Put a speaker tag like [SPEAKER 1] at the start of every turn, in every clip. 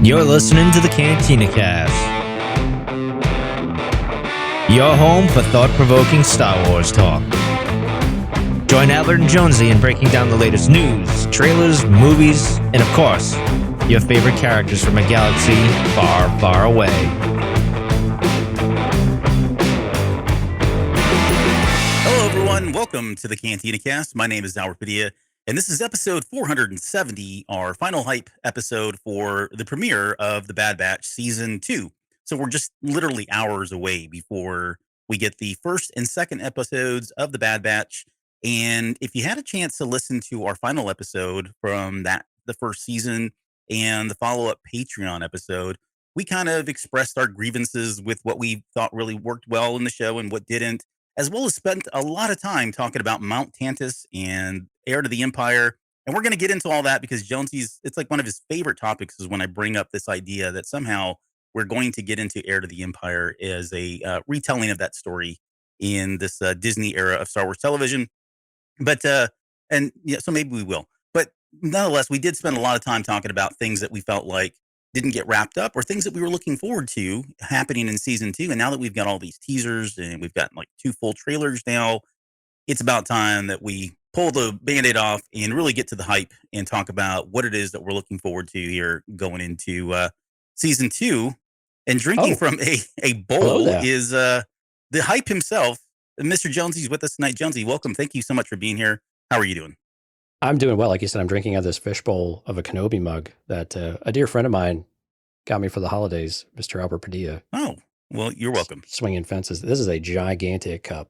[SPEAKER 1] You're listening to the Cantina Cast, your home for thought-provoking Star Wars talk. Join Albert and Jonesy in breaking down the latest news, trailers, movies, and of course, your favorite characters from a galaxy far, far away.
[SPEAKER 2] Hello, everyone. Welcome to the Cantina Cast. My name is Albert Padilla, and this is episode 470, our final hype episode for the premiere of The Bad Batch Season 2. So we're just literally hours away before we get the first and second episodes of The Bad Batch. And if you had a chance to listen to our final episode from the first season and the follow-up Patreon episode, we kind of expressed our grievances with what we thought really worked well in the show and what didn't, as well as spent a lot of time talking about Mount Tantiss and Heir to the Empire. And we're going to get into all that because it's like one of his favorite topics is when I bring up this idea that somehow we're going to get into Heir to the Empire as a retelling of that story in this Disney era of Star Wars television. But, so maybe we will. But nonetheless, we did spend a lot of time talking about things that we felt like didn't get wrapped up or things that we were looking forward to happening in season 2. And now that we've got all these teasers and we've got like 2 full trailers now, it's about time that we pull the Band-Aid off and really get to the hype and talk about what it is that we're looking forward to here going into season 2. And drinking from a bowl is the hype himself. Mr. Jonesy's with us tonight. Jonesy, welcome. Thank you so much for being here. How are you doing?
[SPEAKER 3] I'm doing well. Like you said, I'm drinking out of this fishbowl of a Kenobi mug that a dear friend of mine got me for the holidays, Mr. Albert Padilla.
[SPEAKER 2] Oh, well, you're welcome.
[SPEAKER 3] Swinging fences. This is a gigantic cup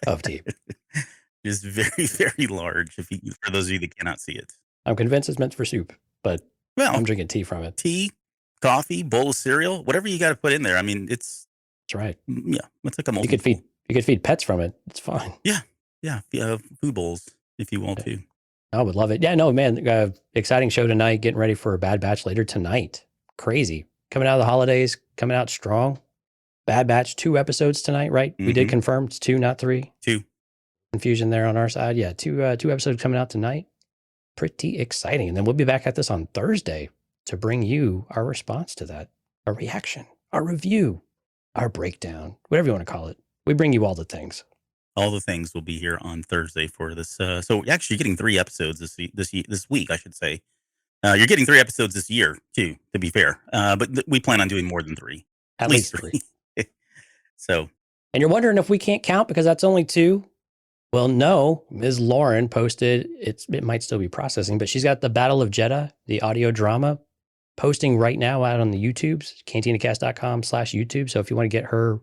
[SPEAKER 3] of tea.
[SPEAKER 2] It's very, very large, for those of you that cannot see it.
[SPEAKER 3] I'm convinced it's meant for soup, but I'm drinking tea from it.
[SPEAKER 2] Tea, coffee, bowl of cereal, whatever you got to put in there. I mean, that's
[SPEAKER 3] right.
[SPEAKER 2] Yeah, it's like a multi.
[SPEAKER 3] You could feed pets from it. It's fine.
[SPEAKER 2] Yeah. Food bowls if you want to.
[SPEAKER 3] I would love it. Yeah, no, man. Exciting show tonight. Getting ready for a Bad Batch later tonight. Crazy. Coming out of the holidays, coming out strong. Bad Batch, 2 episodes tonight, right? Mm-hmm. We did confirm it's 2, not 3.
[SPEAKER 2] 2.
[SPEAKER 3] Confusion there on our side. Yeah, 2 episodes coming out tonight. Pretty exciting. And then we'll be back at this on Thursday to bring you our response to that, our reaction, our review, our breakdown, whatever you want to call it. We bring you all the things.
[SPEAKER 2] All the things will be here on Thursday for this. So actually, you're getting 3 episodes this week, I should say. You're getting 3 episodes this year too, to be fair. But we plan on doing more than 3.
[SPEAKER 3] At least 3.
[SPEAKER 2] So,
[SPEAKER 3] and you're wondering if we can't count because that's only 2. Well, no. Ms. Lauren posted. It might still be processing, but she's got the Battle of Jeddah, the audio drama, posting right now out on the YouTubes, cantinacast.com/YouTube. So if you want to get her.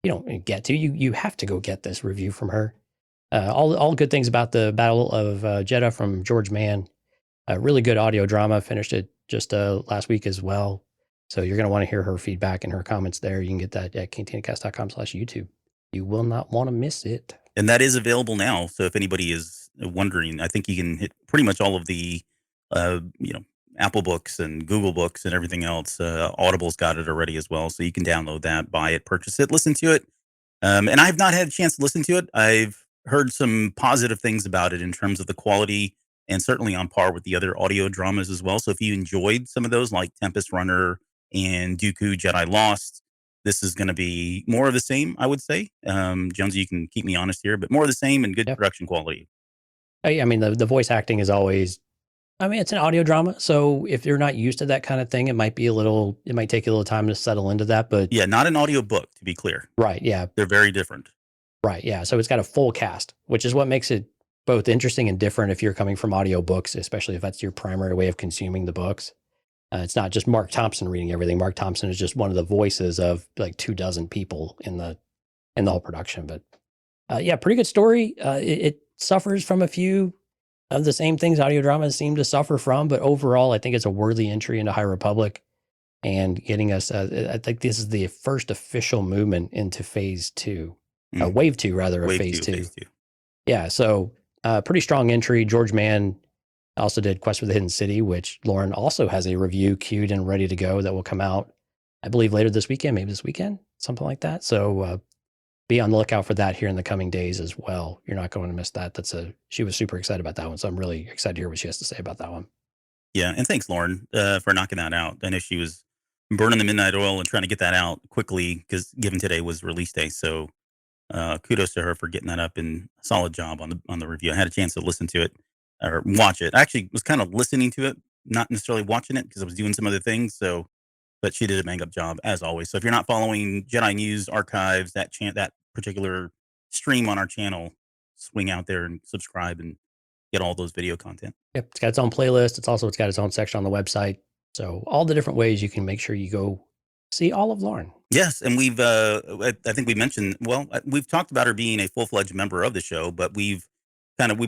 [SPEAKER 3] You have to go get this review from her. All good things about the Battle of Jeddah from George Mann. A really good audio drama. Finished it just last week as well. So you're going to want to hear her feedback and her comments there. You can get that at cantinacast.com/YouTube. You will not want to miss it.
[SPEAKER 2] And that is available now. So if anybody is wondering, I think you can hit pretty much all of the, Apple Books and Google Books and everything else. Audible's got it already as well. So you can download that, buy it, purchase it, listen to it. And I've not had a chance to listen to it. I've heard some positive things about it in terms of the quality and certainly on par with the other audio dramas as well. So if you enjoyed some of those like Tempest Runner and Dooku Jedi Lost, this is going to be more of the same, I would say. Jonesy, you can keep me honest here, but more of the same and good production quality.
[SPEAKER 3] I mean, the voice acting is always... it's an audio drama, so if you're not used to that kind of thing, it might take you a little time to settle into that, but...
[SPEAKER 2] Yeah, not an audio book, to be clear.
[SPEAKER 3] Right, yeah.
[SPEAKER 2] They're very different.
[SPEAKER 3] Right, yeah, so it's got a full cast, which is what makes it both interesting and different if you're coming from audio books, especially if that's your primary way of consuming the books. It's not just Mark Thompson reading everything. Mark Thompson is just one of the voices of like 24 people in the whole production, but pretty good story. It suffers from a few of the same things audio dramas seem to suffer from, but overall, I think it's a worthy entry into High Republic and getting us, I think this is the first official movement into phase 2, wave 2 rather, of phase 2. Yeah, so pretty strong entry. George Mann also did Quest for the Hidden City, which Lauren also has a review queued and ready to go that will come out, I believe, later this weekend, maybe this weekend, something like that. So be on the lookout for that here in the coming days as well. You're not going to miss that. She was super excited about that one. So I'm really excited to hear what she has to say about that one.
[SPEAKER 2] Yeah. And thanks, Lauren, for knocking that out. I know she was burning the midnight oil and trying to get that out quickly because given today was release day. So kudos to her for getting that up, and solid job on the review. I had a chance to listen to it or watch it. I actually was kind of listening to it, not necessarily watching it because I was doing some other things. So, but she did a bang up job as always. So if you're not following Jedi News Archives, that particular stream on our channel, swing out there and subscribe and get all those video content.
[SPEAKER 3] Yep, it's got its own playlist. It's got its own section on the website. So all the different ways you can make sure you go see all of Lauren.
[SPEAKER 2] Yes, and we've I think we mentioned, we've talked about her being a full-fledged member of the show, but we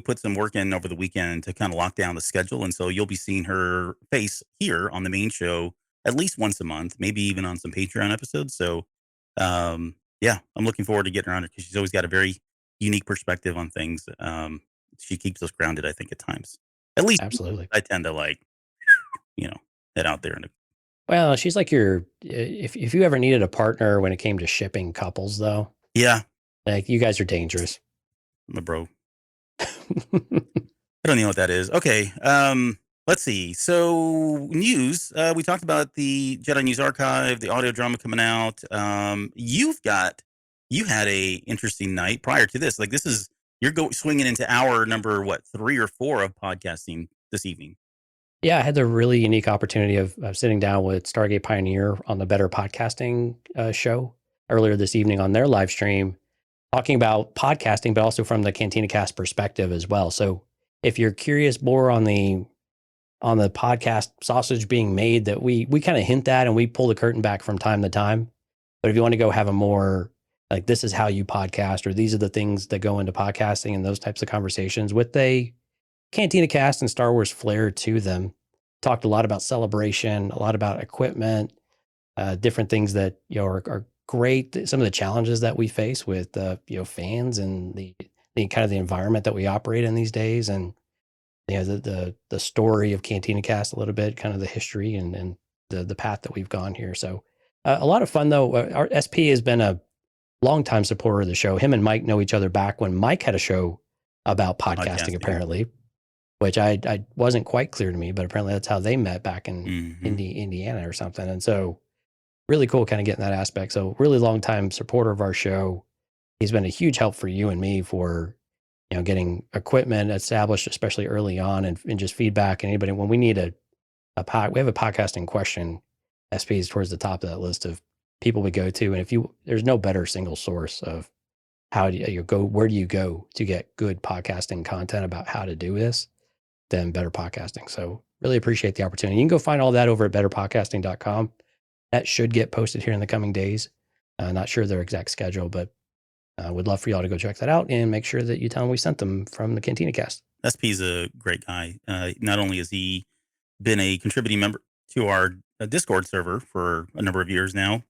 [SPEAKER 2] put some work in over the weekend to kind of lock down the schedule, and so you'll be seeing her face here on the main show at least once a month, maybe even on some Patreon episodes. So yeah, I'm looking forward to getting her on it because she's always got a very unique perspective on things. She keeps us grounded, I think, at times. At least
[SPEAKER 3] Absolutely.
[SPEAKER 2] I tend to head out there and
[SPEAKER 3] Well, she's like if you ever needed a partner when it came to shipping couples, though.
[SPEAKER 2] Yeah.
[SPEAKER 3] Like, you guys are dangerous.
[SPEAKER 2] I'm a bro. I don't know what that is. Okay. Let's see. So news, we talked about the Jedi News Archive, the audio drama coming out. You had a interesting night prior to this. Like, you're swinging into hour number, 3 or 4 of podcasting this evening.
[SPEAKER 3] Yeah, I had the really unique opportunity of sitting down with Stargate Pioneer on the Better Podcasting show earlier this evening on their live stream, talking about podcasting, but also from the Cantina Cast perspective as well. So if you're curious more on the podcast sausage being made, that we kind of hint at and we pull the curtain back from time to time. But if you want to go have a more like, this is how you podcast, or these are the things that go into podcasting and those types of conversations with a Cantina Cast and Star Wars flair to them. Talked a lot about celebration, a lot about equipment, different things that are great. Some of the challenges that we face with fans and the kind of the environment that we operate in these days, and the story of Cantina Cast a little bit, kind of the history and the path that we've gone here. So a lot of fun though. Our SP has been a longtime supporter of the show. Him and Mike know each other back when Mike had a show about podcasting. Apparently. Which I wasn't quite clear to me, but apparently that's how they met back in Indiana or something. And so really cool kind of getting that aspect. So really long time supporter of our show. He's been a huge help for you and me for, getting equipment established, especially early on, and just feedback. And anybody, when we need we have a podcasting question, SP is towards the top of that list of people we go to. And there's no better single source of how do you go, where do you go to get good podcasting content about how to do this than Better Podcasting. So really appreciate the opportunity. You can go find all that over at betterpodcasting.com. That should get posted here in the coming days. Not sure their exact schedule, but would love for y'all to go check that out and make sure that you tell them we sent them from the Cantina Cast.
[SPEAKER 2] SP's a great guy. Not only has he been a contributing member to our Discord server for a number of years now,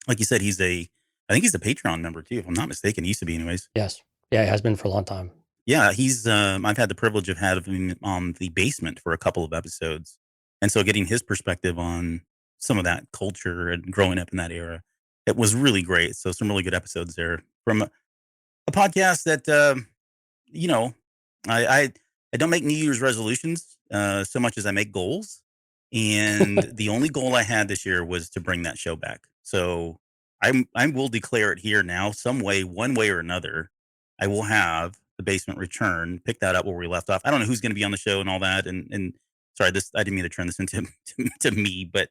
[SPEAKER 2] like you said, I think he's a Patreon member too, if I'm not mistaken. He used to be anyways.
[SPEAKER 3] Yes. Yeah, he has been for a long time.
[SPEAKER 2] Yeah, he's. I've had the privilege of having him on the basement for a couple of episodes, and so getting his perspective on some of that culture and growing up in that era, it was really great. So some really good episodes there from a podcast that I don't make New Year's resolutions so much as I make goals, and the only goal I had this year was to bring that show back. So I will declare it here now, some way, one way or another, I will have the basement return, pick that up where we left off. I don't know who's going to be on the show and all that. And sorry, I didn't mean to turn this into to me, but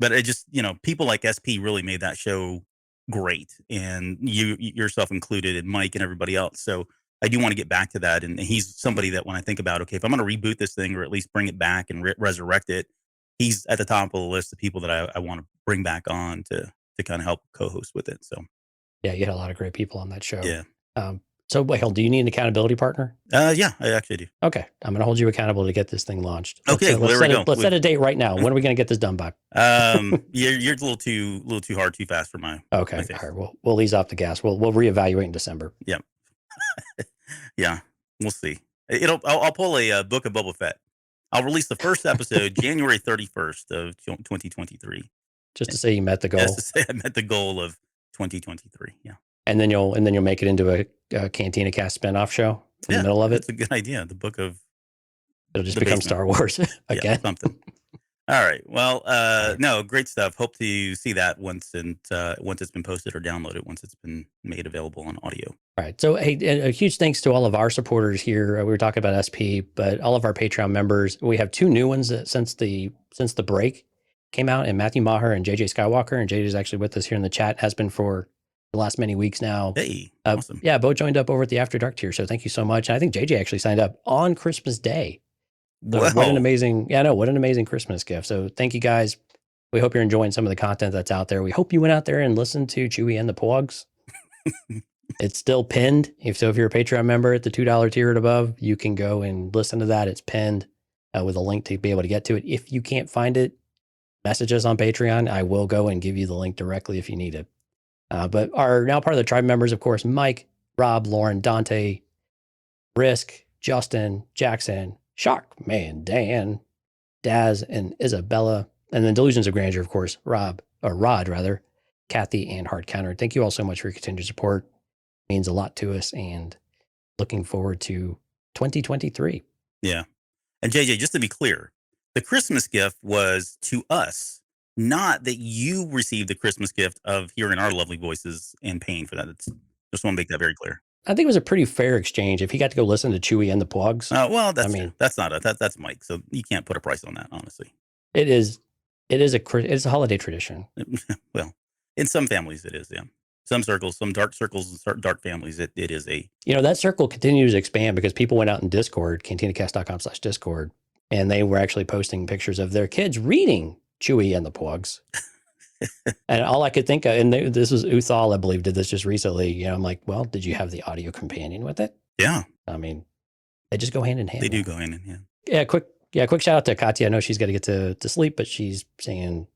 [SPEAKER 2] it just, people like SP really made that show great, and you yourself included, and Mike and everybody else. So I do want to get back to that. And he's somebody that when I think about, okay, if I'm going to reboot this thing or at least bring it back and resurrect it, he's at the top of the list of people that I want to bring back on to kind of help co-host with it. So
[SPEAKER 3] yeah, you had a lot of great people on that show.
[SPEAKER 2] Yeah.
[SPEAKER 3] So, Michael, do you need an accountability partner?
[SPEAKER 2] Yeah, I actually do.
[SPEAKER 3] Okay. I'm going to hold you accountable to get this thing launched.
[SPEAKER 2] Okay,
[SPEAKER 3] let's
[SPEAKER 2] there we go.
[SPEAKER 3] Let's set a date right now. When are we going to get this done by?
[SPEAKER 2] You're a little too hard, too fast for my.
[SPEAKER 3] Okay.
[SPEAKER 2] My
[SPEAKER 3] all right. We'll ease off the gas. We'll reevaluate in December.
[SPEAKER 2] Yep. Yeah, we'll see. I'll pull a Book of Boba Fett. I'll release the first episode January 31st of 2023.
[SPEAKER 3] Just to say you met the goal.
[SPEAKER 2] Just to say I met the goal of 2023. Yeah.
[SPEAKER 3] And then you'll make it into a Cantina Cast spinoff show in the middle of it.
[SPEAKER 2] It's a good idea. The book of
[SPEAKER 3] It'll just
[SPEAKER 2] the
[SPEAKER 3] become
[SPEAKER 2] basement.
[SPEAKER 3] Star Wars again.
[SPEAKER 2] Yeah, something. All right. Well, no, great stuff. Hope to see that once it's been posted or downloaded, once it's been made available on audio.
[SPEAKER 3] All right. So, hey, a huge thanks to all of our supporters here. We were talking about SP, but all of our Patreon members. We have 2 new ones since the break came out, and Matthew Maher and JJ Skywalker. And JJ is actually with us here in the chat. Has been for the last many weeks now.
[SPEAKER 2] Hey, awesome.
[SPEAKER 3] Yeah, Bo joined up over at the After Dark tier, so thank you so much. And I think JJ actually signed up on Christmas Day. So what an amazing Christmas gift. So thank you guys. We hope you're enjoying some of the content that's out there. We hope you went out there and listened to Chewie and the Pogs. It's still pinned. If you're a Patreon member at the $2 tier and above, you can go and listen to that. It's pinned with a link to be able to get to it. If you can't find it, message us on Patreon. I will go and give you the link directly if you need it. But are now part of the tribe members, of course, Mike, Rob, Lauren, Dante, Risk, Justin, Jackson, Shockman, Dan, Daz, and Isabella, and then Delusions of Grandeur, of course, Rod, Kathy, and Hard Counter. Thank you all so much for your continued support. It means a lot to us, and looking forward to 2023.
[SPEAKER 2] Yeah. And JJ, just to be clear, the Christmas gift was to us, not that you received the Christmas gift of hearing our lovely voices and paying for that. Just want to make that very clear.
[SPEAKER 3] I think it was a pretty fair exchange. If he got to go listen to Chewie and the Pogs.
[SPEAKER 2] Well, that's Mike. So you can't put a price on that, honestly.
[SPEAKER 3] It is a holiday tradition.
[SPEAKER 2] Well, in some families it is, yeah. Some circles, some dark circles and dark families, it is a...
[SPEAKER 3] that circle continues to expand because people went out in Discord, cantinacast.com/Discord, and they were actually posting pictures of their kids reading Chewie and the Pogs. And all I could think of, and this was Uthal, I believe, did this just recently. I'm like, well, did you have the audio companion with it?
[SPEAKER 2] Yeah.
[SPEAKER 3] I mean, they just go hand in hand.
[SPEAKER 2] They do go hand in hand.
[SPEAKER 3] Yeah, quick shout out to Katya. I know she's got to get to sleep, but she's saying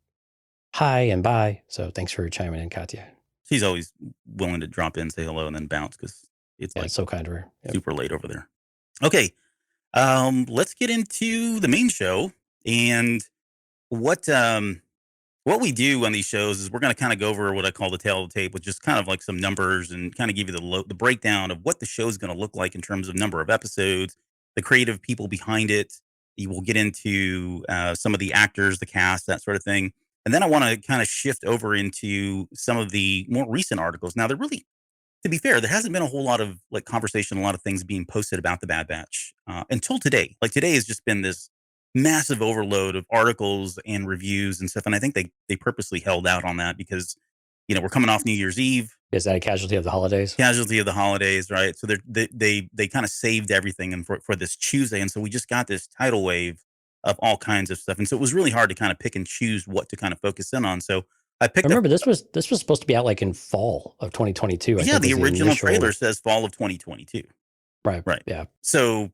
[SPEAKER 3] hi and bye. So thanks for chiming in, Katya.
[SPEAKER 2] She's always willing to drop in, say hello, and then bounce because it's
[SPEAKER 3] so kind of her. Yep.
[SPEAKER 2] Super late over there. Okay. Let's get into the main show. And what we do on these shows is we're going to kind of go over what I call the tail of the tape, with just kind of like some numbers and kind of give you the breakdown of what the show is going to look like in terms of number of episodes, the creative people behind it. You will get into some of the actors, the cast, that sort of thing. And then I want to kind of shift over into some of the more recent articles. Now, to be fair, there hasn't been a whole lot of like conversation, a lot of things being posted about the Bad Batch until today. Like today has just been this massive overload of articles and reviews and stuff. And I think they purposely held out on that because, we're coming off New Year's Eve.
[SPEAKER 3] Is that a casualty of the holidays?
[SPEAKER 2] Casualty of the holidays, right? So they kind of saved everything and for this Tuesday. And so we just got this tidal wave of all kinds of stuff. And so it was really hard to kind of pick and choose what to kind of focus in on. So I
[SPEAKER 3] remember this was supposed to be out like in fall of 2022.
[SPEAKER 2] Yeah, the original trailer says fall of 2022.
[SPEAKER 3] Right. Yeah.
[SPEAKER 2] So,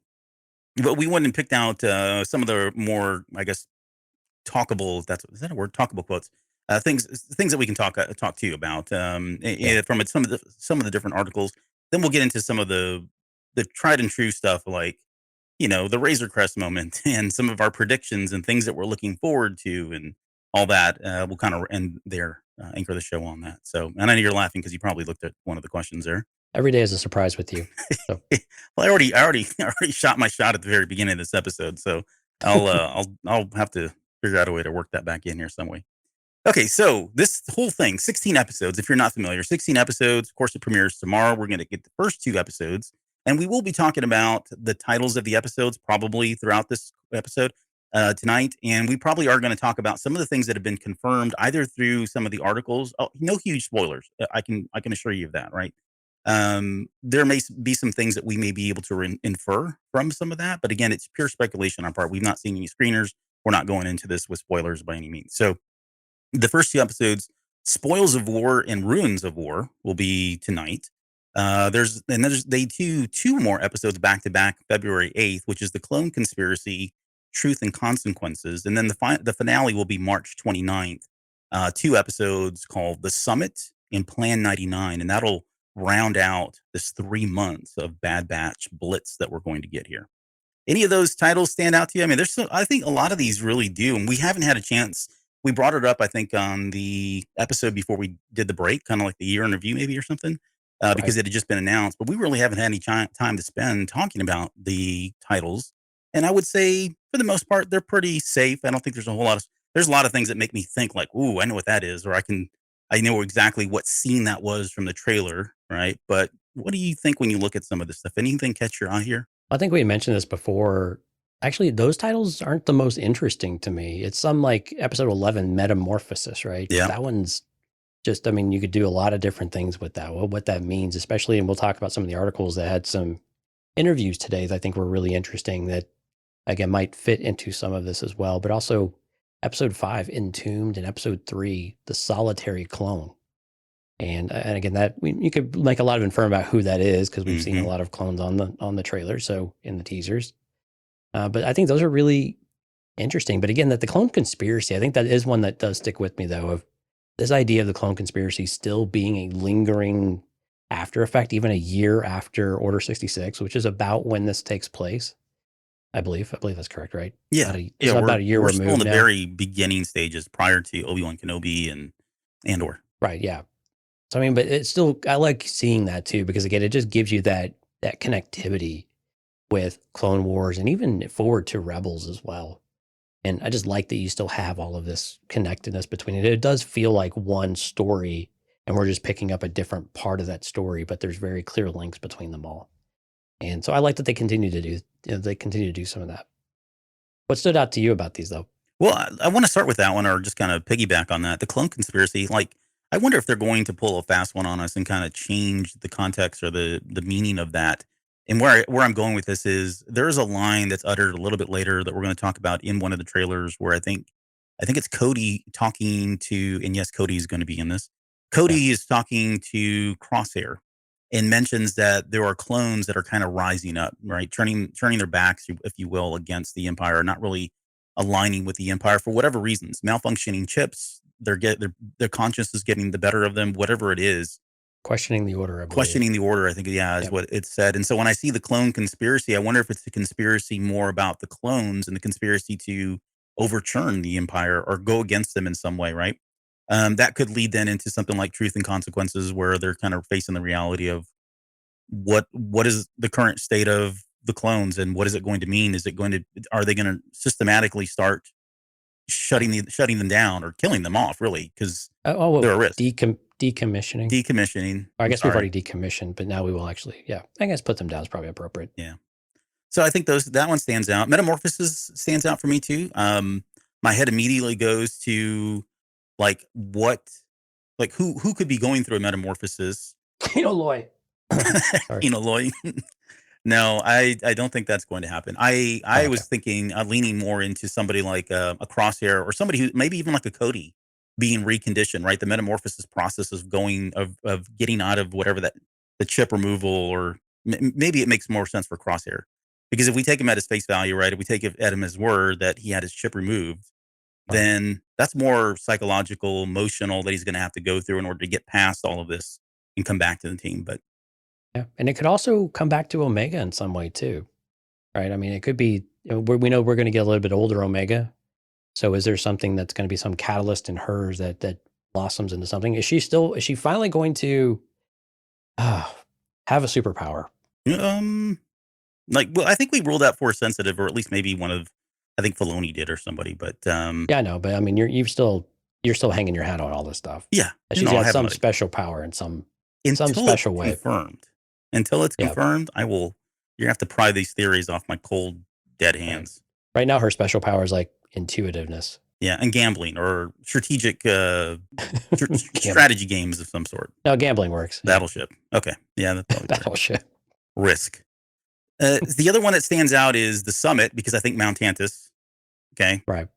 [SPEAKER 2] but we went and picked out some of the more, I guess, talkable. Is that a word? Talkable quotes. Things that we can talk to you about from some of the different articles. Then we'll get into some of the tried and true stuff, like the Razor Crest moment and some of our predictions and things that we're looking forward to and all that. We'll kind of anchor the show on that. So, and I know you're laughing because you probably looked at one of the questions there.
[SPEAKER 3] Every day is a surprise with you. So.
[SPEAKER 2] Well, I already shot my shot at the very beginning of this episode, so I'll have to figure out a way to work that back in here some way. Okay, so this whole thing, 16 episodes. If you're not familiar, 16 episodes. Of course, it premieres tomorrow. We're going to get the first 2 episodes, and we will be talking about the titles of the episodes probably throughout this episode tonight. And we probably are going to talk about some of the things that have been confirmed either through some of the articles. Oh, no huge spoilers. I can assure you of that, right? There may be some things that we may be able to infer from some of that, but again, it's pure speculation on our part. We've not seen any screeners. We're not going into this with spoilers by any means. So the first 2 episodes, Spoils of War and Ruins of War, will be tonight. They do 2 more episodes back to back, February 8th, which is the Clone Conspiracy, Truth and Consequences. And then the finale will be March 29th. 2 episodes called The Summit and Plan 99. And that'll round out this 3 months of Bad Batch blitz that we're going to get here. Any of those titles stand out to you? I mean, I think a lot of these really do. And we haven't had a chance we brought it up, I think, on the episode before we did the break, kind of like the year in review, maybe or something,
[SPEAKER 3] Right.
[SPEAKER 2] because it had just been announced. But we really haven't had any time to spend talking about the titles. And I would say, for the most part, they're pretty safe. I don't think there's a whole lot of there's a lot of things that make me think like, "Ooh, I know what that is," or I know exactly what scene that was from the trailer, right? But what do you think when you look at some of this stuff? Anything catch your eye here?
[SPEAKER 3] I think we mentioned this before. Actually, those titles aren't the most interesting to me. It's some like episode 11, Metamorphosis, right?
[SPEAKER 2] Yeah.
[SPEAKER 3] That one's just, I mean, you could do a lot of different things with that. What that means, especially, and we'll talk about some of the articles that had some interviews today that I think were really interesting that, again, might fit into some of this as well. But also, episode 5, Entombed, and episode 3, The Solitary Clone. And again, that you could make a lot of inferring about who that is because we've seen a lot of clones on the trailer, so in the teasers. But I think those are really interesting. But again, that the clone conspiracy, I think that is one that does stick with me, though, of this idea of the clone conspiracy still being a lingering after effect, even a year after Order 66, which is about when this takes place. I believe that's correct, right?
[SPEAKER 2] Yeah,
[SPEAKER 3] about a year
[SPEAKER 2] we're still in
[SPEAKER 3] removed
[SPEAKER 2] the
[SPEAKER 3] now.
[SPEAKER 2] very beginning stages prior to Obi-Wan Kenobi and Andor.
[SPEAKER 3] Right, yeah. So I mean, but it's still, I like seeing that too, because again, it just gives you that connectivity with Clone Wars and even forward to Rebels as well. And I just like that you still have all of this connectedness between it. It does feel like one story, and we're just picking up a different part of that story, but there's very clear links between them all. And so I like that they continue to do some of that. What stood out to you about these, though?
[SPEAKER 2] Well, I want to start with that one, or just kind of piggyback on that. The clone conspiracy, like, I wonder if they're going to pull a fast one on us and kind of change the context or the meaning of that. And where I'm going with this is there's a line that's uttered a little bit later that we're going to talk about in one of the trailers where I think it's Cody talking to, and yes, Cody is going to be in this. Cody is talking to Crosshair and mentions that there are clones that are kind of rising up, right, turning their backs, if you will, against the Empire, not really aligning with the Empire for whatever reasons, malfunctioning chips. Their conscience is getting the better of them, whatever it is.
[SPEAKER 3] Questioning the order, I believe.
[SPEAKER 2] Questioning the order, I think, yeah, is what it said. And so when I see the clone conspiracy, I wonder if it's a conspiracy more about the clones and the conspiracy to overturn the Empire or go against them in some way, right? That could lead then into something like Truth and Consequences, where they're kind of facing the reality of what is the current state of the clones and what is it going to mean? Are they going to systematically start shutting them down or killing them off, really? Because they're a risk.
[SPEAKER 3] Decommissioning.
[SPEAKER 2] Decommissioning.
[SPEAKER 3] I guess we've already decommissioned, but now we will actually, I guess put them down is probably appropriate.
[SPEAKER 2] Yeah. So I think that one stands out. Metamorphosis stands out for me too. My head immediately goes to like who could be going through a metamorphosis?
[SPEAKER 3] Loy.
[SPEAKER 2] Loy. No, I don't think that's going to happen. I was thinking, leaning more into somebody like a Crosshair or somebody who maybe even like a Cody being reconditioned, right? The metamorphosis process of getting out of whatever the chip removal, or maybe it makes more sense for Crosshair, because if we take him at his face value, right? If we take at him his word that he had his chip removed, then that's more psychological, emotional that he's going to have to go through in order to get past all of this and come back to the team. But
[SPEAKER 3] yeah, and it could also come back to Omega in some way too, right? I mean, it could be, we know we're going to get a little bit older Omega. So is there something that's going to be some catalyst in hers that blossoms into something? Is she finally going to have a superpower?
[SPEAKER 2] I think we ruled out Force sensitive, or at least maybe I think Filoni did or somebody, but
[SPEAKER 3] yeah, I know, but I mean, you're still hanging your hat on all this stuff.
[SPEAKER 2] Yeah,
[SPEAKER 3] she's got some special power in some special way.
[SPEAKER 2] Confirmed. Until it's confirmed, you're gonna have to pry these theories off my cold, dead hands.
[SPEAKER 3] Right now, her special power is like intuitiveness.
[SPEAKER 2] Yeah, and gambling or strategic strategy games of some sort.
[SPEAKER 3] No, gambling works.
[SPEAKER 2] Battleship. Okay. Yeah, that's probably
[SPEAKER 3] Battleship.
[SPEAKER 2] Risk. The other one that stands out is the Summit, because I think Mount Tantiss. Okay.
[SPEAKER 3] Right.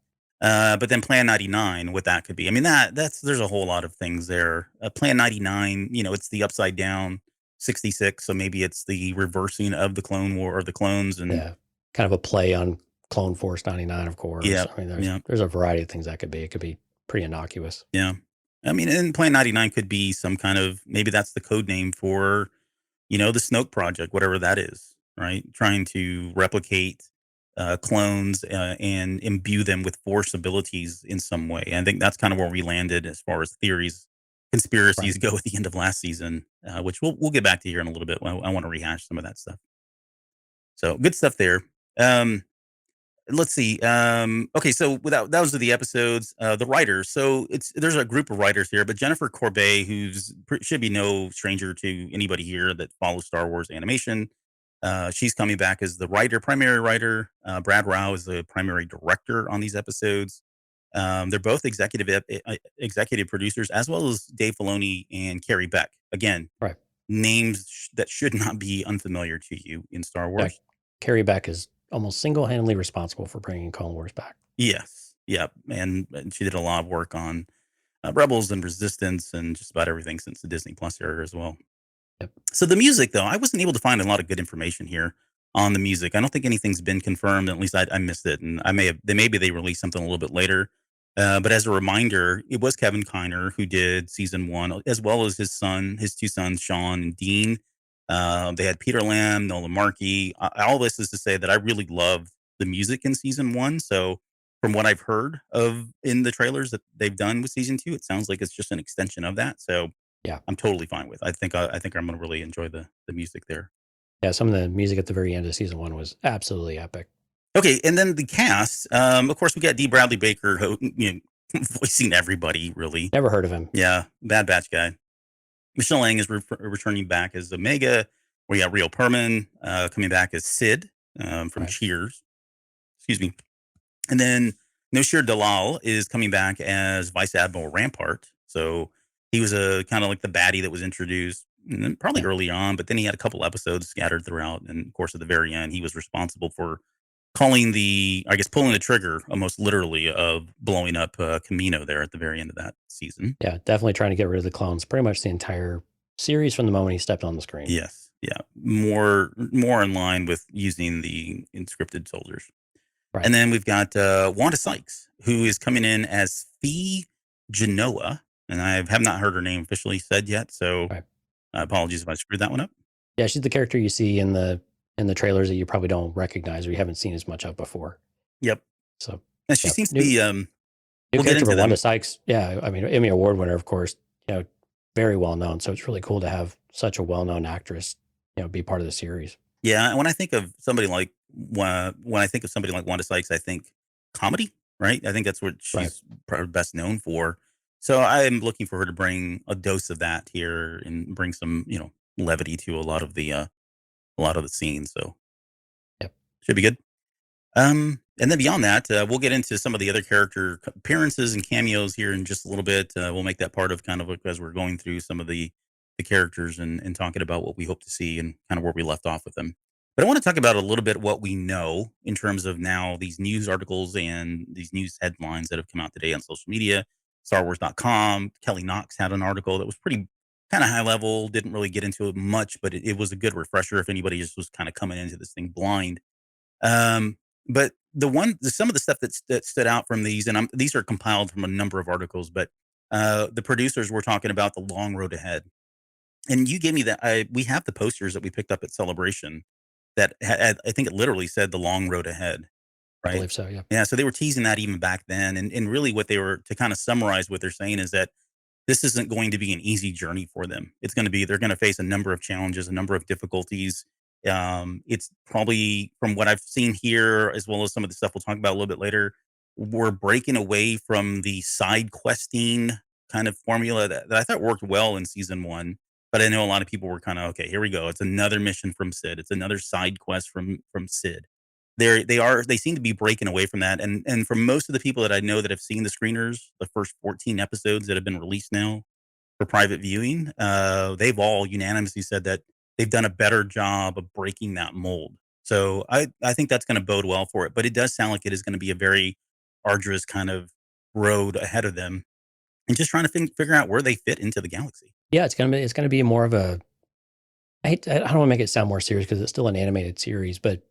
[SPEAKER 2] But then Plan 99, what that could be. I mean, there's a whole lot of things there. Plan 99, it's the upside down 66. So maybe it's the reversing of the Clone War or the clones, and
[SPEAKER 3] kind of a play on Clone Force 99, of course.
[SPEAKER 2] Yeah.
[SPEAKER 3] I mean, there's a variety of things that could be. It could be pretty innocuous.
[SPEAKER 2] Yeah. I mean, and Plan 99 could be some kind of, maybe that's the code name for, the Snoke project, whatever that is, right? Trying to replicate clones and imbue them with Force abilities in some way. And I think that's kind of where we landed as far as theories, conspiracies go at the end of last season, which we'll get back to here in a little bit. I want to rehash some of that stuff. So good stuff there. Um, let's see. Okay, so without those are the episodes. The writers. So there's a group of writers here, but Jennifer Corbett, should be no stranger to anybody here that follows Star Wars animation. She's coming back as the primary writer. Brad Rao is the primary director on these episodes. They're both executive producers, as well as Dave Filoni and Carrie Beck. Again,
[SPEAKER 3] Right.
[SPEAKER 2] names that should not be unfamiliar to you in Star Wars.
[SPEAKER 3] Yeah, Carrie Beck is almost single-handedly responsible for bringing Clone Wars back.
[SPEAKER 2] Yes. Yeah. And she did a lot of work on Rebels and Resistance and just about everything since the Disney Plus era as well.
[SPEAKER 3] Yep.
[SPEAKER 2] So the music, though, I wasn't able to find a lot of good information here on the music. I don't think anything's been confirmed. At least I missed it, and maybe they released something a little bit later. But as a reminder, it was Kevin Kiner who did season 1, as well as his two sons, Sean and Dean. They had Peter Lamb, Nolan Markey. All this is to say that I really loved the music in season 1. So from what I've heard of in the trailers that they've done with season 2, it sounds like it's just an extension of that. So
[SPEAKER 3] yeah,
[SPEAKER 2] I'm totally fine with. I think I'm going to really enjoy the music there.
[SPEAKER 3] Yeah, some of the music at the very end of season 1 was absolutely epic.
[SPEAKER 2] Okay, and then the cast. Of course, we got D. Bradley Baker, voicing everybody. Really,
[SPEAKER 3] never heard of him.
[SPEAKER 2] Yeah, Bad Batch guy. Michelle Lang is returning back as Omega. We got Rio Perman coming back as Sid from Cheers. Excuse me. And then Noshir Dalal is coming back as Vice Admiral Rampart. So he was a kind of like the baddie that was introduced probably early on, but then he had a couple episodes scattered throughout. And of course, at the very end, he was responsible for pulling the trigger, almost literally, of blowing up Camino there at the very end of that season.
[SPEAKER 3] Yeah, definitely trying to get rid of the clones pretty much the entire series from the moment he stepped on the screen.
[SPEAKER 2] Yes. Yeah. More in line with using the inscripted soldiers. Right. And then we've got Wanda Sykes, who is coming in as Fee Genoa. And I have not heard her name officially said yet. So apologies if I screwed that one up.
[SPEAKER 3] Yeah, she's the character you see in the trailers that you probably don't recognize or you haven't seen as much of before.
[SPEAKER 2] Yep.
[SPEAKER 3] So
[SPEAKER 2] and she seems to be
[SPEAKER 3] new character for Wanda Sykes. Yeah, I mean, Emmy Award winner, of course. Very well known. So it's really cool to have such a well known actress, be part of the series.
[SPEAKER 2] Yeah, when I think of somebody like Wanda Sykes, I think comedy, right? I think that's what she's probably best known for. So I am looking for her to bring a dose of that here and bring some, levity to a lot of the scenes. So, should be good. And then beyond that, we'll get into some of the other character appearances and cameos here in just a little bit. We'll make that part of kind of as we're going through some of the characters and talking about what we hope to see and kind of where we left off with them. But I want to talk about a little bit what we know in terms of now these news articles and these news headlines that have come out today on social media. StarWars.com. Kelly Knox had an article that was pretty kind of high level, didn't really get into it much, but it was a good refresher if anybody just was kind of coming into this thing blind. But some of the stuff that stood out from these, and these are compiled from a number of articles, but the producers were talking about the long road ahead. And you gave me that. We have the posters that we picked up at Celebration that I think it literally said the long road ahead. Right?
[SPEAKER 3] I believe so, yeah.
[SPEAKER 2] Yeah, so they were teasing that even back then. And really what they were, to kind of summarize what they're saying, is that this isn't going to be an easy journey for them. They're going to face a number of challenges, a number of difficulties. It's probably, from what I've seen here, as well as some of the stuff we'll talk about a little bit later, we're breaking away from the side questing kind of formula that I thought worked well in season 1. But I know a lot of people were kind of, okay, here we go. It's another mission from Sid. It's another side quest from Sid. They seem to be breaking away from that. And from most of the people that I know that have seen the screeners, the first 14 episodes that have been released now for private viewing, they've all unanimously said that they've done a better job of breaking that mold. So I think that's going to bode well for it. But it does sound like it is going to be a very arduous kind of road ahead of them, and just trying to figure out where they fit into the galaxy.
[SPEAKER 3] Yeah, it's gonna be more of a. I don't want to make it sound more serious because it's still an animated series, but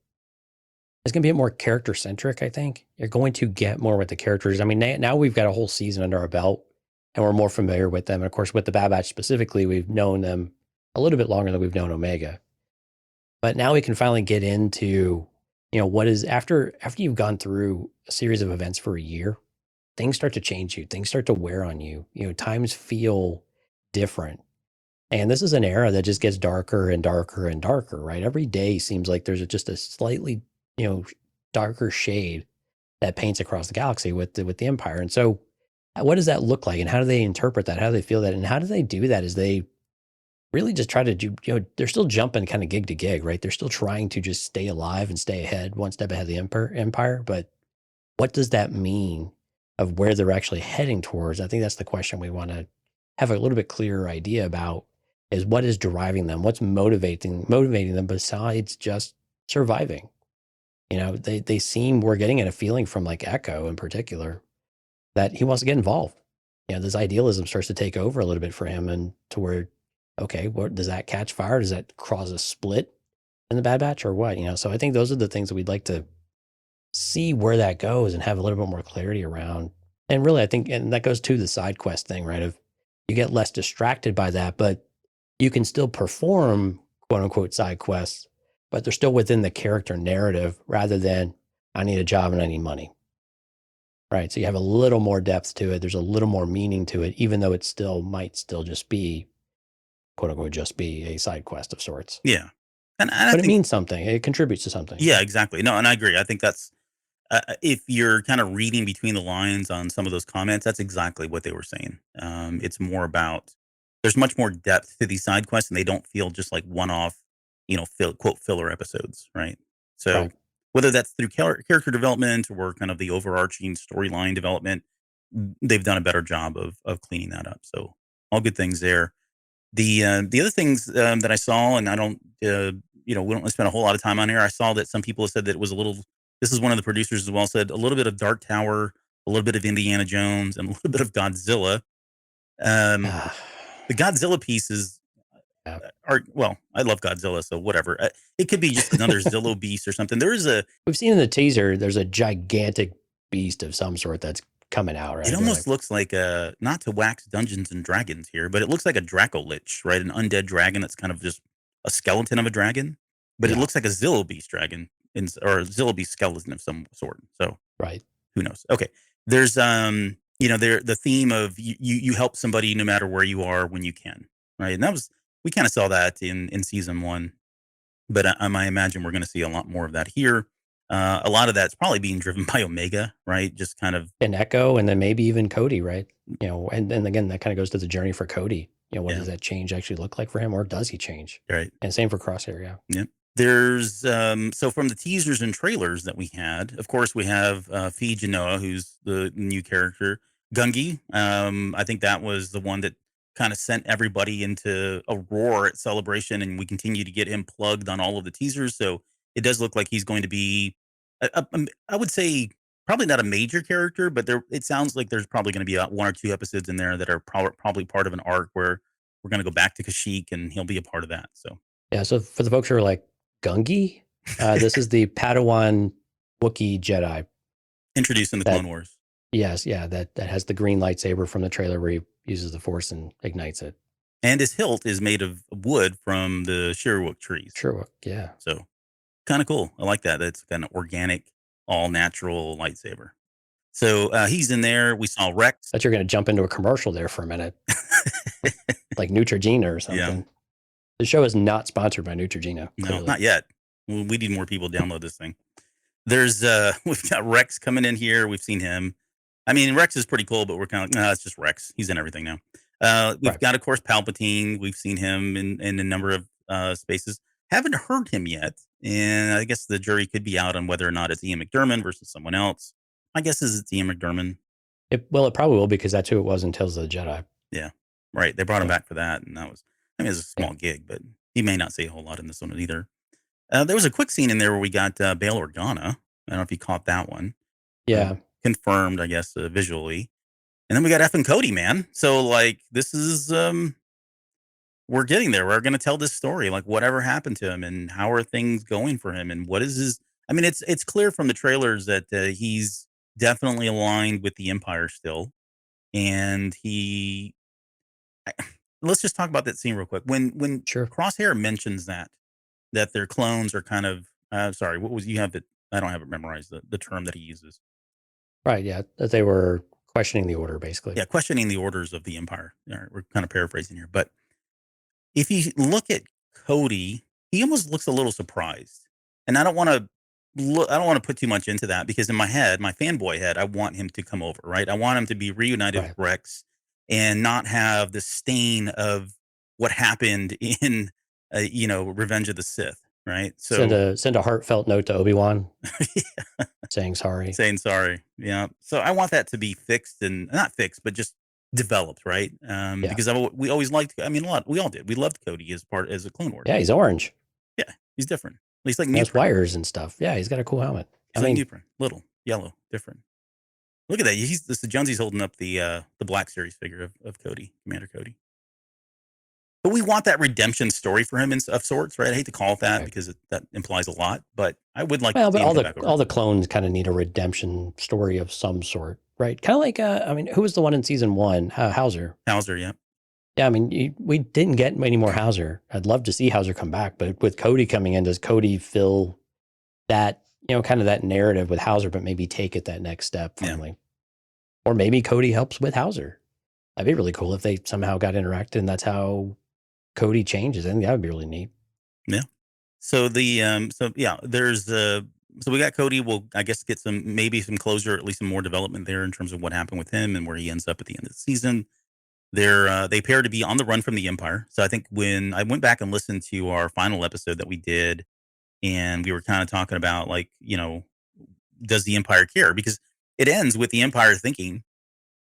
[SPEAKER 3] it's gonna be more character centric. I think you're going to get more with the characters. I mean, now we've got a whole season under our belt, and we're more familiar with them. And of course, with the Bad Batch specifically, we've known them a little bit longer than we've known Omega. But now we can finally get into what is after you've gone through a series of events for a year, things start to change you. Things start to wear on you. Times feel different. And this is an era that just gets darker and darker and darker, right? Every day seems like there's just a slightly, darker shade that paints across the galaxy with the Empire. And so what does that look like? And how do they interpret that? How do they feel that? And how do they do that? Is they really just try to do, they're still jumping kind of gig to gig, right? They're still trying to just stay alive and stay ahead, one step ahead of the empire. But what does that mean of where they're actually heading towards? I think that's the question we want to have a little bit clearer idea about, is what is driving them? What's motivating them besides just surviving? They seem, we're getting a feeling from like Echo in particular that he wants to get involved. This idealism starts to take over a little bit for him, and to where, okay, what does that catch fire? Does that cause a split in the Bad Batch or what? So I think those are the things that we'd like to see where that goes and have a little bit more clarity around. And really, I think, and that goes to the side quest thing, right? Of you get less distracted by that, but you can still perform quote unquote side quests, but they're still within the character narrative rather than I need a job and I need money. Right. So you have a little more depth to it. There's a little more meaning to it, even though it still might still just be quote unquote just be a side quest of sorts.
[SPEAKER 2] Yeah. And
[SPEAKER 3] but it means something. It contributes to something.
[SPEAKER 2] Yeah, exactly. No, and I agree. I think that's if you're kind of reading between the lines on some of those comments, that's exactly what they were saying. It's more about there's much more depth to these side quests, and they don't feel just like one-off, quote filler episodes, right? So
[SPEAKER 3] Right.
[SPEAKER 2] whether that's through character development or kind of the overarching storyline development, they've done a better job of cleaning that up. So all good things there. The other things that I saw, and I don't, we don't spend a whole lot of time on here. I saw that some people have said that it was a little. This is one of the producers as well said a little bit of Dark Tower, a little bit of Indiana Jones, and a little bit of Godzilla. The Godzilla pieces are well. I love Godzilla, so whatever. It could be just another Zillo beast or something.
[SPEAKER 3] We've seen in the teaser. There's a gigantic beast of some sort that's coming out. Right.
[SPEAKER 2] It almost looks like not to wax Dungeons and Dragons here, but it looks like a Dracolich, right? An undead dragon that's kind of just a skeleton of a dragon, but it looks like a Zillo beast dragon or a Zillo beast skeleton of some sort. So
[SPEAKER 3] right.
[SPEAKER 2] Who knows? Okay. There's there the theme of you help somebody no matter where you are when you can, right? And we kind of saw that in season 1, but I imagine we're going to see a lot more of that here. A lot of that's probably being driven by Omega, right? Just kind of
[SPEAKER 3] an Echo, and then maybe even Cody, right? And again, that kind of goes to the journey for Cody. What does that change actually look like for him, or does he change?
[SPEAKER 2] Right.
[SPEAKER 3] And same for Crosshair, yeah.
[SPEAKER 2] Yep. There's so from the teasers and trailers that we had, of course, we have Fee Genoa, who's the new character. Gungi, I think that was the one that kind of sent everybody into a roar at Celebration, and we continue to get him plugged on all of the teasers. So it does look like he's going to be, I would say, probably not a major character, but it sounds like there's probably going to be 1 or 2 episodes in there that are probably part of an arc where we're going to go back to Kashyyyk, and he'll be a part of that. So
[SPEAKER 3] yeah. So for the folks who are like, Gungi, this is the Padawan Wookiee Jedi
[SPEAKER 2] introduced in the Clone Wars.
[SPEAKER 3] Yes, yeah, that has the green lightsaber from the trailer where he uses the Force and ignites it.
[SPEAKER 2] And his hilt is made of wood from the Sherwook trees.
[SPEAKER 3] Sherwook, yeah.
[SPEAKER 2] So kind of cool. I like that. That's kind of organic, all natural lightsaber. So he's in there. We saw Rex.
[SPEAKER 3] That you're going to jump into a commercial there for a minute, like Neutrogena or something.
[SPEAKER 2] Yeah.
[SPEAKER 3] The show is not sponsored by Neutrogena.
[SPEAKER 2] No, not yet. We need more people to download this thing. There's we've got Rex coming in here. We've seen him. I mean, Rex is pretty cool, but we're kind of like, no, it's just Rex. He's in everything now. We've got, of course, Palpatine. We've seen him in a number of spaces. Haven't heard him yet, and I guess the jury could be out on whether or not it's Ian McDiarmid versus someone else. My guess is it's Ian McDiarmid.
[SPEAKER 3] It probably will, because that's who it was in Tales of the Jedi.
[SPEAKER 2] Yeah, right. They brought him back for that, and that was, I mean, it's a small gig, but he may not say a whole lot in this one either. There was a quick scene in there where we got Bail Organa. I don't know if you caught that one.
[SPEAKER 3] Yeah.
[SPEAKER 2] Confirmed, I guess, visually. And then we got F and Cody, man. So, like, this is, we're getting there. We're going to tell this story, like, whatever happened to him and how are things going for him and what is his, I mean, it's clear from the trailers that he's definitely aligned with the Empire still. And let's just talk about that scene real quick. When
[SPEAKER 3] Sure.
[SPEAKER 2] Crosshair mentions that their clones are kind of, sorry, what was, you have it I don't have it memorized, the term that he uses.
[SPEAKER 3] Right. Yeah. That they were questioning the order, basically.
[SPEAKER 2] Yeah, questioning the orders of the Empire. All right, we're kind of paraphrasing here. But if you look at Cody, he almost looks a little surprised. And I don't want to put too much into that because in my head, my fanboy head, I want him to come over, right? I want him to be reunited
[SPEAKER 3] Right.
[SPEAKER 2] with Rex and not have the stain of what happened in Revenge of the Sith, right? So
[SPEAKER 3] Send a heartfelt note to Obi-Wan saying sorry.
[SPEAKER 2] saying sorry. Yeah. So I want that to be fixed and not fixed, but just developed, right?
[SPEAKER 3] Yeah.
[SPEAKER 2] Because we always liked, I mean, we all did. We loved Cody as a Clone Wars.
[SPEAKER 3] Yeah, he's orange.
[SPEAKER 2] Yeah. He's different. He's like
[SPEAKER 3] He has
[SPEAKER 2] Newprin.
[SPEAKER 3] wires and stuff. Yeah, he's got a cool helmet.
[SPEAKER 2] He's like Newprin. Little, yellow, different. Look at that. Jonesy's holding up the Black Series figure of Cody, Commander Cody. But we want that redemption story for him of sorts, right? I hate to call it that because that implies a lot, but I would like to see him come back over.
[SPEAKER 3] All the clones kind of need a redemption story of some sort, right? Kind of like, I mean, who was the one in season 1? Hauser.
[SPEAKER 2] Hauser, yeah.
[SPEAKER 3] Yeah, I mean, we didn't get any more Hauser. I'd love to see Hauser come back, but with Cody coming in, does Cody fill that, kind of that narrative with Hauser, but maybe take it that next step finally? Yeah. Or maybe Cody helps with Hauser. That'd be really cool if they somehow got interacted and that's how Cody changes. I think that would be really neat.
[SPEAKER 2] Yeah. So there's so we got Cody. We'll, I guess, get maybe some closure, at least some more development there in terms of what happened with him and where he ends up at the end of the season. They appear to be on the run from the Empire. So I think when I went back and listened to our final episode that we did, and we were kind of talking about does the Empire care? Because it ends with the Empire thinking,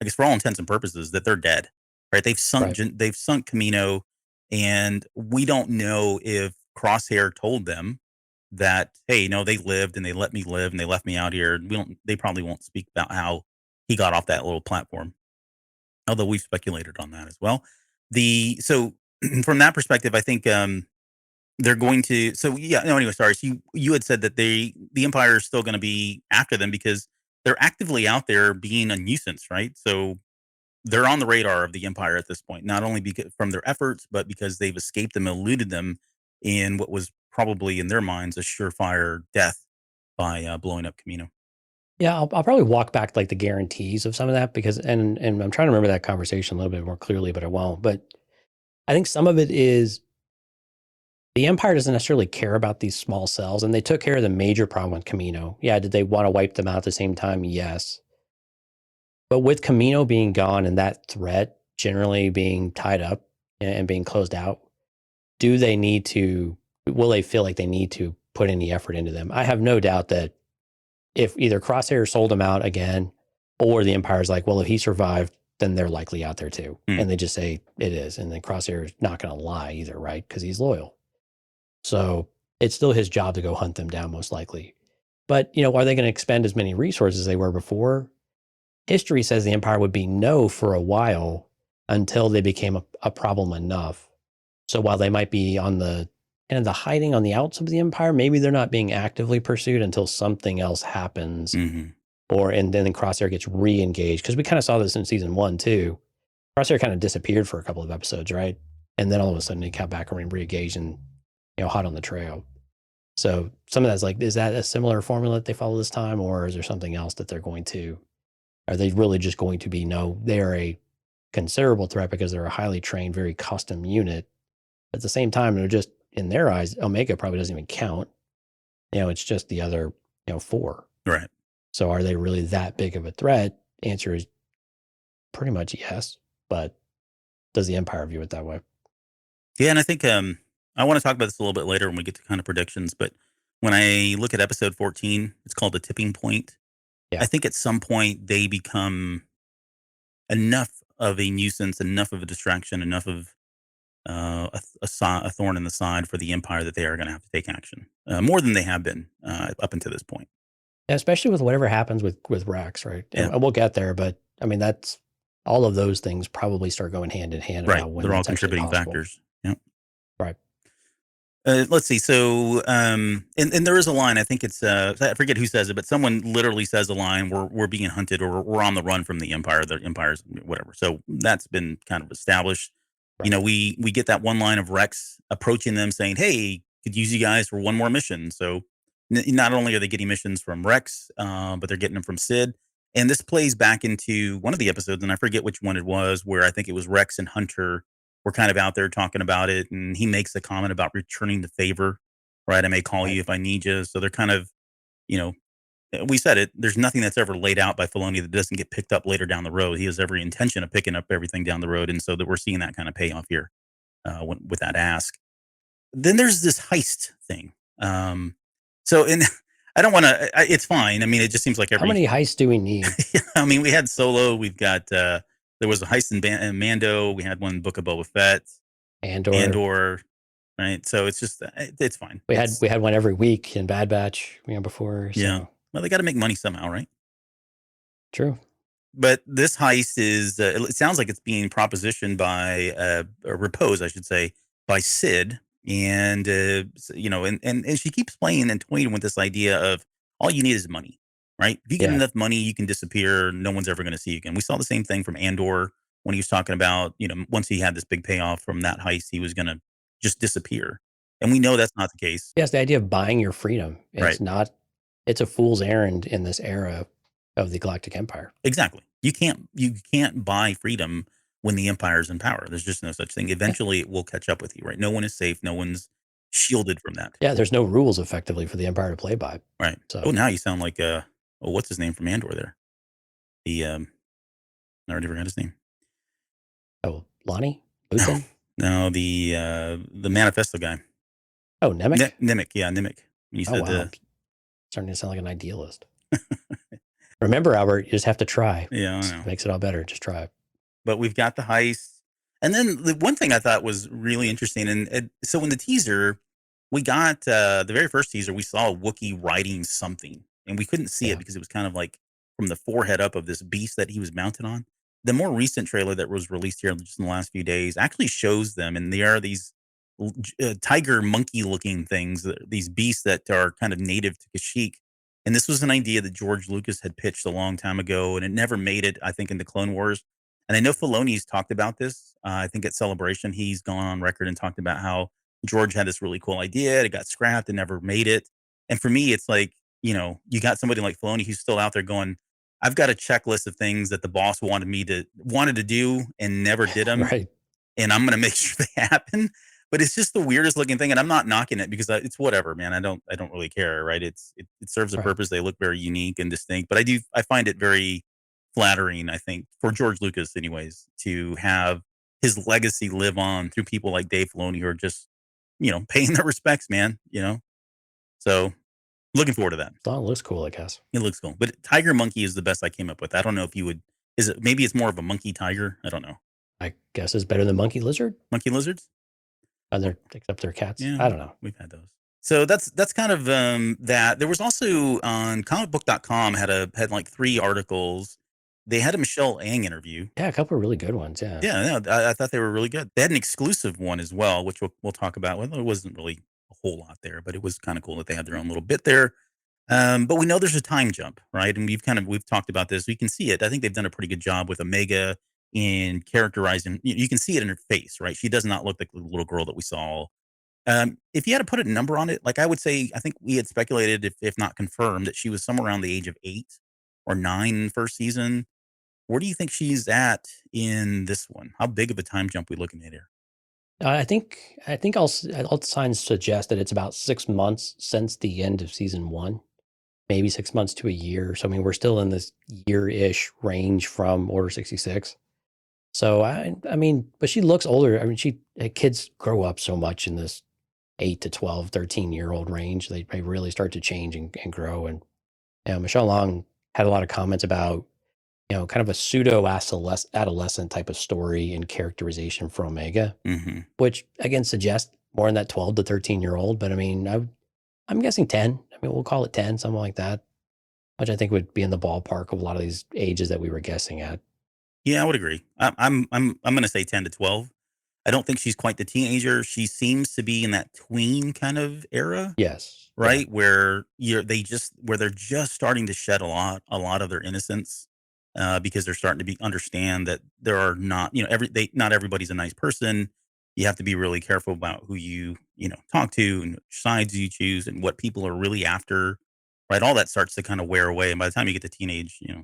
[SPEAKER 2] I guess for all intents and purposes, that they're dead. Right? They've sunk Kamino, and we don't know if Crosshair told them that, hey, no, they lived and they let me live and they left me out here. They probably won't speak about how he got off that little platform. Although we've speculated on that as well. So from that perspective, I think they're going to. So yeah. No. Anyway, sorry. So you had said that the Empire is still going to be after them because they're actively out there being a nuisance, right? So they're on the radar of the Empire at this point, not only because from their efforts, but because they've escaped them, eluded them in what was probably in their minds a surefire death by blowing up Kamino.
[SPEAKER 3] Yeah, I'll probably walk back like the guarantees of some of that because, and I'm trying to remember that conversation a little bit more clearly, but I won't. But I think some of it is the Empire doesn't necessarily care about these small cells, and they took care of the major problem with Kamino. Yeah, did they want to wipe them out at the same time? Yes. But with Kamino being gone and that threat generally being tied up and being closed out, will they feel like they need to put any effort into them? I have no doubt that if either Crosshair sold him out again, or the Empire's like, well, if he survived, then they're likely out there too. And they just say it is. And then Crosshair is not going to lie either, right? Because he's loyal. So it's still his job to go hunt them down, most likely. But, are they going to expend as many resources as they were before? History says the Empire would be no for a while until they became a problem enough. So while they might be on the hiding on the outs of the Empire, maybe they're not being actively pursued until something else happens.
[SPEAKER 2] Mm-hmm.
[SPEAKER 3] And then Crosshair gets re-engaged. Because we kind of saw this in season 1 too. Crosshair kind of disappeared for a couple of episodes, right? And then all of a sudden he came back and re-engaged and, hot on the trail. So some of that's like, is that a similar formula that they follow this time? Or is there something else that are they really just going to be, no, they're a considerable threat because they're a highly trained, very custom unit. At the same time, they're just, in their eyes, Omega probably doesn't even count. It's just the other, 4.
[SPEAKER 2] Right.
[SPEAKER 3] So are they really that big of a threat? Answer is pretty much yes. But does the Empire view it that way?
[SPEAKER 2] Yeah, and I think I want to talk about this a little bit later when we get to kind of predictions. But when I look at episode 14, it's called The Tipping Point. Yeah. I think at some point they become enough of a nuisance, enough of a distraction, enough of a thorn in the side for the Empire that they are going to have to take action more than they have been up until this point.
[SPEAKER 3] Yeah, especially with whatever happens with Rex, right? Yeah. And we'll get there, but I mean that's all of those things probably start going hand in hand.
[SPEAKER 2] Right, they're all contributing factors. Yeah,
[SPEAKER 3] right.
[SPEAKER 2] Let's see. So, and there is a line. I think it's I forget who says it, but someone literally says a line: "We're being hunted, or we're on the run from the Empire. The Empire's whatever." So that's been kind of established. Right. We get that one line of Rex approaching them saying, "Hey, could use you guys for one more mission." So Not only are they getting missions from Rex, but they're getting them from Sid. And this plays back into one of the episodes, and I forget which one it was, where I think it was Rex and Hunter were kind of out there talking about it, and he makes a comment about returning the favor, right? I may call
[SPEAKER 3] Right.
[SPEAKER 2] you if I need you. So they're kind of, you know, we said it. There's nothing that's ever laid out by Filoni that doesn't get picked up later down the road. He has every intention of picking up everything down the road, and so that we're seeing that kind of payoff here with that ask. Then there's this heist thing. So, and I don't want to. It's fine. I mean, it just seems like
[SPEAKER 3] How many heists do we need?
[SPEAKER 2] I mean, we had Solo. We've got there was a heist in Mando. We had one in Book of Boba Fett. Andor. Right. So it's just it's fine.
[SPEAKER 3] We had one every week in Bad Batch, before. So.
[SPEAKER 2] Yeah. Well, they got to make money somehow, right?
[SPEAKER 3] True.
[SPEAKER 2] But this heist is, it sounds like it's being propositioned by, or proposed, I should say, by Sid. And, and she keeps playing and toying with this idea of all you need is money, right? If you get enough money, you can disappear. No one's ever going to see you again. We saw the same thing from Andor when he was talking about, once he had this big payoff from that heist, he was going to just disappear. And we know that's not the case.
[SPEAKER 3] Yes, the idea of buying your freedom. It's
[SPEAKER 2] right.
[SPEAKER 3] It's a fool's errand in this era of the Galactic Empire.
[SPEAKER 2] Exactly. You can't buy freedom when the Empire's in power. There's just no such thing. Eventually it will catch up with you, right? No one is safe. No one's shielded from that.
[SPEAKER 3] Yeah, there's no rules effectively for the Empire to play by.
[SPEAKER 2] Right.
[SPEAKER 3] So
[SPEAKER 2] now you sound like what's his name from Andor there? The I already forgot his name.
[SPEAKER 3] Oh, Lonnie? Luthen?
[SPEAKER 2] No, the manifesto guy.
[SPEAKER 3] Oh, Nemec?
[SPEAKER 2] Nemec, yeah, Nemec. You said
[SPEAKER 3] wow. Starting to sound like an idealist. Remember, Albert, you just have to try.
[SPEAKER 2] Yeah, I know.
[SPEAKER 3] Makes it all better. Just try.
[SPEAKER 2] But we've got the heist. And then the one thing I thought was really interesting, and so in the teaser, we got the very first teaser, we saw a Wookiee riding something, and we couldn't see it because it was kind of like from the forehead up of this beast that he was mounted on. The more recent trailer that was released here just in the last few days actually shows them, and they are these tiger monkey looking things, these beasts that are kind of native to Kashyyyk. And this was an idea that George Lucas had pitched a long time ago, and it never made it, I think, into Clone Wars. And I know Filoni's talked about this. I think at Celebration, he's gone on record and talked about how George had this really cool idea. It got scrapped and never made it. And for me, it's like, you got somebody like Filoni who's still out there going, I've got a checklist of things that the boss wanted to do and never did them.
[SPEAKER 3] Right.
[SPEAKER 2] And I'm going to make sure they happen. But it's just the weirdest looking thing. And I'm not knocking it because it's whatever, man. I don't really care. Right. It serves a purpose. They look very unique and distinct, but I find it very flattering, I think, for George Lucas anyways, to have his legacy live on through people like Dave Filoni who are just, paying their respects, man, So looking forward to that.
[SPEAKER 3] It looks cool, I guess.
[SPEAKER 2] It looks cool. But tiger monkey is the best I came up with. I don't know if you would, maybe it's more of a monkey tiger? I don't know.
[SPEAKER 3] I guess it's better than monkey lizard?
[SPEAKER 2] Monkey lizards?
[SPEAKER 3] Except they're cats.
[SPEAKER 2] Yeah,
[SPEAKER 3] I don't know.
[SPEAKER 2] We've had those. So that's kind of that. There was also on comicbook.com had like 3 articles. They had a Michelle Ang interview.
[SPEAKER 3] Yeah, a couple of really good ones. Yeah.
[SPEAKER 2] Yeah, I thought they were really good. They had an exclusive one as well, which we'll talk about. Well, there wasn't really a whole lot there, but it was kind of cool that they had their own little bit there. But we know there's a time jump, right? And we've talked about this. We can see it. I think they've done a pretty good job with Omega in characterizing. You can see it in her face, right? She does not look like the little girl that we saw. If you had to put a number on it, like I would say, I think we had speculated, if not confirmed, that she was somewhere around the age of 8 or 9 in the first season. Where do you think she's at in this one? How big of a time jump we looking at here?
[SPEAKER 3] I think all signs suggest that it's about 6 months since the end of season 1, maybe 6 months to a year. So I mean, we're still in this year-ish range from Order 66. So I mean, but she looks older. I mean, kids grow up so much in this 8 to 12, 13-year-old range. They really start to change and grow. And Michelle Long had a lot of comments about kind of a pseudo adolescent type of story and characterization for Omega, which again suggests more in that 12 to 13-year-old. But I mean, I'm guessing 10. I mean, we'll call it 10, something like that, which I think would be in the ballpark of a lot of these ages that we were guessing at.
[SPEAKER 2] Yeah, I would agree. I'm going to say 10 to 12. I don't think she's quite the teenager. She seems to be in that tween kind of era.
[SPEAKER 3] Yes.
[SPEAKER 2] Right. Yeah. Where they're just starting to shed a lot of their innocence. Because they're starting to understand that there are not, not everybody's a nice person. you have to be really careful about who you talk to and which sides you choose and what people are really after. Right, all that starts to kind of wear away, and by the time you get to teenage, yeah,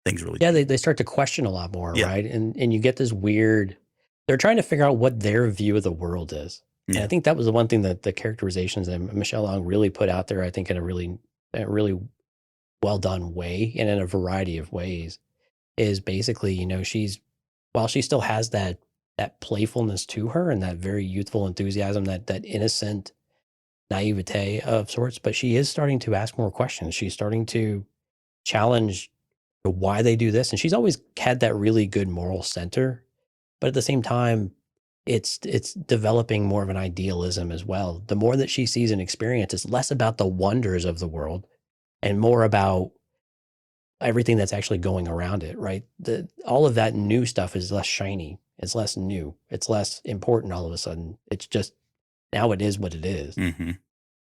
[SPEAKER 2] things really
[SPEAKER 3] Yeah,
[SPEAKER 2] change.
[SPEAKER 3] they start to question a lot more,
[SPEAKER 2] Yeah,
[SPEAKER 3] right? And you get this weird, they're trying to figure out what their view of the world is. And I
[SPEAKER 2] yeah,
[SPEAKER 3] think that was the one thing that the characterizations that Michelle Long really put out there, I think in a really well done way and in a variety of ways, is basically, while she still has that playfulness to her and that very youthful enthusiasm, that innocent naivete of sorts, but she is starting to ask more questions. She's starting to challenge why they do this, and she's always had that really good moral center, but at the same time, it's developing more of an idealism as well. The more that she sees and experiences, it's less about the wonders of the world and more about everything that's actually going around it, right? All of that new stuff is less shiny. It's less new. It's less important all of a sudden. It's just now it is what it is.
[SPEAKER 2] hmm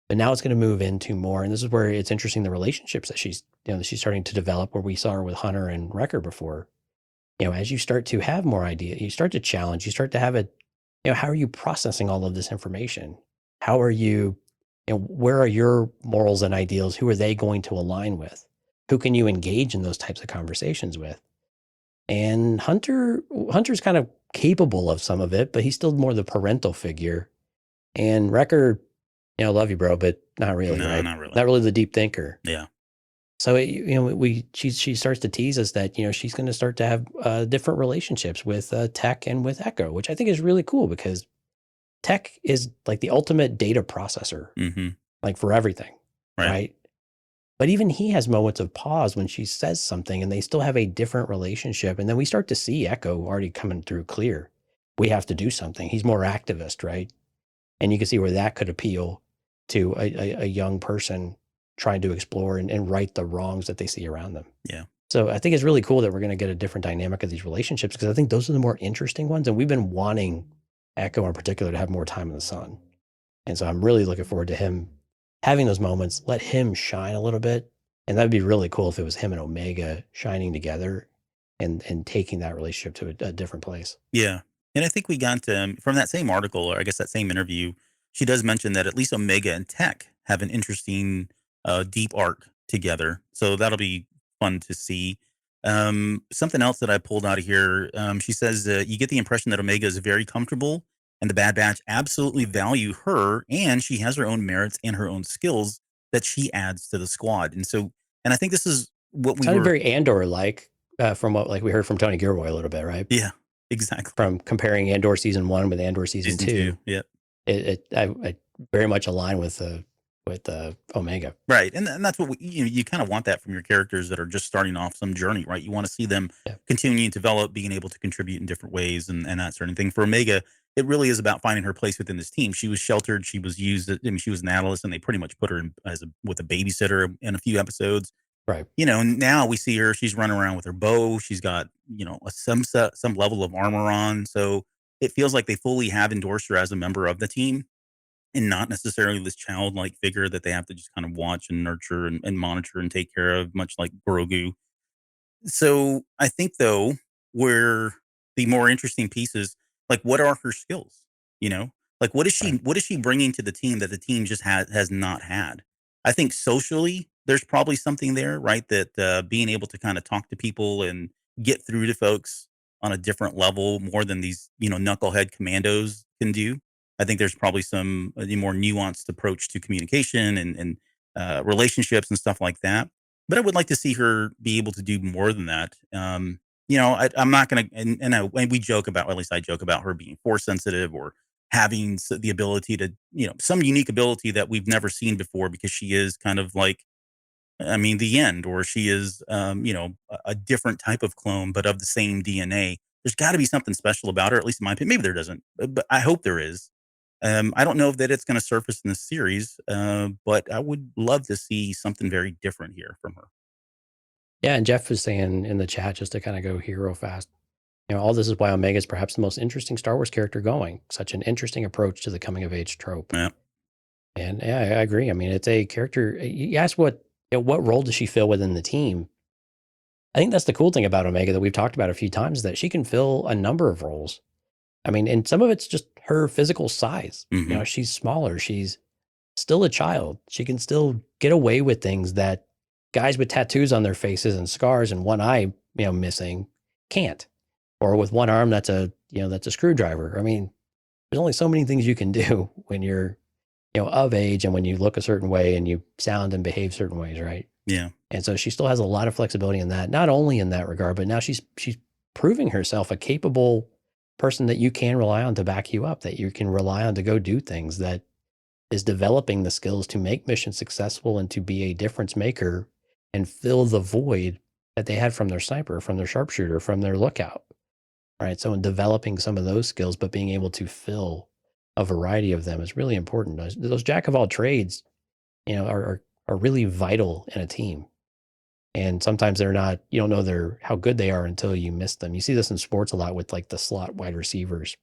[SPEAKER 3] But now it's going to move into more, and this is where it's interesting the relationships that she's starting to develop. Where we saw her with Hunter and Wrecker before. As you start to have more idea, you start to challenge. You start to have it. How are you processing all of this information? How are you? Where are your morals and ideals? Who are they going to align with? Who can you engage in those types of conversations with? And Hunter's kind of capable of some of it, but he's still more the parental figure. And Wrecker, love you, bro, but not really,
[SPEAKER 2] no,
[SPEAKER 3] right?
[SPEAKER 2] not really.
[SPEAKER 3] Not really the deep thinker.
[SPEAKER 2] Yeah,
[SPEAKER 3] So she starts to tease us that she's going to start to have different relationships with Tech and with Echo, which I think is really cool because Tech is like the ultimate data processor,
[SPEAKER 2] hmm
[SPEAKER 3] like for everything,
[SPEAKER 2] right,
[SPEAKER 3] right? But even he has moments of pause when she says something, and they still have a different relationship. And then we start to see Echo already coming through clear. We have to do something. He's more activist, right? And you can see where that could appeal to a young person trying to explore and right the wrongs that they see around them.
[SPEAKER 2] yeah,
[SPEAKER 3] So I think it's really cool that we're going to get a different dynamic of these relationships because I think those are the more interesting ones. And we've been wanting Echo in particular to have more time in the sun. And so I'm really looking forward to him having those moments, let him shine a little bit. And that'd be really cool if it was him and Omega shining together and taking that relationship to a different place.
[SPEAKER 2] yeah. And I think we got from that same article, or I guess that same interview, she does mention that at least Omega and Tech have an interesting, deep arc together. So that'll be fun to see. Something else that I pulled out of here, she says you get the impression that Omega is very comfortable, and the Bad Batch absolutely value her, and she has her own merits and her own skills that she adds to the squad. And I think this is what we
[SPEAKER 3] Sounded
[SPEAKER 2] were.
[SPEAKER 3] very Andor like from what like we heard from Tony Gilroy a little bit, right?
[SPEAKER 2] Yeah, exactly.
[SPEAKER 3] From comparing Andor season 1 with Andor season
[SPEAKER 2] Season 2,
[SPEAKER 3] 2,
[SPEAKER 2] yeah.
[SPEAKER 3] I very much align with Omega.
[SPEAKER 2] Right, and that's what you kind of want that from your characters that are just starting off some journey, right? You want to see them
[SPEAKER 3] Yeah.
[SPEAKER 2] continuing to develop, being able to contribute in different ways, and that sort of thing. For Omega, it really is about finding her place within this team. She was sheltered, she was used. I mean, she was an adolescent, and they pretty much put her in with a babysitter in a few episodes.
[SPEAKER 3] Right.
[SPEAKER 2] Now we see her. She's running around with her bow. She's got some level of armor on, so it feels like they fully have endorsed her as a member of the team and not necessarily this childlike figure that they have to just kind of watch and nurture and monitor and take care of, much like Grogu. So I think though, where the more interesting pieces, like what are her skills? You know, like
[SPEAKER 3] Right.
[SPEAKER 2] what is she bringing to the team that the team just has not had? I think socially, there's probably something there, right? That being able to kind of talk to people and get through to folks on a different level more than these knucklehead commandos can do. I think there's probably some more nuanced approach to communication and relationships and stuff like that, but I would like to see her be able to do more than that. I'm not going to, and we joke about, or at least I joke about her being force sensitive or having the ability to, some unique ability that we've never seen before because she is kind of like, I mean, the end, or she is, a different type of clone, but of the same DNA. There's got to be something special about her, at least in my opinion. Maybe there doesn't, but I hope there is. I don't know if that it's going to surface in this series, but I would love to see something very different here from her.
[SPEAKER 3] Yeah, and Jeff was saying in the chat, just to kind of go here real fast, all this is why Omega is perhaps the most interesting Star Wars character going. Such an interesting approach to the coming of age trope.
[SPEAKER 2] Yeah.
[SPEAKER 3] And yeah, I agree. I mean, it's a character. You ask what role does she fill within the team? I think that's the cool thing about Omega that we've talked about a few times is that she can fill a number of roles. I mean, and some of it's just her physical size.
[SPEAKER 2] Mhm.
[SPEAKER 3] She's smaller. She's still a child. She can still get away with things that guys with tattoos on their faces and scars and one eye, missing can't. Or with one arm that's a screwdriver. I mean, there's only so many things you can do when you're, of age and when you look a certain way and you sound and behave certain ways, right?
[SPEAKER 2] Yeah.
[SPEAKER 3] And so she still has a lot of flexibility in that, not only in that regard, but now she's proving herself a capable person that you can rely on to back you up, that you can rely on to go do things, that is developing the skills to make missions successful and to be a difference maker and fill the void that they had from their sniper, from their sharpshooter, from their lookout. Right. So in developing some of those skills, but being able to fill a variety of them is really important. Those jack of all trades, are really vital in a team. And sometimes they're not, you don't know how good they are until you miss them. You see this in sports a lot with like the slot wide receivers,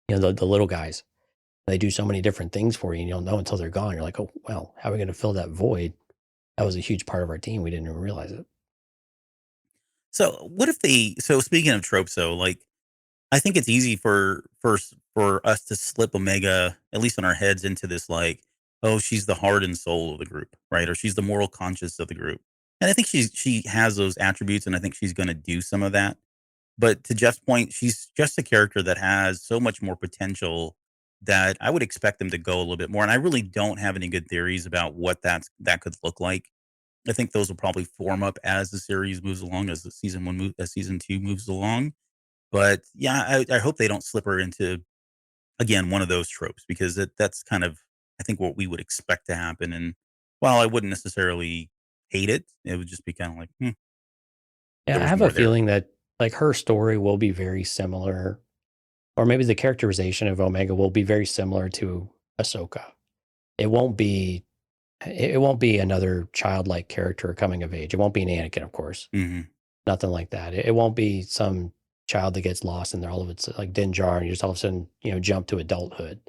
[SPEAKER 3] the little guys. They do so many different things for you and you don't know until they're gone. You're like, oh, well, how are we going to fill that void? That was a huge part of our team. We didn't even realize it.
[SPEAKER 2] So what if so speaking of tropes though, like I think it's easy for us to slip Omega, at least in our heads, into this like, oh, she's the heart and soul of the group, right? Or she's the moral conscience of the group. And I think she has those attributes, and I think she's going to do some of that. But to Jeff's point, she's just a character that has so much more potential that I would expect them to go a little bit more. And I really don't have any good theories about what that could look like. I think those will probably form up as the series moves along, as as season two moves along. But yeah, I hope they don't slip her into again one of those tropes because that's kind of I think what we would expect to happen. And while I wouldn't necessarily hate it, it would just be kind of like there
[SPEAKER 3] Yeah, I
[SPEAKER 2] was
[SPEAKER 3] have a
[SPEAKER 2] more there.
[SPEAKER 3] feeling that like her story will be very similar, or maybe the characterization of Omega will be very similar to Ahsoka. It won't be it won't be another childlike character coming of age. It won't be an Anakin, of course.
[SPEAKER 2] Hmm.
[SPEAKER 3] Nothing like that. It won't be some child that gets lost and they're all of it's like Din Djarin and you just all of a sudden, jump to adulthood.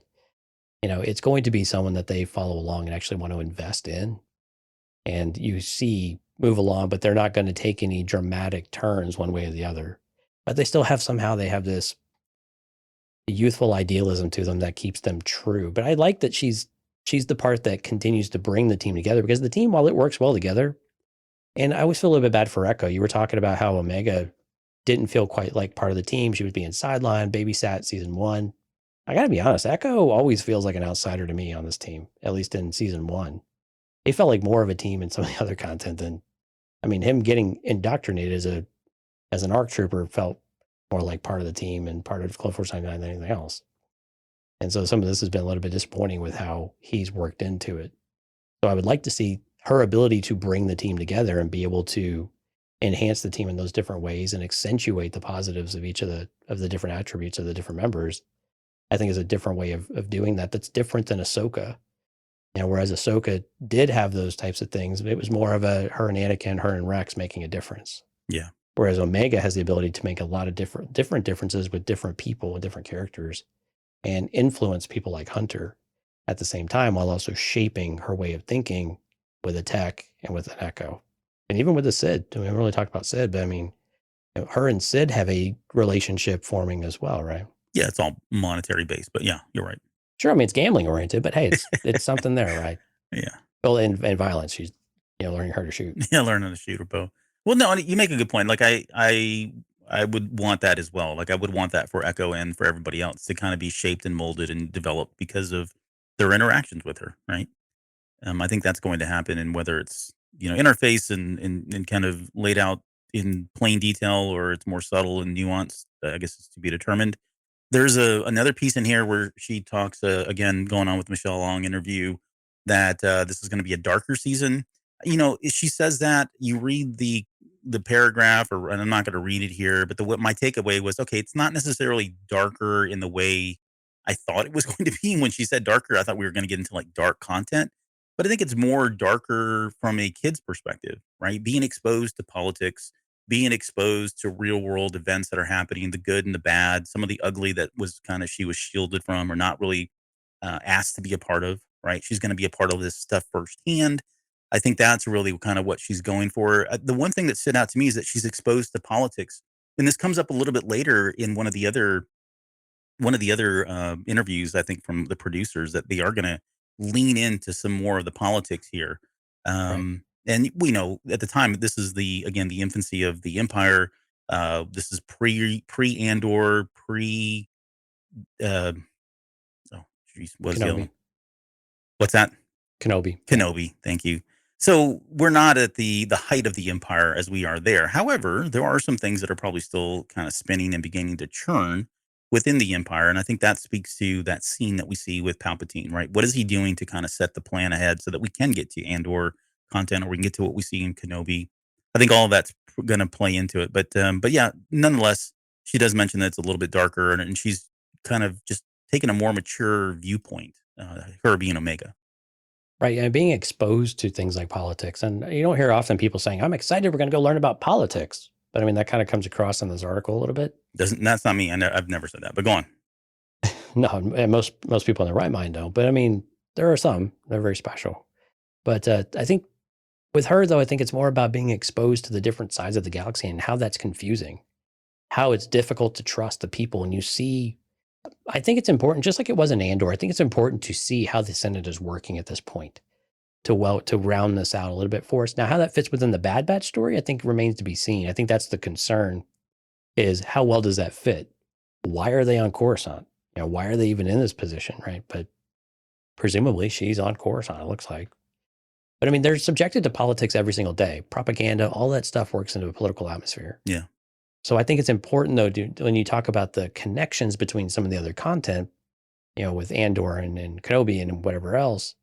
[SPEAKER 3] It's going to be someone that they follow along and actually want to invest in and you see move along, but they're not going to take any dramatic turns one way or the other. But they still have they have this youthful idealism to them that keeps them true. But I like that she's the part that continues to bring the team together because the team, while it works well together, and I always feel a little bit bad for Echo. You were talking about how Omega didn't feel quite like part of the team. She was being sidelined, babysat season one. I got to be honest, Echo always feels like an outsider to me on this team, at least in season one. They felt like more of a team in some of the other content than, I mean, him getting indoctrinated as an ARC trooper felt more like part of the team and part of Club Force 99 than anything else. And so some of this has been a little bit disappointing with how he's worked into it. So I would like to see her ability to bring the team together and be able to enhance the team in those different ways and accentuate the positives of each of the different attributes of the different members. I think is a different way of doing that. That's different than Ahsoka. Whereas Ahsoka did have those types of things, it was more of her and Anakin, her and Rex making a difference.
[SPEAKER 2] Yeah.
[SPEAKER 3] Whereas Omega has the ability to make a lot of different differences with different people and different characters and influence people like Hunter at the same time while also shaping her way of thinking with a tech and with an Echo. And even with the Sid. We haven't really talked about Sid, but I mean, her and Sid have a relationship forming as well, right?
[SPEAKER 2] Yeah, it's all monetary based, but yeah, you're right.
[SPEAKER 3] Sure, I mean it's gambling oriented, but hey, it's something there, right?
[SPEAKER 2] Yeah.
[SPEAKER 3] Well, and violence. She's learning how to shoot.
[SPEAKER 2] Yeah, learn how to shoot a bow. Well, no, you make a good point. Like I would want that as well. Like I would want that for Echo and for everybody else to kind of be shaped and molded and developed because of their interactions with her, right? I think that's going to happen, and whether it's interface and kind of laid out in plain detail or it's more subtle and nuanced, I guess it's to be determined. There's another piece in here where she talks again going on with Michelle Long interview that this is going to be a darker season. She says that you read the paragraph, and I'm not going to read it here, but what my takeaway was, okay, it's not necessarily darker in the way I thought it was going to be. When she said darker, I thought we were going to get into like dark content, but I think it's more darker from a kid's perspective, right? Being exposed to politics, being exposed to real world events that are happening, the good and the bad, some of the ugly that was kind of she was shielded from or not really asked to be a part of, right? She's going to be a part of this stuff firsthand. I think that's really kind of what she's going for. The one thing that stood out to me is that she's exposed to politics. And this comes up a little bit later in one of the other one of the other interviews, I think, from the producers, that they are going to lean into some more of the politics here.
[SPEAKER 3] Right.
[SPEAKER 2] And we know at the time, this is the infancy of the Empire. This is pre Andor, pre. Uh, oh, geez, what is the other
[SPEAKER 3] Kenobi.
[SPEAKER 2] one? What's that?
[SPEAKER 3] Kenobi. Yeah.
[SPEAKER 2] Kenobi, thank you. So we're not at the height of the empire as we are there. However, there are some things that are probably still kind of spinning and beginning to churn within the empire, and I think that speaks to that scene that we see with Palpatine. Right, what is he doing to kind of set the plan ahead so that we can get to Andor content, or we can get to what we see in Kenobi? I think all of that's going to play into it, but yeah, nonetheless, she does mention that it's a little bit darker, and she's kind of just taking a more mature viewpoint. Her being Omega.
[SPEAKER 3] Right. And being exposed to things like politics. And you don't hear often people saying, I'm excited we're going to go learn about politics. But I mean, that kind of comes across in this article a little bit.
[SPEAKER 2] That's not me. I've never said that, but go on.
[SPEAKER 3] No, and most people in their right mind don't. But I mean, there are some, they're very special. But I think with her, though, I think it's more about being exposed to the different sides of the galaxy and how that's confusing, how it's difficult to trust the people. And you see, I think it's important, just like it was in Andor, I think it's important to see how the Senate is working at this point to round this out a little bit for us. Now, how that fits within the Bad Batch story, I think remains to be seen. I think that's the concern, is how well does that fit? Why are they on Coruscant? Why are they even in this position, right? But presumably she's on Coruscant, it looks like. But I mean, they're subjected to politics every single day. Propaganda, all that stuff works into a political atmosphere.
[SPEAKER 2] Yeah.
[SPEAKER 3] So I think it's important, though, when you talk about the connections between some of the other content, with Andor and Kenobi and whatever else,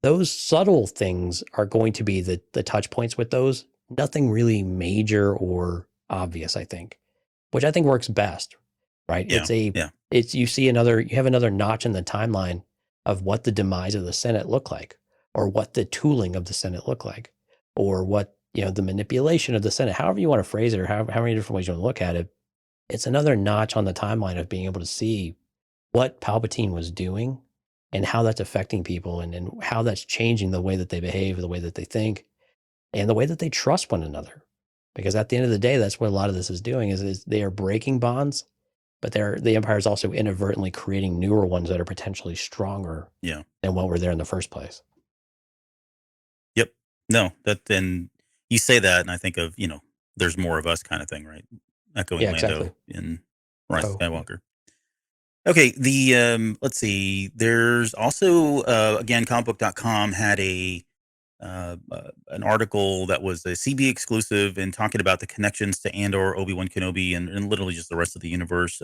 [SPEAKER 3] those subtle things are going to be the touch points with those. Nothing really major or obvious, I think, which I think works best, right?
[SPEAKER 2] Yeah.
[SPEAKER 3] You have another notch in the timeline of what the demise of the Senate looked like, or what the tooling of the Senate looked like, or what, the manipulation of the Senate, however you want to phrase it, or how many different ways you want to look at it. It's another notch on the timeline of being able to see what Palpatine was doing and how that's affecting people, and how that's changing the way that they behave, the way that they think, and the way that they trust one another. Because at the end of the day, that's what a lot of this is doing, is they are breaking bonds, but the Empire is also inadvertently creating newer ones that are potentially stronger than what were there in the first place.
[SPEAKER 2] Yep. No, then you say that, and I think of, there's more of us kind of thing, right? Echoing Lando
[SPEAKER 3] exactly.
[SPEAKER 2] in Rise of Skywalker. Okay, let's see. There's also again, comicbook.com had an article that was a CB exclusive and talking about the connections to Andor, Obi-Wan Kenobi, and literally just the rest of the universe.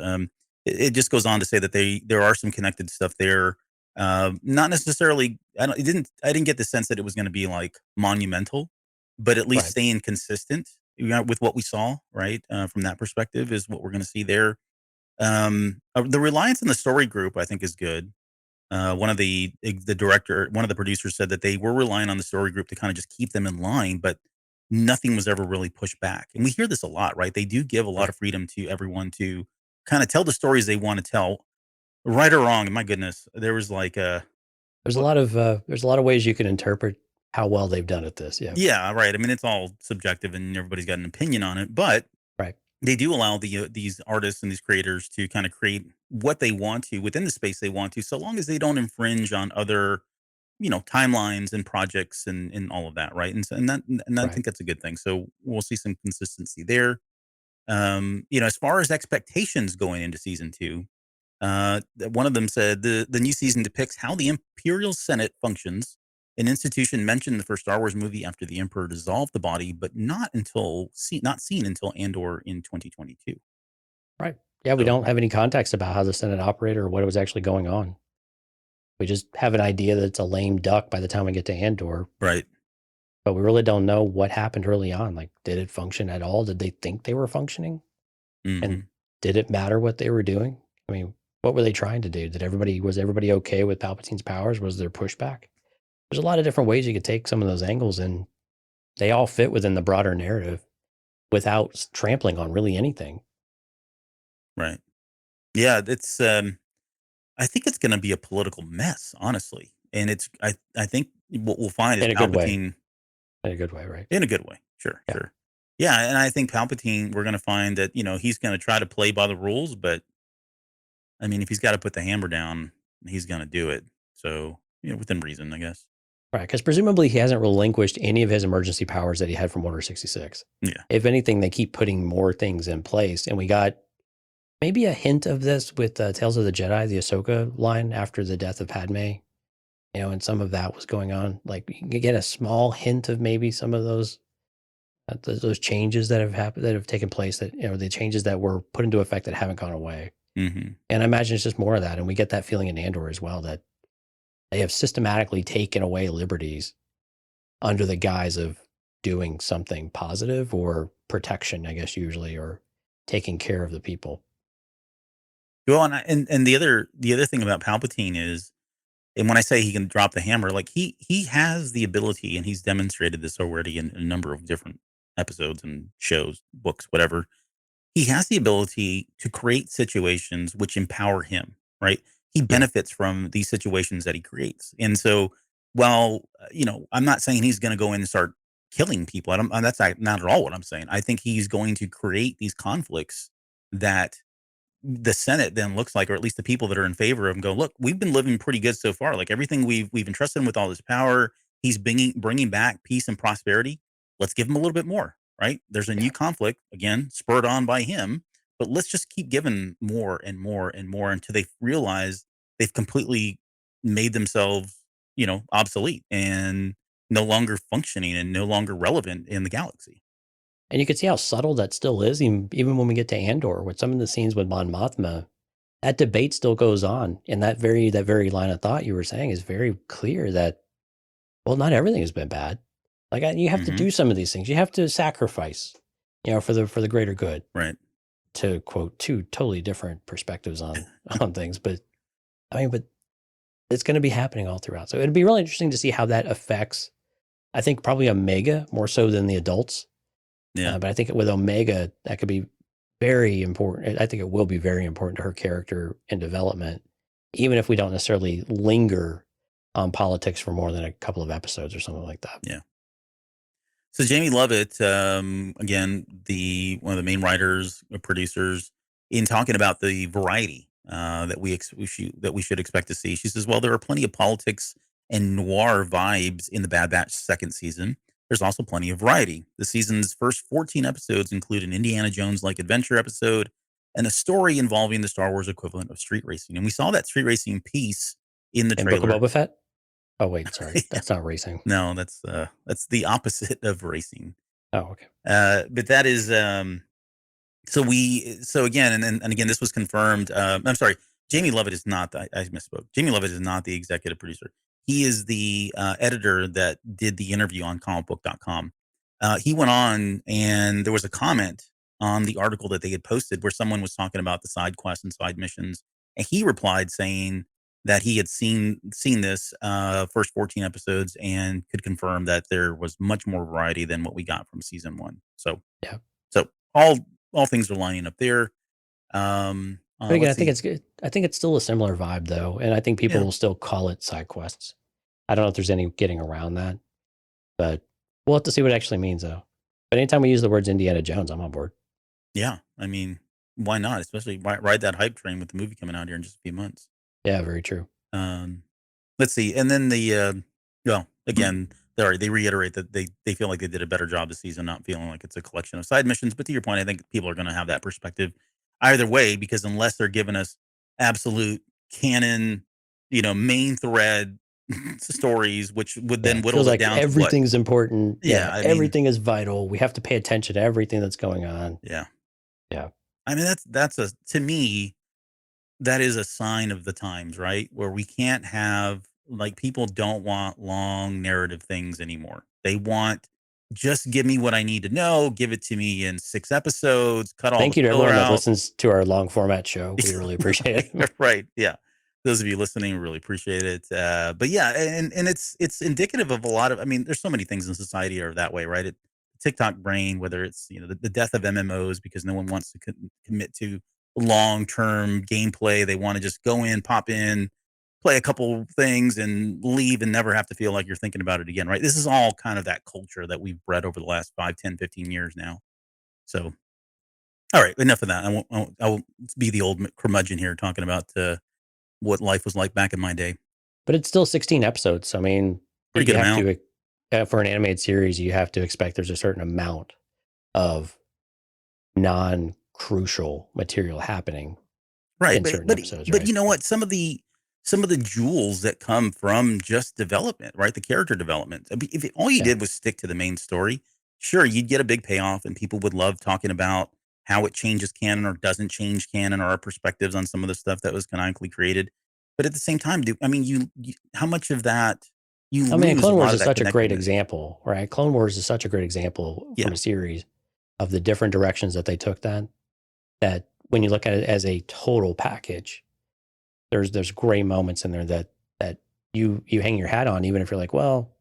[SPEAKER 2] It just goes on to say that there are some connected stuff there. Not necessarily. I didn't get the sense that it was going to be like monumental, but at least staying consistent with what we saw. Right, from that perspective is what we're going to see there. The reliance on the story group, I think, is good. One of the producers said that they were relying on the story group to kind of just keep them in line, but nothing was ever really pushed back. And we hear this a lot, right? They do give a lot of freedom to everyone to kind of tell the stories they want to tell, right or wrong. And my goodness, there was like
[SPEAKER 3] there's a lot of ways you can interpret how well they've done at this.
[SPEAKER 2] Yeah, right. I mean, it's all subjective, and everybody's got an opinion on it, but they do allow these artists and these creators to kind of create what they want to within the space they want to, so long as they don't infringe on other, timelines and projects and all of that, right? And I think that's a good thing. So we'll see some consistency there. As far as expectations going into season 2, one of them said the new season depicts how the Imperial Senate functions, an institution mentioned in the first Star Wars movie after the Emperor dissolved the body, but not seen until Andor in 2022.
[SPEAKER 3] Right. Yeah, we don't have any context about how the Senate operated or what was actually going on. We just have an idea that it's a lame duck by the time we get to Andor.
[SPEAKER 2] Right.
[SPEAKER 3] But we really don't know what happened early on. Like, did it function at all? Did they think they were functioning?
[SPEAKER 2] Mm-hmm.
[SPEAKER 3] And did it matter what they were doing? I mean, what were they trying to do? Was everybody okay with Palpatine's powers? Was there pushback? There's a lot of different ways you could take some of those angles, and they all fit within the broader narrative without trampling on really anything.
[SPEAKER 2] Right. Yeah, it's I think it's going to be a political mess, honestly. And I think what we'll find is Palpatine
[SPEAKER 3] in a good way, right?
[SPEAKER 2] In a good way. Sure. Yeah, and I think Palpatine, we're going to find that, he's going to try to play by the rules, but I mean, if he's got to put the hammer down, he's going to do it. So, within reason, I guess.
[SPEAKER 3] Right, because presumably he hasn't relinquished any of his emergency powers that he had from Order 66.
[SPEAKER 2] Yeah.
[SPEAKER 3] If anything, they keep putting more things in place. And we got maybe a hint of this with Tales of the Jedi, the Ahsoka line after the death of Padme. And some of that was going on. Like you get a small hint of maybe some of those changes that have happened, that have taken place, that the changes that were put into effect that haven't gone away.
[SPEAKER 2] Mm-hmm.
[SPEAKER 3] And I imagine it's just more of that. And we get that feeling in Andor as well, that they have systematically taken away liberties under the guise of doing something positive or protection, I guess, usually, or taking care of the people.
[SPEAKER 2] Well, and the other thing about Palpatine is, and when I say he can drop the hammer, like he has the ability, and he's demonstrated this already in a number of different episodes and shows, books, whatever. He has the ability to create situations which empower him, right? He benefits from these situations that he creates. And so, while, I'm not saying he's going to go in and start killing people. That's not at all what I'm saying. I think he's going to create these conflicts that the Senate then looks like, or at least the people that are in favor of him go, look, we've been living pretty good so far. Like everything we've entrusted him with all this power, he's bringing back peace and prosperity. Let's give him a little bit more, right? There's a new conflict, again, spurred on by him, but let's just keep giving more and more and more until they realize they've completely made themselves, obsolete and no longer functioning and no longer relevant in the galaxy.
[SPEAKER 3] And you can see how subtle that still is, even when we get to Andor, with some of the scenes with Mon Mothma. That debate still goes on, and that very line of thought you were saying is very clear. That, well, not everything has been bad. Like you have to do some of these things. You have to sacrifice, for the greater good.
[SPEAKER 2] Right.
[SPEAKER 3] To quote two totally different perspectives on things, but it's going to be happening all throughout. So it'd be really interesting to see how that affects. I think probably Omega more so than the adults.
[SPEAKER 2] Yeah.
[SPEAKER 3] But I think with Omega, that could be very important. I think it will be very important to her character and development, even if we don't necessarily linger on politics for more than a couple of episodes or something like that.
[SPEAKER 2] Yeah. So Jamie Lovett, again, one of the main writers, producers, in talking about the variety that we should expect to see. She says, "Well, there are plenty of politics and noir vibes in the Bad Batch second season. There's also plenty of variety. The season's first 14 episodes include an Indiana Jones-like adventure episode and a story involving the Star Wars equivalent of street racing." And we saw that street racing piece in the trailer.
[SPEAKER 3] Book of Boba Fett? Oh, wait, sorry. That's not racing.
[SPEAKER 2] No, that's the opposite of racing.
[SPEAKER 3] Oh, okay.
[SPEAKER 2] But that is, so again, and again, this was confirmed. I'm sorry. Jamie Lovett is not I misspoke. Jamie Lovett is not the executive producer. He is the editor that did the interview on comicbook.com. He went on, and there was a comment on the article that they had posted where someone was talking about the side quests and side missions. And he replied saying that he had seen this first 14 episodes and could confirm that there was much more variety than what we got from season 1. So,
[SPEAKER 3] yeah.
[SPEAKER 2] So all things are lining up there.
[SPEAKER 3] But again, I think it's good. I think it's still a similar vibe, though, and I think people will still call it side quests. I don't know if there's any getting around that, but we'll have to see what it actually means, though. But anytime we use the words Indiana Jones, I'm on board.
[SPEAKER 2] Yeah, I mean, why not? Especially ride that hype train with the movie coming out here in just a few months.
[SPEAKER 3] Yeah, very true.
[SPEAKER 2] Let's see, and then again, they reiterate that they feel like they did a better job this season, not feeling like it's a collection of side missions. But to your point, I think people are going to have that perspective either way, because unless they're giving us absolute canon, main thread stories, which would then whittle it down.
[SPEAKER 3] Everything's important.
[SPEAKER 2] Yeah,
[SPEAKER 3] everything is vital. We have to pay attention to everything that's going on.
[SPEAKER 2] Yeah.
[SPEAKER 3] I
[SPEAKER 2] mean, to me, that is a sign of the times, right? Where we can't have, like, people don't want long narrative things anymore. They want, just give me what I need to know. Give it to me in 6 episodes. Cut all.
[SPEAKER 3] Thank you to everyone that listens to our long format show. We really appreciate it.
[SPEAKER 2] Right. Yeah. Those of you listening, really appreciate it. But yeah, and it's indicative of a lot of, there's so many things in society are that way, right? TikTok brain, whether it's, the death of MMOs because no one wants to commit to long-term gameplay. They want to just go in, pop in, play a couple things and leave and never have to feel like you're thinking about it again, right? This is all kind of that culture that we've bred over the last 5, 10, 15 years now. So All right, enough of that. I won't be the old curmudgeon here talking about what life was like back in my day.
[SPEAKER 3] But it's still 16 episodes. So, I mean,
[SPEAKER 2] Pretty
[SPEAKER 3] you
[SPEAKER 2] good
[SPEAKER 3] have
[SPEAKER 2] amount.
[SPEAKER 3] to, for an animated series, you have to expect there's a certain amount of non-crucial material happening
[SPEAKER 2] Right,
[SPEAKER 3] in certain episodes,
[SPEAKER 2] but
[SPEAKER 3] right?
[SPEAKER 2] you know what? Some of the jewels that come from just development, right? The character development. I mean, if all you
[SPEAKER 3] Yeah.
[SPEAKER 2] did was stick to the main story, sure, you'd get a big payoff, and people would love talking about how it changes canon or doesn't change canon, or our perspectives on some of the stuff that was canonically created. But at the same time, I mean, how much of that you
[SPEAKER 3] I mean,
[SPEAKER 2] lose a
[SPEAKER 3] Clone
[SPEAKER 2] lot
[SPEAKER 3] Wars
[SPEAKER 2] of
[SPEAKER 3] is
[SPEAKER 2] that
[SPEAKER 3] such a great
[SPEAKER 2] connectedness.
[SPEAKER 3] example, right? Clone Wars is such a great example
[SPEAKER 2] Yeah,
[SPEAKER 3] from a series of the different directions that they took that when you look at it as a total package, there's gray moments in there that you hang your hat on, even if you're like, well,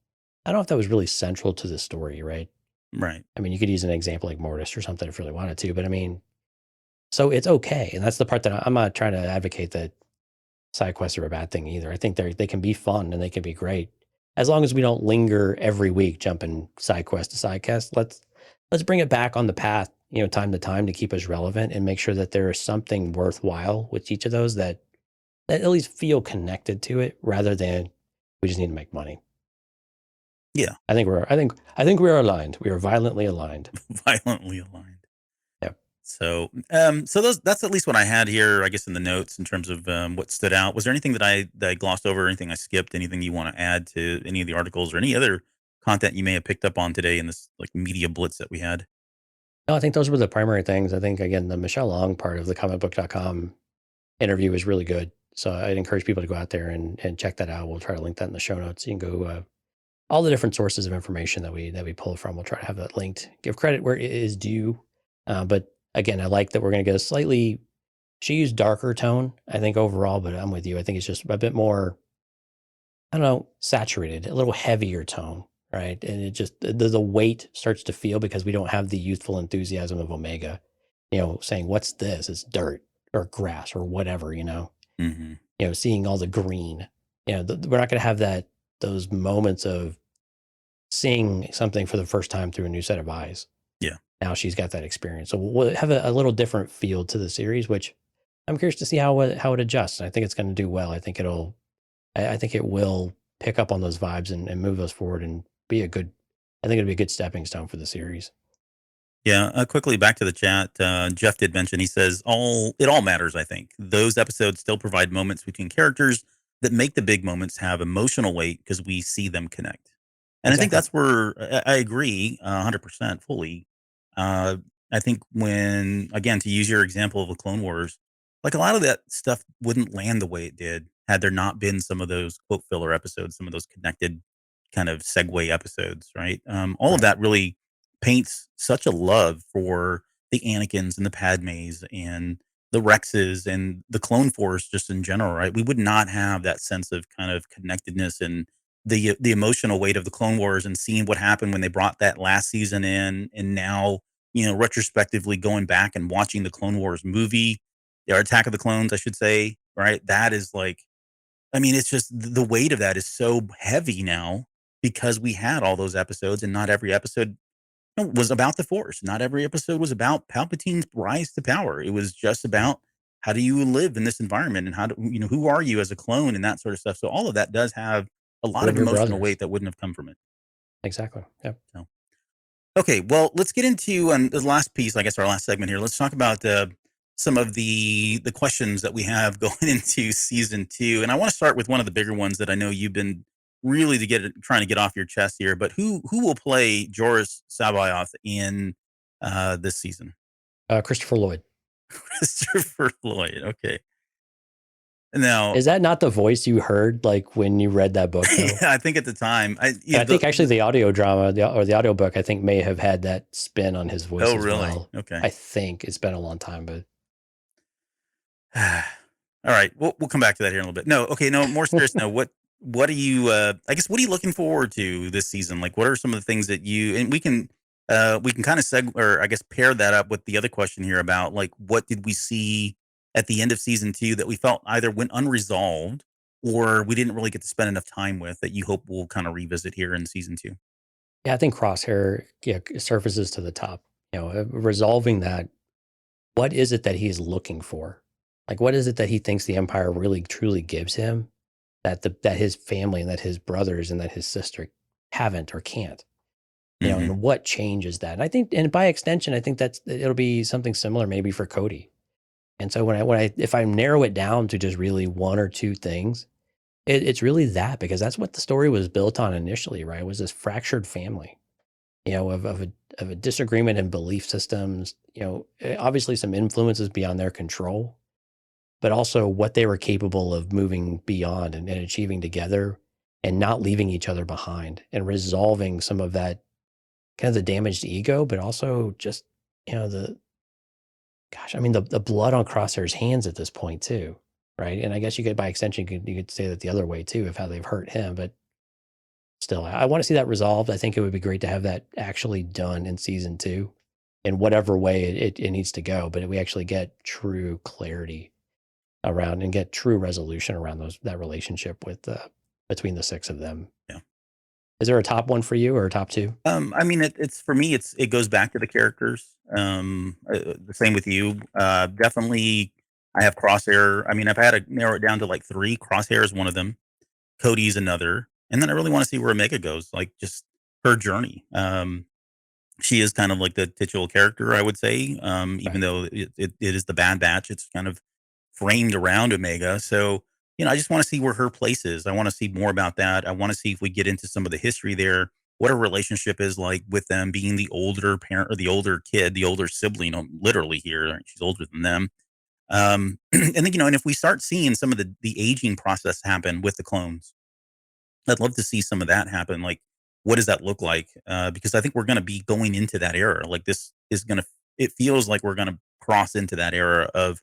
[SPEAKER 3] I don't know if that was really central to the story, right?
[SPEAKER 2] right.
[SPEAKER 3] I mean, you could use an example like Mortis or something if you really wanted to, but I mean, so it's okay. And that's the part that I'm not trying to advocate that side quests are a bad thing either. I think they can be fun and they can be great as long as we don't linger every week jumping side quest to side quest. Let's bring it back on the path, time to time to keep us relevant and make sure that there is something worthwhile with each of those that at least feel connected to it rather than we just need to make money.
[SPEAKER 2] Yeah,
[SPEAKER 3] I think we are aligned. We are violently aligned.
[SPEAKER 2] violently aligned.
[SPEAKER 3] Yeah.
[SPEAKER 2] So that's at least what I had here, I guess, in the notes in terms of what stood out. Was there anything that I glossed over, or anything I skipped? Anything you want to add to any of the articles, or any other content you may have picked up on today in this like media blitz that we had?
[SPEAKER 3] No, I think those were the primary things. I think again, the Michelle Long part of the comicbook.com interview was really good. So I'd encourage people to go out there and check that out. We'll try to link that in the show notes. You can go all the different sources of information that we pull from. We'll try to have that linked. Give credit where it is due. But again, I like that we're going to get a slightly. She used darker tone, I think overall, but I'm with you. I think it's just a bit more, I don't know, saturated, a little heavier tone, right? And it just the weight starts to feel because we don't have the youthful enthusiasm of Omega, saying what's this? It's dirt or grass or whatever,
[SPEAKER 2] Hmm.
[SPEAKER 3] seeing all the green. We're not going to have those moments of seeing something for the first time through a new set of eyes.
[SPEAKER 2] Yeah.
[SPEAKER 3] Now she's got that experience. So we'll have a little different feel to the series, which I'm curious to see how it adjusts. I think it's going to do well. I think it will pick up on those vibes and move us forward and I think it'll be a good stepping stone for the series.
[SPEAKER 2] Yeah, quickly back to the chat. Jeff did mention. He says it all matters. I think those episodes still provide moments between characters that make the big moments have emotional weight because we see them connect. And I think
[SPEAKER 3] Exactly.
[SPEAKER 2] that's where I agree 100% fully. Uh, I think when, again, to use your example of the Clone Wars, like a lot of that stuff wouldn't land the way it did had there not been some of those quote filler episodes, some of those connected kind of segue episodes, right? All of
[SPEAKER 3] Right.
[SPEAKER 2] that really paints such a love for the Anakins and the Padmes and the Rexes and the Clone Force just in general, right? We would not have that sense of kind of connectedness and the emotional weight of the Clone Wars and seeing what happened when they brought that last season in, and now retrospectively going back and watching the Clone Wars movie, or Attack of the Clones, I should say, right? That is like, I mean, it's just the weight of that is so heavy now because we had all those episodes, and not every episode was about the Force. Not every episode was about Palpatine's rise to power. It was just
[SPEAKER 3] Right.
[SPEAKER 2] about how do you live in this environment, and who are you as a clone, and that sort of stuff. So all of that does have a lot
[SPEAKER 3] Who are
[SPEAKER 2] of
[SPEAKER 3] your
[SPEAKER 2] emotional
[SPEAKER 3] brothers?
[SPEAKER 2] weight that wouldn't have come from it.
[SPEAKER 3] Exactly. Yeah.
[SPEAKER 2] So, okay, well, let's get into the last piece. I guess our last segment here. Let's talk about some of the questions that we have going into season 2, and I want to start with one of the bigger ones that I know you've been really trying to get off your chest here. But who will play Joris Sabayoth in this season?
[SPEAKER 3] Christopher Lloyd.
[SPEAKER 2] Christopher Lloyd. Okay. Now,
[SPEAKER 3] Is that not the voice you heard like when you read that book though?
[SPEAKER 2] I think at the time,
[SPEAKER 3] And I think actually the audio drama or the audio book, I think may have had that spin on his voice
[SPEAKER 2] oh
[SPEAKER 3] as
[SPEAKER 2] really?
[SPEAKER 3] well.
[SPEAKER 2] Okay.
[SPEAKER 3] I think it's been a long time, but
[SPEAKER 2] All right, we'll come back to that here in a little bit. No, okay, no, more serious. No, what are you? I guess what are you looking forward to this season? Like, what are some of the things that and we can kind of or I guess pair that up with the other question here about like what did we see at the end of season 2 that we felt either went unresolved or we didn't really get to spend enough time with that you hope we'll kind of revisit here in season 2.
[SPEAKER 3] yeah, I think Crosshair surfaces to the top. Resolving that what is it that he is looking for? Like, what is it that he thinks the Empire really truly gives him that that his family and that his brothers and that his sister haven't or can't? And what changes that? And I think, and by extension, I think it'll be something similar maybe for Cody. And so if I narrow it down to just really one or two things, it's really that, because that's what the story was built on initially, right? It was this fractured family, of a disagreement in belief systems, obviously some influences beyond their control, but also what they were capable of moving beyond and achieving together and not leaving each other behind and resolving some of that kind of the damaged ego, but also just, the blood on Crosshair's hands at this point too. Right. And I guess you could, by extension, you could say that the other way too, of how they've hurt him, but still, I want to see that resolved. I think it would be great to have that actually done in season 2 in whatever way it needs to go, but we actually get true clarity around and get true resolution around that relationship with between the 6 of them.
[SPEAKER 2] Yeah.
[SPEAKER 3] Is there a top one for you or a top 2?
[SPEAKER 2] It's for me, it goes back to the characters. The same with you. Definitely, I have Crosshair. I mean, I've had to narrow it down to like 3. Crosshair is one of them. Cody's another. And then I really want to see where Omega goes, like just her journey. She is kind of like the titular character, I would say. Even though it is the Bad Batch, it's kind of framed around Omega. So, I just want to see where her place is. I want to see more about that. I want to see if we get into some of the history there, what her relationship is like with them being the older parent or the older kid, the older sibling, literally here. Right? She's older than them. And then, and if we start seeing some of the aging process happen with the clones, I'd love to see some of that happen. Like, what does that look like? Because I think we're going to be going into that era. Like, this is going to, it feels like we're going to cross into that era of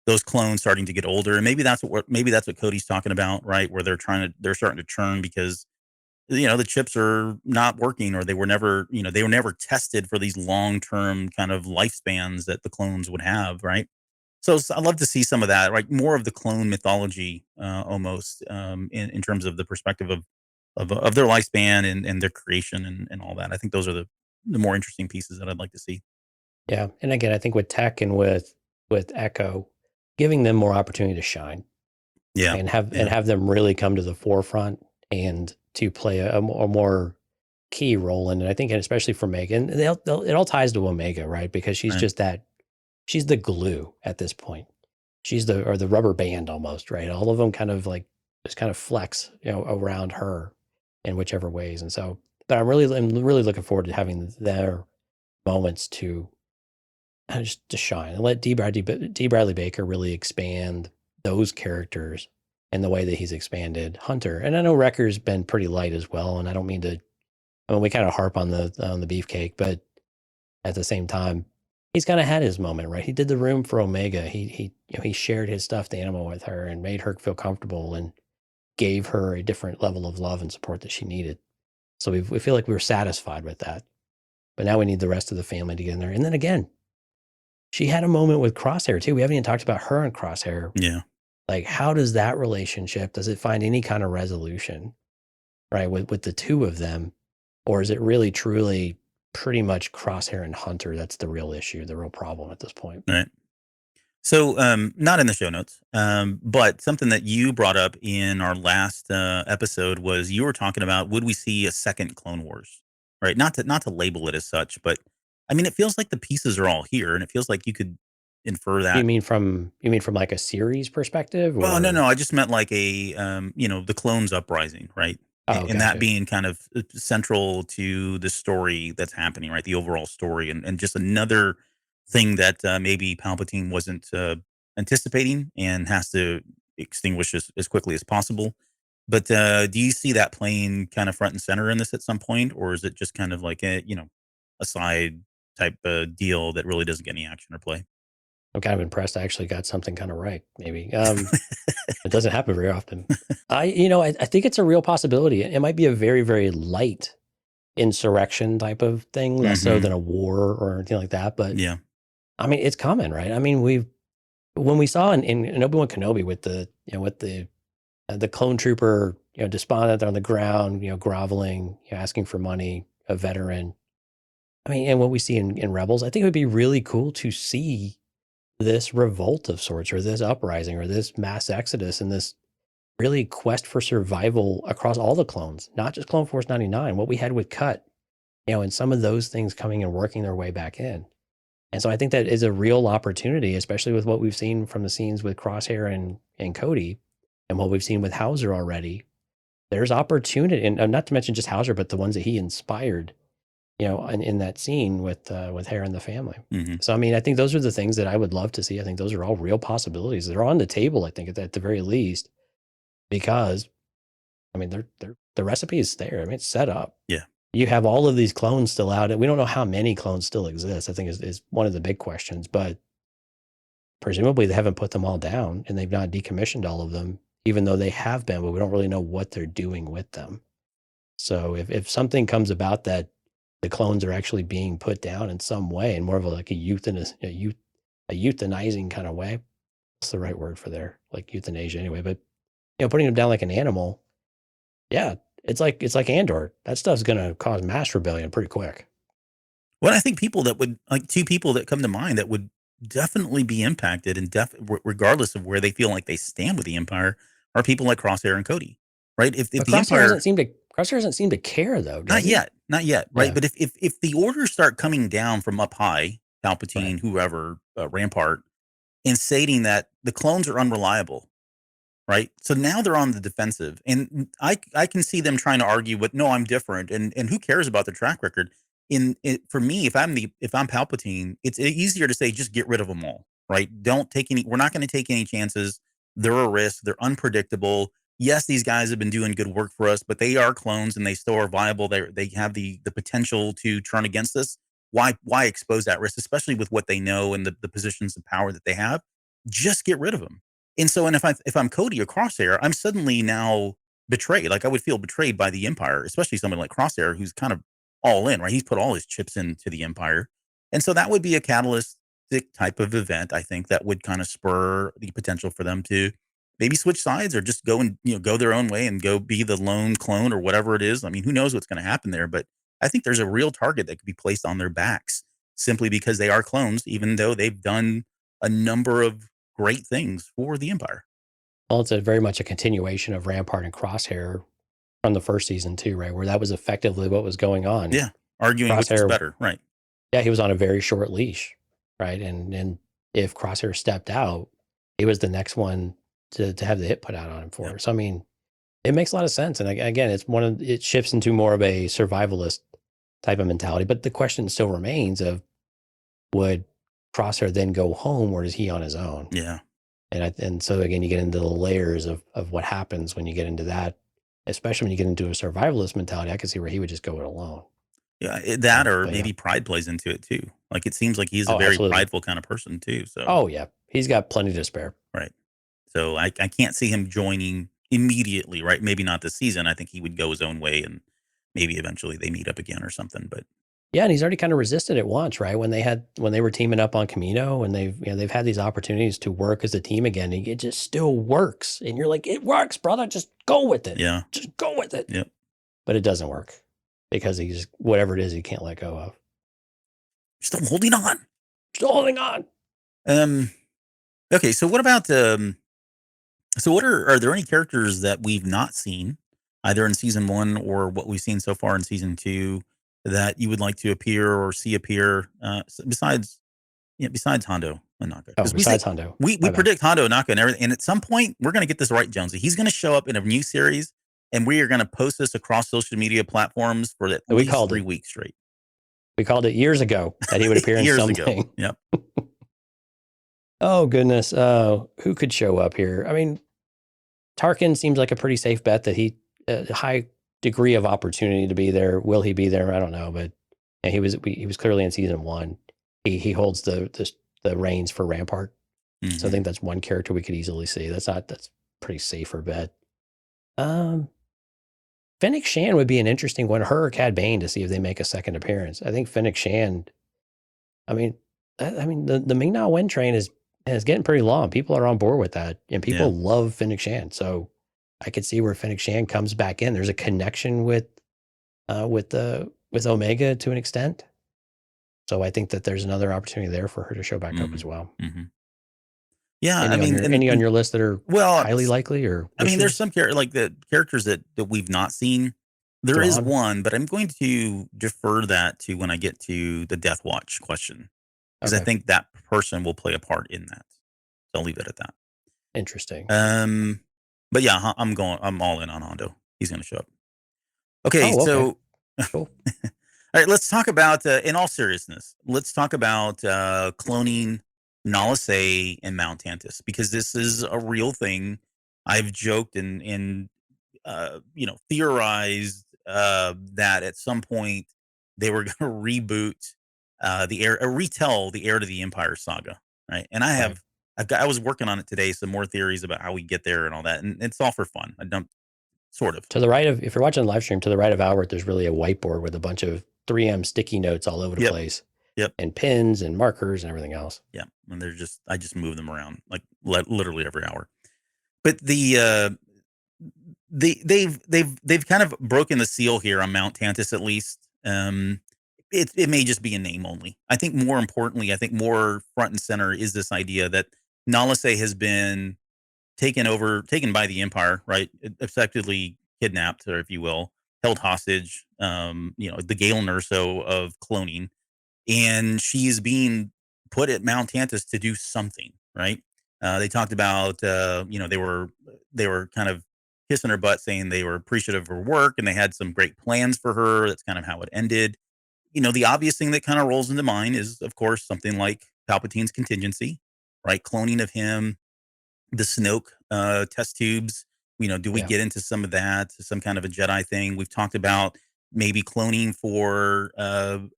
[SPEAKER 2] those clones starting to get older. And maybe that's what Cody's talking about, right? Where they're starting to churn because, the chips are not working, or they were never tested for these long-term kind of lifespans that the clones would have. Right. So I'd love to see some of that, right? More of the clone mythology, almost, in terms of the perspective of their lifespan and their creation and all that. I think those are the more interesting pieces that I'd like to see.
[SPEAKER 3] Yeah, and again, I think with Tech and with Echo, giving them more opportunity to shine,
[SPEAKER 2] Yeah,
[SPEAKER 3] and have them really come to the forefront and to play a more key role in it. I think, and especially for Megan, it all ties to Omega, right? Because she's just she's the glue at this point. She's the rubber band almost, right? All of them kind of like just kind of flex, around her in whichever ways. And so, but I'm really looking forward to having their moments to just to shine and let D. Bradley Baker really expand those characters in the way that he's expanded Hunter. And I know Wrecker's been pretty light as well. And I don't mean to, we kind of harp on the beefcake, but at the same time, he's kind of had his moment, right? He did the room for Omega. He shared his stuffed animal with her and made her feel comfortable and gave her a different level of love and support that she needed. So we feel like we were satisfied with that. But now we need the rest of the family to get in there. And then again, she had a moment with Crosshair too. We haven't even talked about her and Crosshair.
[SPEAKER 2] Yeah.
[SPEAKER 3] Like, how does that relationship, does it find any kind of resolution, right, with the 2 of them? Or is it really truly pretty much Crosshair and Hunter that's the real issue, the real problem at this point?
[SPEAKER 2] Right. So, not in the show notes, but something that you brought up in our last episode was you were talking about, would we see a second Clone Wars? Right. Not to label it as such, but I mean, it feels like the pieces are all here, and it feels like you could infer that.
[SPEAKER 3] You mean from like a series perspective?
[SPEAKER 2] Well, no. I just meant like a, the clones uprising, right?
[SPEAKER 3] Oh,
[SPEAKER 2] And that being kind of central to the story that's happening, right? The overall story, and just another thing that maybe Palpatine wasn't anticipating and has to extinguish as quickly as possible. But do you see that playing kind of front and center in this at some point, or is it just kind of like a side type deal that really doesn't get any action or play?
[SPEAKER 3] I'm kind of impressed. I actually got something kind of right, maybe. It doesn't happen very often. I think it's a real possibility. It might be a very, very light insurrection type of thing, less so than a war or anything like that. But
[SPEAKER 2] yeah,
[SPEAKER 3] I mean, it's common, right? I mean, when we saw in Obi-Wan Kenobi with the clone trooper, despondent on the ground, groveling, asking for money, a veteran. I mean, and what we see in Rebels, I think it would be really cool to see this revolt of sorts, or this uprising, or this mass exodus, and this really quest for survival across all the clones, not just Clone Force 99, what we had with Cut, and some of those things coming and working their way back in. And so I think that is a real opportunity, especially with what we've seen from the scenes with Crosshair and Cody, and what we've seen with Hauser already. There's opportunity, and not to mention just Hauser, but the ones that he inspired, in that scene with Hare and the family.
[SPEAKER 2] Mm-hmm.
[SPEAKER 3] So, I mean, I think those are the things that I would love to see. I think those are all real possibilities. They're on the table, I think, at the very least, because, I mean, the recipe is there. I mean, it's set up.
[SPEAKER 2] Yeah.
[SPEAKER 3] You have all of these clones still out, and we don't know how many clones still exist. I think is one of the big questions, but presumably they haven't put them all down, and they've not decommissioned all of them, even though they have been, but we don't really know what they're doing with them. So if something comes about that the clones are actually being put down in some way, in more of a euthanizing kind of way, what's the right word for there? Like euthanasia anyway, but putting them down like an animal, yeah, it's like Andor. That stuff's gonna cause mass rebellion pretty quick.
[SPEAKER 2] Well, I think people that would, like, two people that come to mind that would definitely be impacted, and regardless of where they feel like they stand with the Empire, are people like Crosshair and Cody, right? If
[SPEAKER 3] But
[SPEAKER 2] the Empire,
[SPEAKER 3] Crosshair doesn't seem to care though, does he?
[SPEAKER 2] not yet, right?
[SPEAKER 3] Yeah.
[SPEAKER 2] But if the orders start coming down from up high, Palpatine,
[SPEAKER 3] Right.
[SPEAKER 2] whoever, Rampart, and stating that the clones are unreliable, right? So now they're on the defensive, and I can see them trying to argue with, no, I'm different, and who cares about their track record? For me, if I'm Palpatine, it's easier to say just get rid of them all, right? Don't take any. We're not going to take any chances. They're a risk. They're unpredictable. Yes, these guys have been doing good work for us, but they are clones and they still are viable. They have the potential to turn against us. Why expose that risk, especially with what they know and the positions of power that they have? Just get rid of them. And so, and if I'm Cody or Crosshair, I'm suddenly now betrayed. Like, I would feel betrayed by the Empire, especially someone like Crosshair, who's kind of all in, right? He's put all his chips into the Empire. And so that would be a catalytic type of event, I think, that would kind of spur the potential for them to maybe switch sides, or just go and, go their own way and go be the lone clone or whatever it is. I mean, who knows what's going to happen there, but I think there's a real target that could be placed on their backs simply because they are clones, even though they've done a number of great things for the Empire.
[SPEAKER 3] Well, it's very much a continuation of Rampart and Crosshair from the first season too, right? Where that was effectively what was going on.
[SPEAKER 2] Yeah. Arguing which is better. Right.
[SPEAKER 3] Yeah. He was on a very short leash. Right. And if Crosshair stepped out, he was the next one to have the hit put out on him for.
[SPEAKER 2] Yeah.
[SPEAKER 3] So, I mean, it makes a lot of sense. And again, it shifts into more of a survivalist type of mentality, but the question still remains of, would Crosshair then go home, or is he on his own?
[SPEAKER 2] Yeah.
[SPEAKER 3] And so again, you get into the layers of what happens when you get into that, especially when you get into a survivalist mentality. I can see where he would just go it alone.
[SPEAKER 2] Yeah, that, or maybe pride plays into it too. Like, it seems like he's a very
[SPEAKER 3] absolutely.
[SPEAKER 2] prideful kind of person too. So,
[SPEAKER 3] oh yeah, he's got plenty to spare.
[SPEAKER 2] Right. So I can't see him joining immediately. Right. Maybe not this season. I think he would go his own way, and maybe eventually they meet up again or something. But
[SPEAKER 3] yeah, and he's already kind of resisted it once, right? When they were teaming up on Camino, and they've had these opportunities to work as a team again, and it just still works. And you're like, it works, brother. Just go with it.
[SPEAKER 2] Yeah.
[SPEAKER 3] Just go with it.
[SPEAKER 2] Yep.
[SPEAKER 3] But it doesn't work because he's whatever it is he can't let go of.
[SPEAKER 2] Still holding on.
[SPEAKER 3] Still holding on.
[SPEAKER 2] Okay. So what about so are there any characters that we've not seen either in season 1 or what we've seen so far in season 2 that you would like to appear or see appear besides Hondo and Naka?
[SPEAKER 3] Besides Hondo.
[SPEAKER 2] We predict Hondo, Naka, and everything. And at some point, we're going to get this right, Jonesy. He's going to show up in a new series, and we are going to post this across social media platforms for at least 3 weeks straight.
[SPEAKER 3] We called it years ago that he would appear in something.
[SPEAKER 2] Ago. Yep.
[SPEAKER 3] Oh, goodness. Who could show up here? I mean, Tarkin seems like a pretty safe bet that he a high degree of opportunity to be there. Will he be there? I don't know, but yeah, he was clearly in season 1. He holds the reins for Rampart. Mm-hmm. So I think that's one character we could easily see. That's pretty safer bet. Fennec Shan would be an interesting one. Her or Cad Bane, to see if they make a second appearance. I think Fennec Shan. I mean, the Ming-Na Wen train is getting pretty long. People are on board with that, and people love Fennec Shan. So I could see where Fennec Shan comes back in. There's a connection with Omega to an extent. So I think that there's another opportunity there for her to show back up as well.
[SPEAKER 2] Mm-hmm. Yeah,
[SPEAKER 3] Any on your list that are
[SPEAKER 2] well,
[SPEAKER 3] highly likely or
[SPEAKER 2] there's
[SPEAKER 3] wishes?
[SPEAKER 2] some like the characters that we've not seen. There is
[SPEAKER 3] Thrawn?
[SPEAKER 2] one, but I'm going to defer that to when I get to the Death Watch question because I
[SPEAKER 3] Okay,
[SPEAKER 2] think that person will play a part in that. So I'll leave it at that.
[SPEAKER 3] interesting.
[SPEAKER 2] Um, but yeah, I'm all in on Hondo. He's going to show up. Okay,
[SPEAKER 3] Oh, okay,
[SPEAKER 2] so
[SPEAKER 3] cool.
[SPEAKER 2] all right, let's talk about, in all seriousness, let's talk about cloning Nala Se and Mount Tantiss because this is a real thing. I've joked and theorized that at some point they were going to reboot retell the Heir to the Empire saga, right? And
[SPEAKER 3] Right.
[SPEAKER 2] I was working on it today, some more theories about how we get there and all that, and it's all for fun. I don't sort of.
[SPEAKER 3] To the right of, if you're watching the live stream, to the right of Albert, there's really a whiteboard with a bunch of 3M sticky notes all over the
[SPEAKER 2] Yep.
[SPEAKER 3] place.
[SPEAKER 2] Yep.
[SPEAKER 3] And pins and markers and everything else.
[SPEAKER 2] Yeah, and I just move them around like literally every hour. But they've kind of broken the seal here on Mount Tantiss at least. It may just be a name only. I think more importantly, I think more front and center is this idea that Nala Se has been taken by the Empire, right? Effectively kidnapped, or if you will, held hostage. The Galen Urso of cloning, and she is being put at Mount Tantiss to do something, right? They talked about, they were kind of kissing her butt, saying they were appreciative of her work and they had some great plans for her. That's kind of how it ended. The obvious thing that kind of rolls into mind is, of course, something like Palpatine's contingency, right? Cloning of him, the Snoke test tubes. Do we
[SPEAKER 3] Yeah.
[SPEAKER 2] get into some of that, some kind of a Jedi thing? We've talked about maybe cloning for, for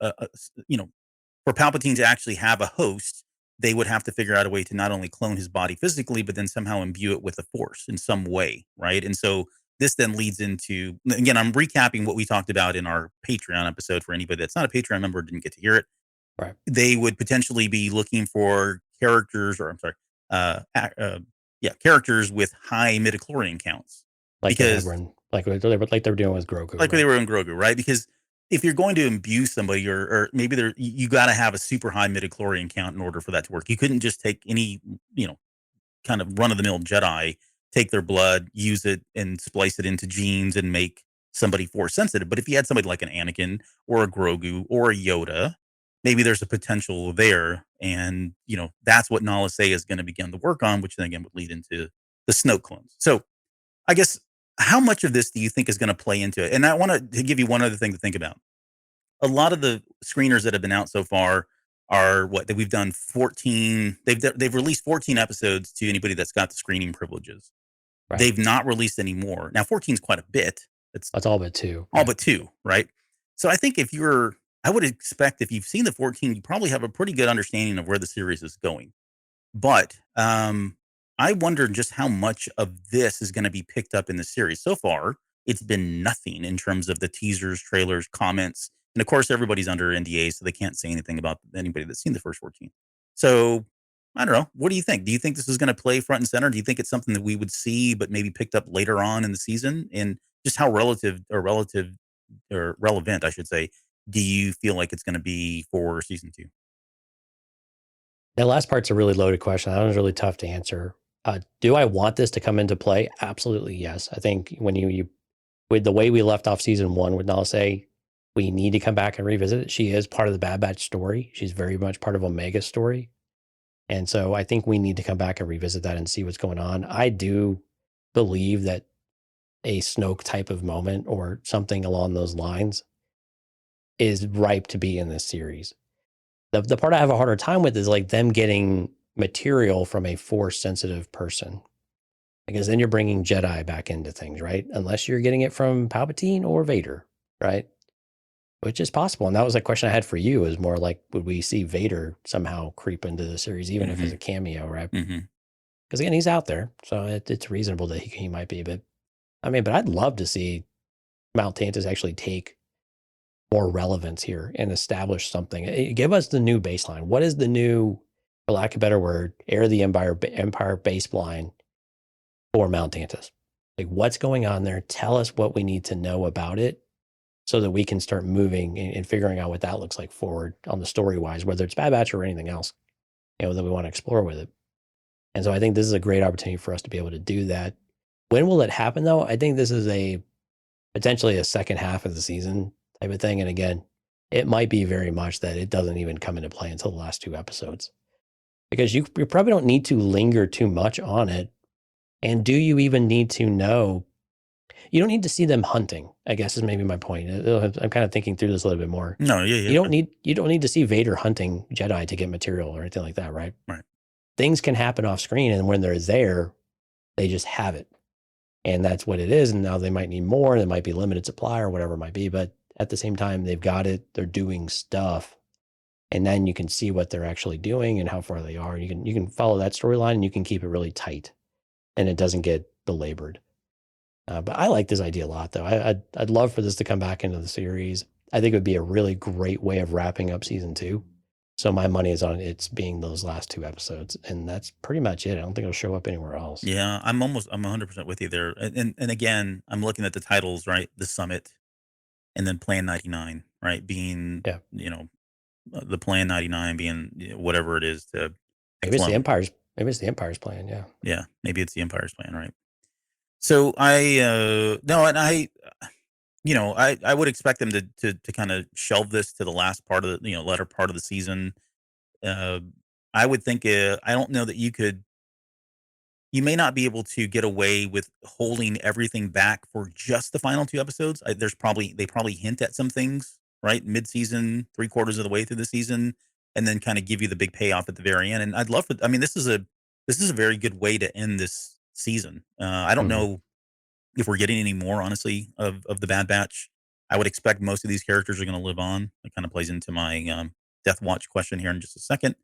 [SPEAKER 2] Palpatine to actually have a host, they would have to figure out a way to not only clone his body physically, but then somehow imbue it with the Force in some way, right? And so this then leads into, again, I'm recapping what we talked about in our Patreon episode for anybody that's not a Patreon member, didn't get to hear it.
[SPEAKER 3] Right.
[SPEAKER 2] They would potentially be looking for characters, or I'm sorry, characters with high midichlorian counts.
[SPEAKER 3] Like they had
[SPEAKER 2] Because
[SPEAKER 3] when, like they were doing with Grogu.
[SPEAKER 2] like
[SPEAKER 3] right?
[SPEAKER 2] they were in Grogu, right? Because if you're going to imbue somebody, or maybe you got to have a super high midichlorian count in order for that to work. You couldn't just take any, kind of run of the mill Jedi, take their blood, use it, and splice it into genes and make somebody Force sensitive. But if you had somebody like an Anakin or a Grogu or a Yoda, maybe there's a potential there, and that's what Nala Se is going to begin to work on, which then again would lead into the Snoke clones. So I guess, how much of this do you think is going to play into it? And I want to give you one other thing to think about. A lot of the screeners that have been out so far are what that we've done 14. They've released 14 episodes to anybody that's got the screening privileges.
[SPEAKER 3] Right.
[SPEAKER 2] They've not released any more. Now 14 is quite a bit.
[SPEAKER 3] That's all but 2.
[SPEAKER 2] All but 2, right? So I think I would expect if you've seen the 14, you probably have a pretty good understanding of where the series is going. But I wonder just how much of this is going to be picked up in the series. So far, it's been nothing in terms of the teasers, trailers, comments. And of course, everybody's under NDA, so they can't say anything about anybody that's seen the first 14. So I don't know. What do you think? Do you think this is going to play front and center? Do you think it's something that we would see, but maybe picked up later on in the season? And just how relevant, I should say, do you feel like it's going to be for season 2?
[SPEAKER 3] That last part's a really loaded question. That was really tough to answer. Do I want this to come into play? Absolutely, yes. I think when you with the way we left off season 1 with Nala Se, we need to come back and revisit it. She is part of the Bad Batch story. She's very much part of Omega's story. And so I think we need to come back and revisit that and see what's going on. I do believe that a Snoke type of moment or something along those lines is ripe to be in this series. The part I have a harder time with is like them getting material from a Force sensitive person, because then you're bringing Jedi back into things, right? Unless you're getting it from Palpatine or Vader, right? Which is possible. And that was a question I had for you, is more like, would we see Vader somehow creep into the series, even if it's a cameo, right? Because again, he's out there, so it's reasonable that he might be. But I'd love to see Mount Tantiss actually take more relevance here and establish something. Give us the new baseline. What is the new, for lack of a better word, Heir of the Empire baseline for Mount Tantiss? Like, what's going on there? Tell us what we need to know about it so that we can start moving and figuring out what that looks like forward on the story wise, whether it's Bad Batch or anything else, that we want to explore with it. And so I think this is a great opportunity for us to be able to do that. When will it happen, though? I think this is potentially a second half of the season type of thing. And again, it might be very much that it doesn't even come into play until the last 2 episodes, because you probably don't need to linger too much on it. And do you even need to know? You don't need to see them hunting, I guess, is maybe my point. I'm kind of thinking through this a little bit more.
[SPEAKER 2] No, yeah.
[SPEAKER 3] You don't need to see Vader hunting Jedi to get material or anything like that, right?
[SPEAKER 2] Right.
[SPEAKER 3] Things can happen off screen, and when they're there, they just have it. And that's what it is. And now they might need more. There might be limited supply or whatever it might be. But at the same time, they've got it. They're doing stuff. And then you can see what they're actually doing and how far they are. You can follow that storyline, and you can keep it really tight, and it doesn't get belabored. But I like this idea a lot, though. I'd love for this to come back into the series. I think it would be a really great way of wrapping up season 2. So my money is on it's being those last 2 episodes, and that's pretty much it. I don't think it'll show up anywhere else.
[SPEAKER 2] Yeah, I'm 100% with you there. And again, I'm looking at the titles, right? The Summit, and then Plan 99, right? Being,
[SPEAKER 3] Yeah.
[SPEAKER 2] the Plan 99 being whatever it is to
[SPEAKER 3] Maybe it's
[SPEAKER 2] clone.
[SPEAKER 3] the Empire's. Maybe it's the Empire's plan. Yeah.
[SPEAKER 2] Yeah, maybe it's the Empire's plan, right? So I would expect them to kind of shelve this to the last part of the latter part of the season. I would think I don't know that you may not be able to get away with holding everything back for just the final 2 episodes. They probably hint at some things, right? Mid-season, 3/4 of the way through the season, and then kind of give you the big payoff at the very end. And I'd love for, I mean, this is a very good way to end this season. I don't
[SPEAKER 3] Mhm.
[SPEAKER 2] know if we're getting any more, honestly, of the Bad Batch. I would expect most of these characters are going to live on. It kind of plays into my Death Watch question here in just a second.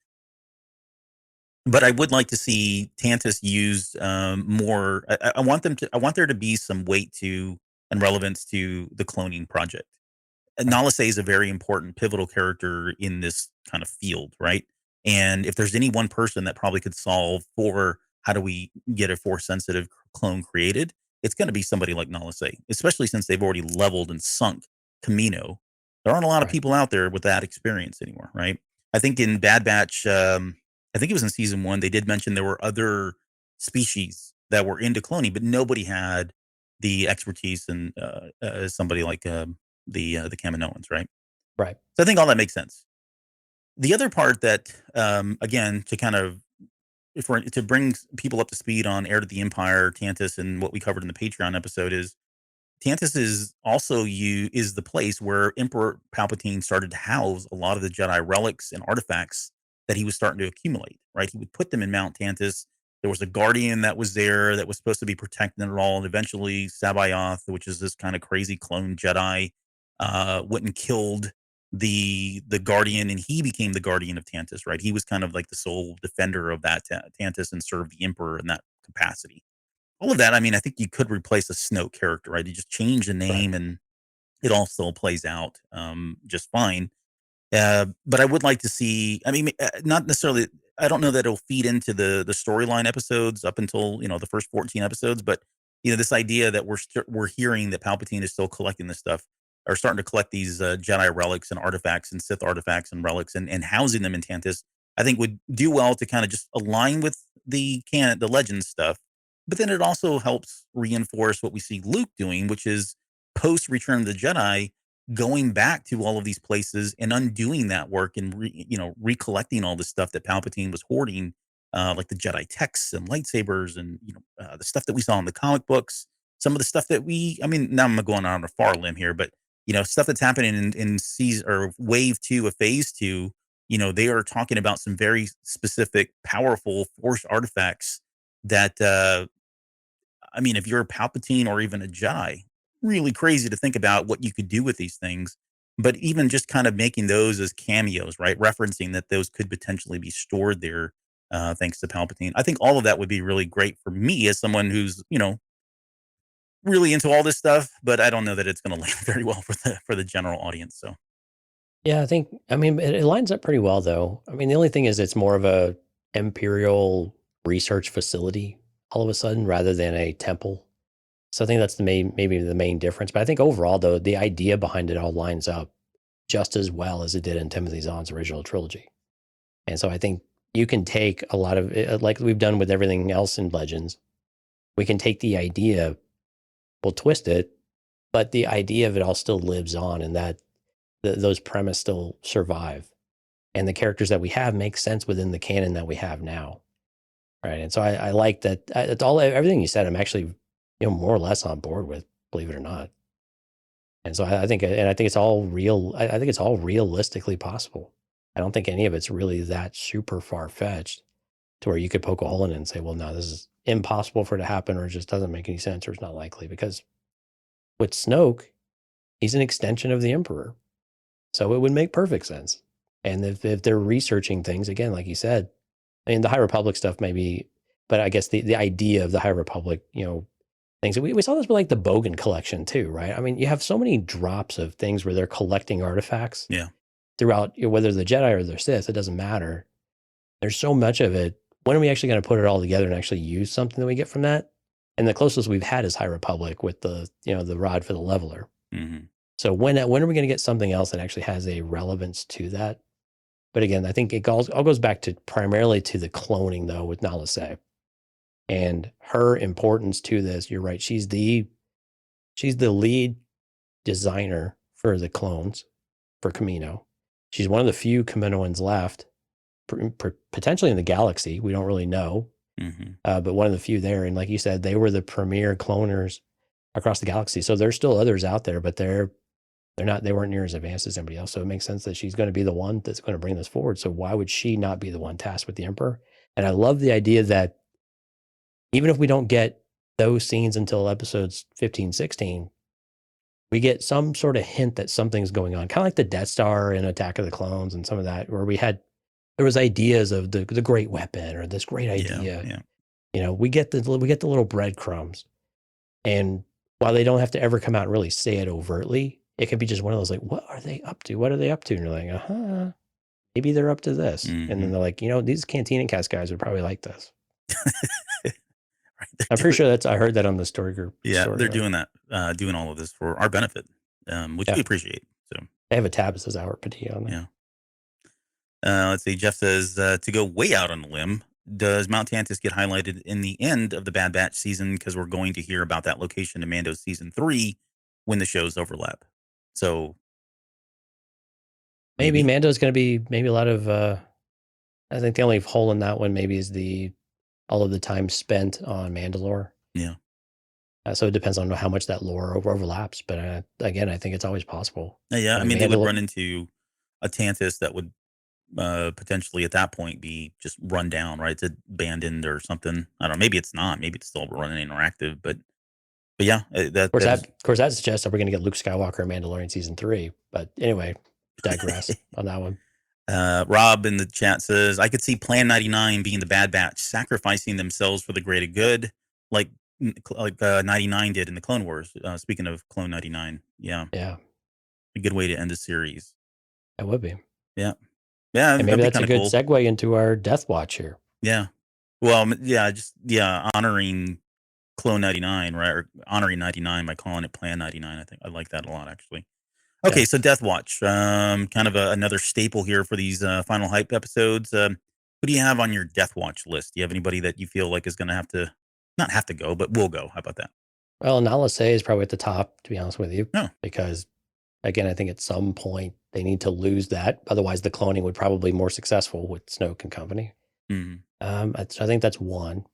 [SPEAKER 2] But I would like to see Tantis used more. I want them to. I want there to be some weight to and relevance to the cloning project.
[SPEAKER 3] Right.
[SPEAKER 2] Nalase is a very important, pivotal character in this kind of field, right? And if there's any one person that probably could solve for how do we get a force sensitive clone created, it's going to be somebody like Nalase, especially since they've already leveled and sunk Camino. There aren't a lot of
[SPEAKER 3] Right.
[SPEAKER 2] people out there with that experience anymore, right? I think in Bad Batch, I think it was in season 1, they did mention there were other species that were into cloning, but nobody had the expertise and somebody like the Kaminoans, right?
[SPEAKER 3] Right.
[SPEAKER 2] So I think all that makes sense. The other part that, again, to kind of to bring people up to speed on Heir to the Empire, Tantis, and what we covered in the Patreon episode is Tantis is the place where Emperor Palpatine started to house a lot of the Jedi relics and artifacts that he was starting to accumulate. Right, he would put them in Mount Tantiss. There was a guardian that was there that was supposed to be protecting it all, and eventually Sabayoth, which is this kind of crazy clone Jedi, went and killed the guardian, and he became the guardian of Tantiss. Right, he was kind of like the sole defender of that Tantiss and served the Emperor in that capacity. All of that, I mean, I think you could replace a Snoke character, right? You just change the
[SPEAKER 3] Right.
[SPEAKER 2] name and it all still plays out just fine. But I would like to see, I mean, not necessarily, I don't know that it'll feed into the storyline episodes up until, the first 14 episodes, but, this idea that we're hearing that Palpatine is still collecting this stuff, or starting to collect these Jedi relics and artifacts and Sith artifacts and relics, and housing them in Tantiss, I think would do well to kind of just align with the legend stuff. But then it also helps reinforce what we see Luke doing, which is post Return of the Jedi, going back to all of these places and undoing that work and recollecting all the stuff that Palpatine was hoarding, like the Jedi texts and lightsabers and the stuff that we saw in the comic books. Some of the stuff that I mean, now I'm going on a far limb here, but stuff that's happening in season or wave 2 of phase 2. They are talking about some very specific, powerful Force artifacts that I mean, if you're a Palpatine or even a Jedi, really crazy to think about what you could do with these things. But even just kind of making those as cameos, right? Referencing that those could potentially be stored there, thanks to Palpatine. I think all of that would be really great for me as someone who's, really into all this stuff. But I don't know that it's going to land very well for the general audience. So
[SPEAKER 3] Yeah, I mean, it lines up pretty well, though. I mean, the only thing is it's more of a imperial research facility all of a sudden rather than a temple. So I think that's maybe the main difference. But I think overall, though, the idea behind it all lines up just as well as it did in Timothy Zahn's original trilogy. And so I think you can take a lot of it, like we've done with everything else in Legends. We can take the idea, we'll twist it, but the idea of it all still lives on, and that those premise still survive, and the characters that we have make sense within the canon that we have now, right? And so I like that. It's all everything you said. I'm actually more or less on board with, believe it or not. And so I think it's all real. I think it's all realistically possible. I don't think any of it's really that super far fetched to where you could poke a hole in it and say, well, no, this is impossible for it to happen, or it just doesn't make any sense, or it's not likely. Because with Snoke, he's an extension of the Emperor. So it would make perfect sense. And if they're researching things, again, like you said, I mean, the High Republic stuff maybe, but I guess the idea of the High Republic, things. We saw this with like the Bogan collection too, right? I mean, you have so many drops of things where they're collecting artifacts throughout, whether the Jedi or the Sith, it doesn't matter. There's so much of it. When are we actually going to put it all together and actually use something that we get from that? And the closest we've had is High Republic with the rod for the leveler.
[SPEAKER 2] Mm-hmm.
[SPEAKER 3] So when are we going to get something else that actually has a relevance to that? But again, I think it all goes back to primarily to the cloning though with Nala Se. And her importance to this, you're right. She's the lead designer for the clones for Kamino. She's one of the few Kaminoans left, potentially in the galaxy. We don't really know, but one of the few there. And like you said, they were the premier cloners across the galaxy. So there's still others out there, but they weren't near as advanced as anybody else. So it makes sense that she's going to be the one that's going to bring this forward. So why would she not be the one tasked with the Emperor? And I love the idea that even if we don't get those scenes until episodes 15, 16, we get some sort of hint that something's going on. Kind of like the Death Star in Attack of the Clones and some of that, where there was ideas of the great weapon or this great idea. Yeah. We get the little breadcrumbs. And while they don't have to ever come out and really say it overtly, it can be just one of those like, what are they up to? What are they up to? And you're like, maybe they're up to this. And then they're like, these Cantina Cast guys would probably like this. I'm pretty sure I heard that on the story group.
[SPEAKER 2] Yeah, they're doing that, doing all of this for our benefit, which we appreciate. So
[SPEAKER 3] they have a tab that says Our Padilla on there.
[SPEAKER 2] Yeah. Let's see. Jeff says, to go way out on a limb, does Mount Tantiss get highlighted in the end of the Bad Batch season? Because we're going to hear about that location in Mando season 3 when the shows overlap. So
[SPEAKER 3] maybe Mando's going to be a lot of. I think the only hole in that one maybe is all of the time spent on Mandalore.
[SPEAKER 2] Yeah.
[SPEAKER 3] So it depends on how much that lore overlaps. But again, I think it's always possible.
[SPEAKER 2] Yeah. I mean, they would run into a Tantiss that would potentially at that point be just run down, right? It's abandoned or something. I don't know. Maybe it's not. Maybe it's still running interactive. But yeah.
[SPEAKER 3] Of course, that suggests that we're going to get Luke Skywalker in Mandalorian season 3. But anyway, digress on that one.
[SPEAKER 2] Rob in the chat says, I could see Plan 99 being the Bad Batch, sacrificing themselves for the greater good, like 99 did in the Clone Wars. Speaking of Clone 99, yeah, a good way to end a series.
[SPEAKER 3] It would be,
[SPEAKER 2] yeah.
[SPEAKER 3] And maybe that's a good segue into our Death Watch here.
[SPEAKER 2] Yeah, well, honoring Clone 99, right, or honoring 99 by calling it Plan 99. I think I like that a lot, actually. Okay, so Death Watch, kind of another staple here for these final hype episodes. Who do you have on your Death Watch list? Do you have anybody that you feel like is going to not have to go, but will go? How about that?
[SPEAKER 3] Well, Nala Se is probably at the top, to be honest with you.
[SPEAKER 2] No. Because,
[SPEAKER 3] again, I think at some point they need to lose that. Otherwise, the cloning would probably be more successful with Snoke and company.
[SPEAKER 2] Mm-hmm.
[SPEAKER 3] I think that's one.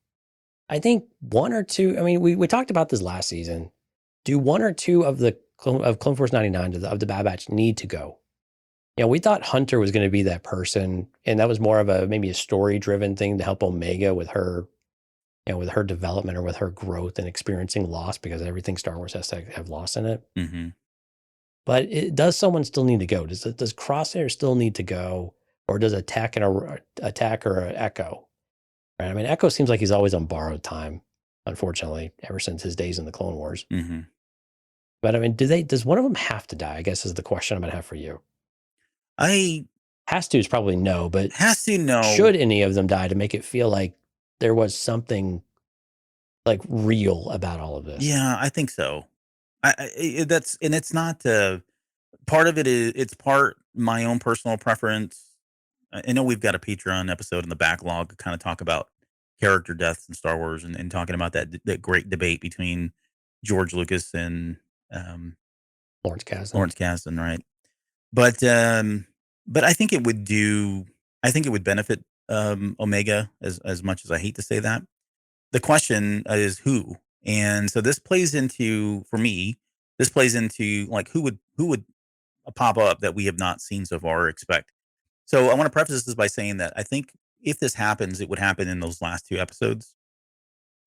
[SPEAKER 3] I think one or two, I mean, we talked about this last season. Do one or two of Clone Force 99 of the Bad Batch need to go? We thought Hunter was going to be that person, and that was more of maybe a story-driven thing to help Omega with her, with her development or with her growth and experiencing loss, because everything Star Wars has to have loss in it.
[SPEAKER 2] Mm-hmm.
[SPEAKER 3] But does someone still need to go? Does Crosshair still need to go, or does Attack or Echo? Right? I mean, Echo seems like he's always on borrowed time, unfortunately, ever since his days in the Clone Wars.
[SPEAKER 2] Mm-hmm.
[SPEAKER 3] But I mean, does one of them have to die? I guess is the question I'm going to have for you. Has to is probably no, but
[SPEAKER 2] has to no.
[SPEAKER 3] Should any of them die to make it feel like there was something like real about all of this?
[SPEAKER 2] Yeah, I think so. It's not part of it is it's part my own personal preference. I know we've got a Patreon episode in the backlog to kind of talk about character deaths in Star Wars and talking about that great debate between George Lucas and um,
[SPEAKER 3] Lawrence Kasdan.
[SPEAKER 2] Lawrence Kasdan, right? But I think it would do. I think it would benefit Omega as much as I hate to say that. The question is who, and so this plays into for me. This plays into like who would pop up that we have not seen so far or expect. So I want to preface this by saying that I think if this happens, it would happen in those last two episodes.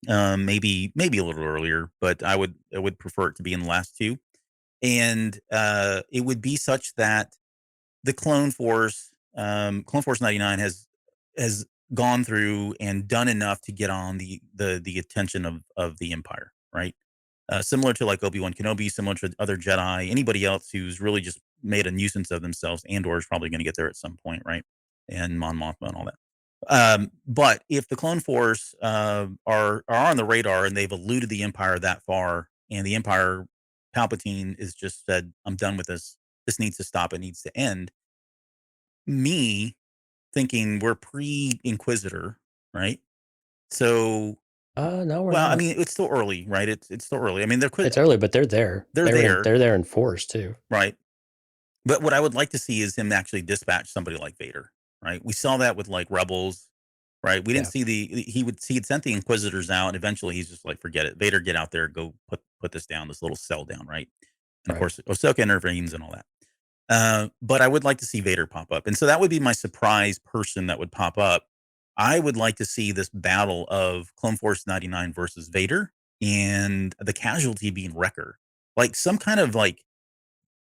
[SPEAKER 2] Maybe a little earlier, but I would prefer it to be in the last two, and it would be such that the Clone Force 99 has gone through and done enough to get on the attention of the Empire, right? Similar to like Obi-Wan Kenobi, similar to other Jedi, anybody else who's really just made a nuisance of themselves. Andor is probably going to get there at some point, right? And Mon Mothma and all that. But if the Clone Force are on the radar and they've eluded the Empire that far, and the Empire, Palpatine is just said, "I'm done with this. This needs to stop. It needs to end." Me thinking we're pre-Inquisitor, right? So,
[SPEAKER 3] No, we're
[SPEAKER 2] well, I
[SPEAKER 3] not.
[SPEAKER 2] mean, it's still early, right? It's still early. I mean, there could
[SPEAKER 3] It's early, but they're there.
[SPEAKER 2] they're there,
[SPEAKER 3] They're there in force too.
[SPEAKER 2] right? But what I would like to see is him actually dispatch somebody like Vader, right? We saw that with like Rebels, right? We didn't
[SPEAKER 3] Yeah.
[SPEAKER 2] see he'd sent the Inquisitors out, and eventually he's just like, forget it, Vader, get out there, go put this down, this little cell down, right? And of
[SPEAKER 3] Right.
[SPEAKER 2] course, Ahsoka intervenes and all that. But I would like to see Vader pop up, and so that would be my surprise person that would pop up. I would like to see this battle of Clone Force 99 versus Vader, and the casualty being Wrecker, like some kind of like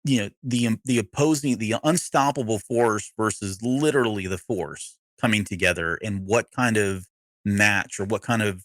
[SPEAKER 2] the opposing the unstoppable force versus literally the force coming together, and what kind of match or what kind of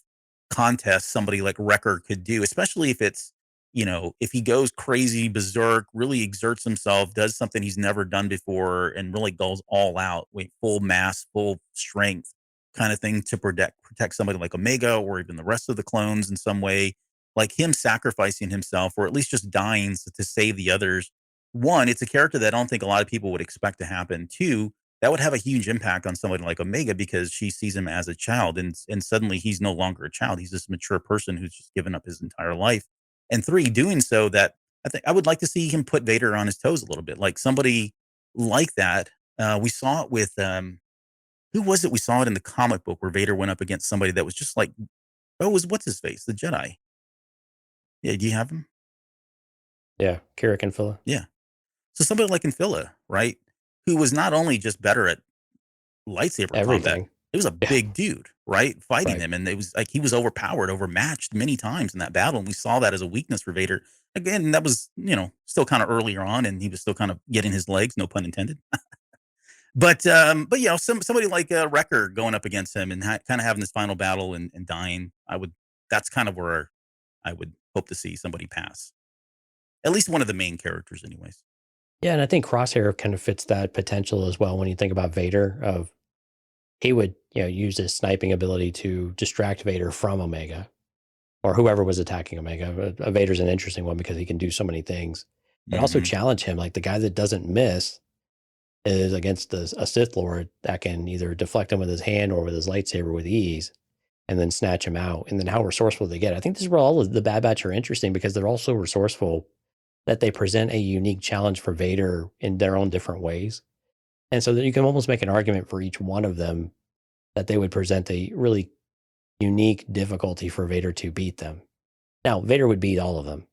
[SPEAKER 2] contest somebody like Wrecker could do, especially if it's if he goes crazy berserk, really exerts himself, does something he's never done before, and really goes all out with full mass, full strength kind of thing to protect somebody like Omega or even the rest of the clones in some way, like him sacrificing himself or at least just dying to save the others. One, it's a character that I don't think a lot of people would expect to happen. Two, that would have a huge impact on somebody like Omega because she sees him as a child, and suddenly he's no longer a child. He's this mature person who's just given up his entire life. And three, doing so that I think I would like to see him put Vader on his toes a little bit, like somebody like that. We saw it with who was it? We saw it in the comic book where Vader went up against somebody that was just like, oh, it was what's his face, the Jedi. Yeah, do you have him?
[SPEAKER 3] Yeah. Kirik and Phila.
[SPEAKER 2] Yeah. So somebody like Infilla, right? Who was not only just better at lightsaber combat,
[SPEAKER 3] Everything.
[SPEAKER 2] it was a
[SPEAKER 3] Yeah.
[SPEAKER 2] big dude, right? Fighting
[SPEAKER 3] Right.
[SPEAKER 2] him. And it was like he was overpowered, overmatched many times in that battle. And we saw that as a weakness for Vader. Again, that was, still kind of earlier on, and he was still kind of getting his legs, no pun intended. But somebody like Wrecker going up against him and kind of having this final battle and dying, that's kind of where I would hope to see somebody pass. At least one of the main characters, anyways.
[SPEAKER 3] Yeah, and I think Crosshair kind of fits that potential as well when you think about Vader. Of he would use his sniping ability to distract Vader from Omega or whoever was attacking Omega. Vader's an interesting one because he can do so many things, but also
[SPEAKER 2] Mhm.
[SPEAKER 3] challenge him. Like the guy that doesn't miss is against a Sith Lord that can either deflect him with his hand or with his lightsaber with ease, and then snatch him out. And then how resourceful they get. I think this is where all of the Bad Batch are interesting because they're all so resourceful that they present a unique challenge for Vader in their own different ways. And so that you can almost make an argument for each one of them that they would present a really unique difficulty for Vader to beat them. Now, Vader would beat all of them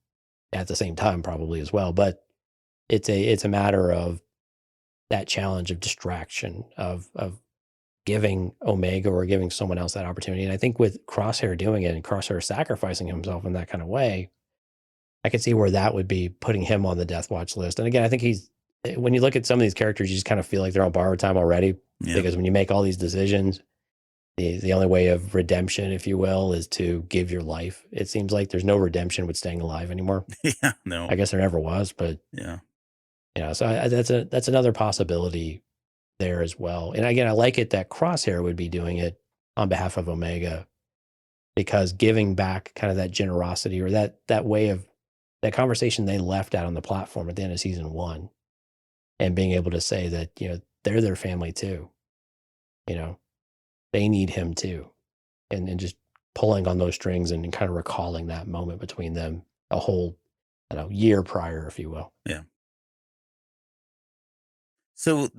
[SPEAKER 3] at the same time probably as well, but it's a matter of that challenge of distraction of giving Omega or giving someone else that opportunity. And I think with Crosshair doing it and Crosshair sacrificing himself in that kind of way, I could see where that would be putting him on the Death Watch list. And again, I think when you look at some of these characters, you just kind of feel like they're on borrowed time already.
[SPEAKER 2] Yeah.
[SPEAKER 3] Because when you make all these decisions, the only way of redemption, if you will, is to give your life. It seems like there's no redemption with staying alive anymore.
[SPEAKER 2] Yeah, no.
[SPEAKER 3] I guess there never was, but
[SPEAKER 2] Yeah.
[SPEAKER 3] So that's another possibility there as well. And again, I like it that Crosshair would be doing it on behalf of Omega, because giving back kind of that generosity or that way of that conversation they left out on the platform at the end of season 1, and being able to say that they're their family too. you know, they need him too. And just pulling on those strings and kind of recalling that moment between them a whole, year prior, if you will.
[SPEAKER 2] Yeah. So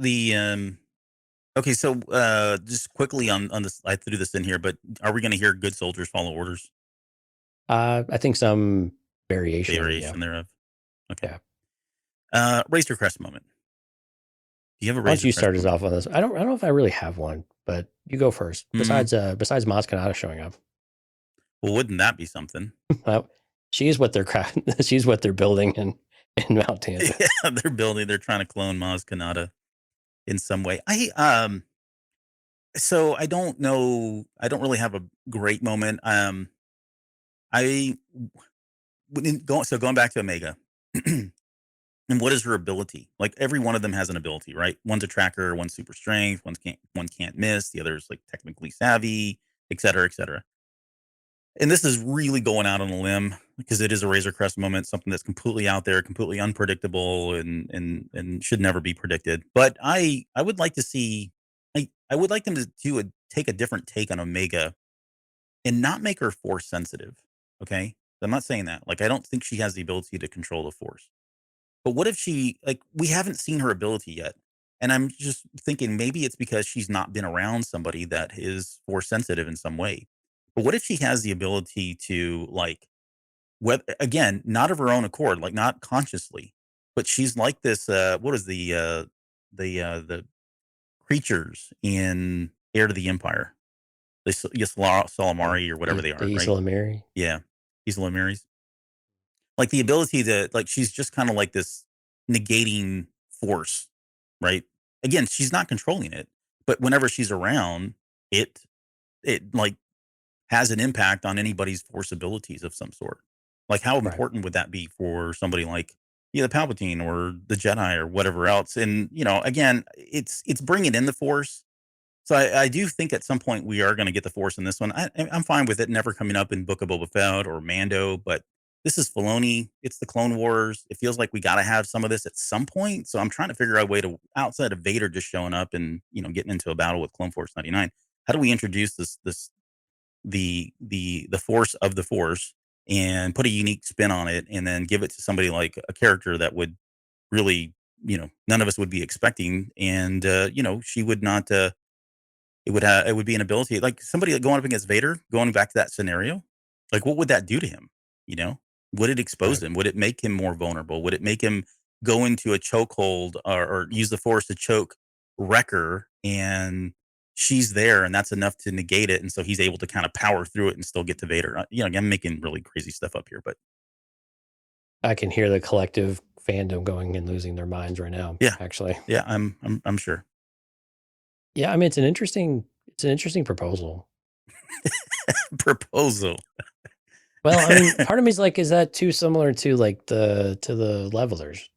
[SPEAKER 2] okay, so just quickly on this, I threw this in here, but are we going to hear "Good soldiers follow orders"
[SPEAKER 3] I think some variation of it, yeah.
[SPEAKER 2] variation thereof? Okay.
[SPEAKER 3] Yeah.
[SPEAKER 2] Razor crest moment. Do you have a
[SPEAKER 3] Why don't
[SPEAKER 2] razor
[SPEAKER 3] you
[SPEAKER 2] crest
[SPEAKER 3] start us
[SPEAKER 2] moment?
[SPEAKER 3] off on this? I don't know if I really have one, but you go first.
[SPEAKER 2] Mm,
[SPEAKER 3] Besides Maz Kanata showing up.
[SPEAKER 2] well, wouldn't that be something?
[SPEAKER 3] Well, she's what they're she's what they're building in Mount Tantiss.
[SPEAKER 2] Yeah, they're trying to clone Maz Kanata in some way. So I don't know. I don't really have a great moment. I going back to Omega. And what is her ability? Like every one of them has an ability, right? One's a tracker, one's super strength, one can't miss, the other's like technically savvy, et cetera, et cetera. And this is really going out on a limb because it is a Razor Crest moment, something that's completely out there, completely unpredictable, and should never be predicted. But I would like to see, I would like them to take a different take on Omega and not make her force sensitive. Okay, I'm not saying that. Like I don't think she has the ability to control the force. But what if we haven't seen her ability yet? And I'm just thinking maybe it's because she's not been around somebody that is force sensitive in some way. But what if she has the ability to again, not of her own accord, like not consciously, but she's like this, what is the creatures in Heir to the Empire? Salamari or whatever they
[SPEAKER 3] The
[SPEAKER 2] are, right?
[SPEAKER 3] Isla Mary.
[SPEAKER 2] Yeah. Isla Miris. Like the ability to she's just kind of like this negating force, right? Again, she's not controlling it, but whenever she's around, it like has an impact on anybody's force abilities of some sort. Like how
[SPEAKER 3] Right.
[SPEAKER 2] important would that be for somebody like the Palpatine or the Jedi or whatever else? And again, it's bringing in the force. So I do think at some point we are going to get the Force in this one. I'm fine with it never coming up in Book of Boba Fett or Mando, but this is Filoni. It's the Clone Wars. It feels like we got to have some of this at some point. So I'm trying to figure out a way to, outside of Vader just showing up and getting into a battle with Clone Force 99. How do we introduce the Force of the Force and put a unique spin on it, and then give it to somebody like a character that would really none of us would be expecting, and she would not. It would be an ability like somebody going up against Vader, going back to that scenario. Like, what would that do to him? You know, would it expose
[SPEAKER 3] Right.
[SPEAKER 2] him? Would it make him more vulnerable? Would it make him go into a chokehold or use the Force to choke Wrecker? And she's there, and that's enough to negate it, and so he's able to kind of power through it and still get to Vader. I'm making really crazy stuff up here, but
[SPEAKER 3] I can hear the collective fandom going and losing their minds right now.
[SPEAKER 2] yeah,
[SPEAKER 3] Actually.
[SPEAKER 2] yeah, I'm sure.
[SPEAKER 3] Yeah, I mean it's an interesting proposal.
[SPEAKER 2] Proposal.
[SPEAKER 3] Well, I mean, part of me is like, is that too similar to like the levelers?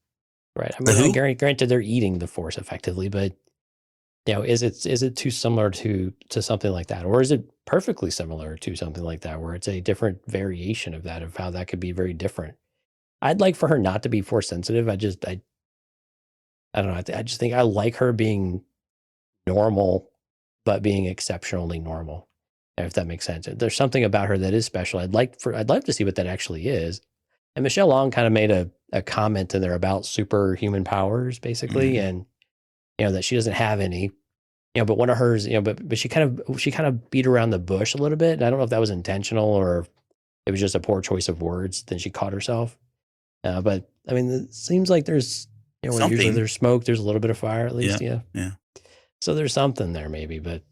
[SPEAKER 3] Right. I
[SPEAKER 2] The
[SPEAKER 3] mean,
[SPEAKER 2] who?
[SPEAKER 3] granted they're eating the force effectively, but is it too similar to something like that? Or is it perfectly similar to something like that where it's a different variation of that, of how that could be very different? I'd like for her not to be force sensitive. I don't know. I just think I like her being normal, but being exceptionally normal, if that makes sense. There's something about her that is special. I'd love to see what that actually is. And Michelle Long kind of made a comment in there about superhuman powers, basically,
[SPEAKER 2] Mhm.
[SPEAKER 3] and that she doesn't have any. But one of hers, but she kind of beat around the bush a little bit. And I don't know if that was intentional or it was just a poor choice of words. Then she caught herself. But I mean, it seems like there's, where usually
[SPEAKER 2] Something.
[SPEAKER 3] there's smoke, there's a little bit of fire at
[SPEAKER 2] Yeah.
[SPEAKER 3] least. Yeah.
[SPEAKER 2] Yeah.
[SPEAKER 3] So there's something there maybe, but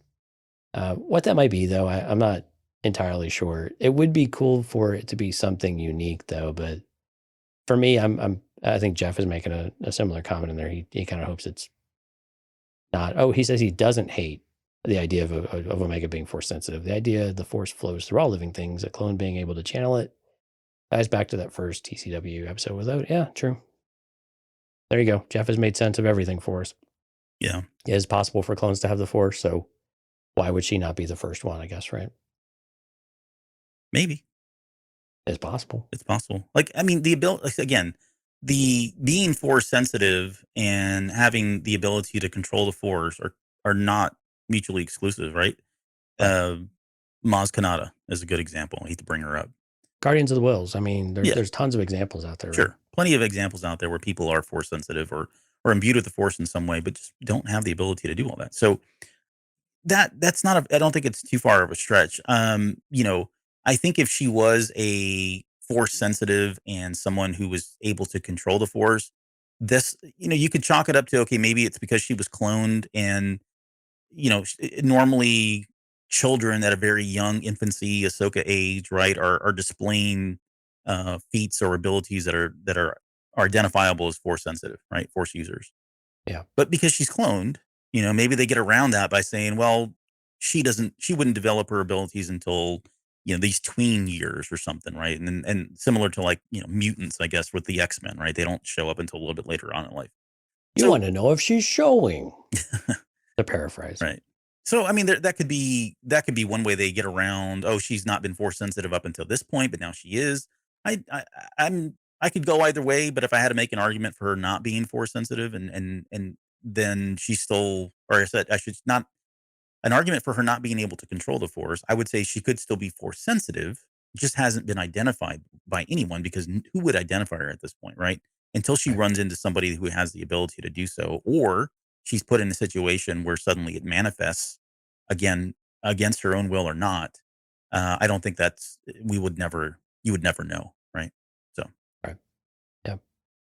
[SPEAKER 3] what that might be though, I'm not entirely sure. It would be cool for it to be something unique though. But for me, I think Jeff is making a similar comment in there. He kind of hopes it's not. Oh, he says he doesn't hate the idea of Omega being force sensitive. The idea the force flows through all living things, a clone being able to channel it, ties back to that first TCW episode without. Yeah, true. There you go. Jeff has made sense of everything for us.
[SPEAKER 2] Yeah.
[SPEAKER 3] It is possible for clones to have the force, so why would she not be the first one? I guess, right?
[SPEAKER 2] Maybe.
[SPEAKER 3] It's possible.
[SPEAKER 2] It's possible. Like, I mean, the ability, again, the being force sensitive and having the ability to control the force are not mutually exclusive, right?
[SPEAKER 3] Right.
[SPEAKER 2] Maz Kanata is a good example. I hate to bring her up.
[SPEAKER 3] Guardians of the Wills. I mean,
[SPEAKER 2] Yeah.
[SPEAKER 3] there's tons of examples out there. Right?
[SPEAKER 2] Sure. Plenty of examples out there where people are force sensitive or imbued with the force in some way, but just don't have the ability to do all that. So that's not I don't think it's too far of a stretch. You know, I think if she was a force sensitive and someone who was able to control the force, this, you know, you could chalk it up to, okay, maybe it's because she was cloned and, you know, normally children at a very young infancy, Ahsoka age, right, are displaying feats or abilities that are identifiable as force sensitive, right? Force users.
[SPEAKER 3] Yeah.
[SPEAKER 2] But because she's cloned, you know, maybe they get around that by saying, well, she wouldn't develop her abilities until, you know, these tween years or something, right? And similar to like, you know, mutants, I guess, with the X-Men, right? They don't show up until a little bit later on in life.
[SPEAKER 3] You
[SPEAKER 2] So
[SPEAKER 3] want to know if she's showing, to paraphrase.
[SPEAKER 2] right. So I mean, that could be one way they get around. Oh, she's not been force sensitive up until this point, but now she is. I could go either way, but if I had to make an argument for her not being force sensitive, and then she's still, or I said I should not an argument for her not being able to control the force, I would say she could still be force sensitive. Just hasn't been identified by anyone because who would identify her at this point, right? Until she
[SPEAKER 3] Right.
[SPEAKER 2] runs into somebody who has the ability to do so, or she's put in a situation where suddenly it manifests again against her own will or not. I don't think you would never know, right? So,
[SPEAKER 3] Right. Yeah.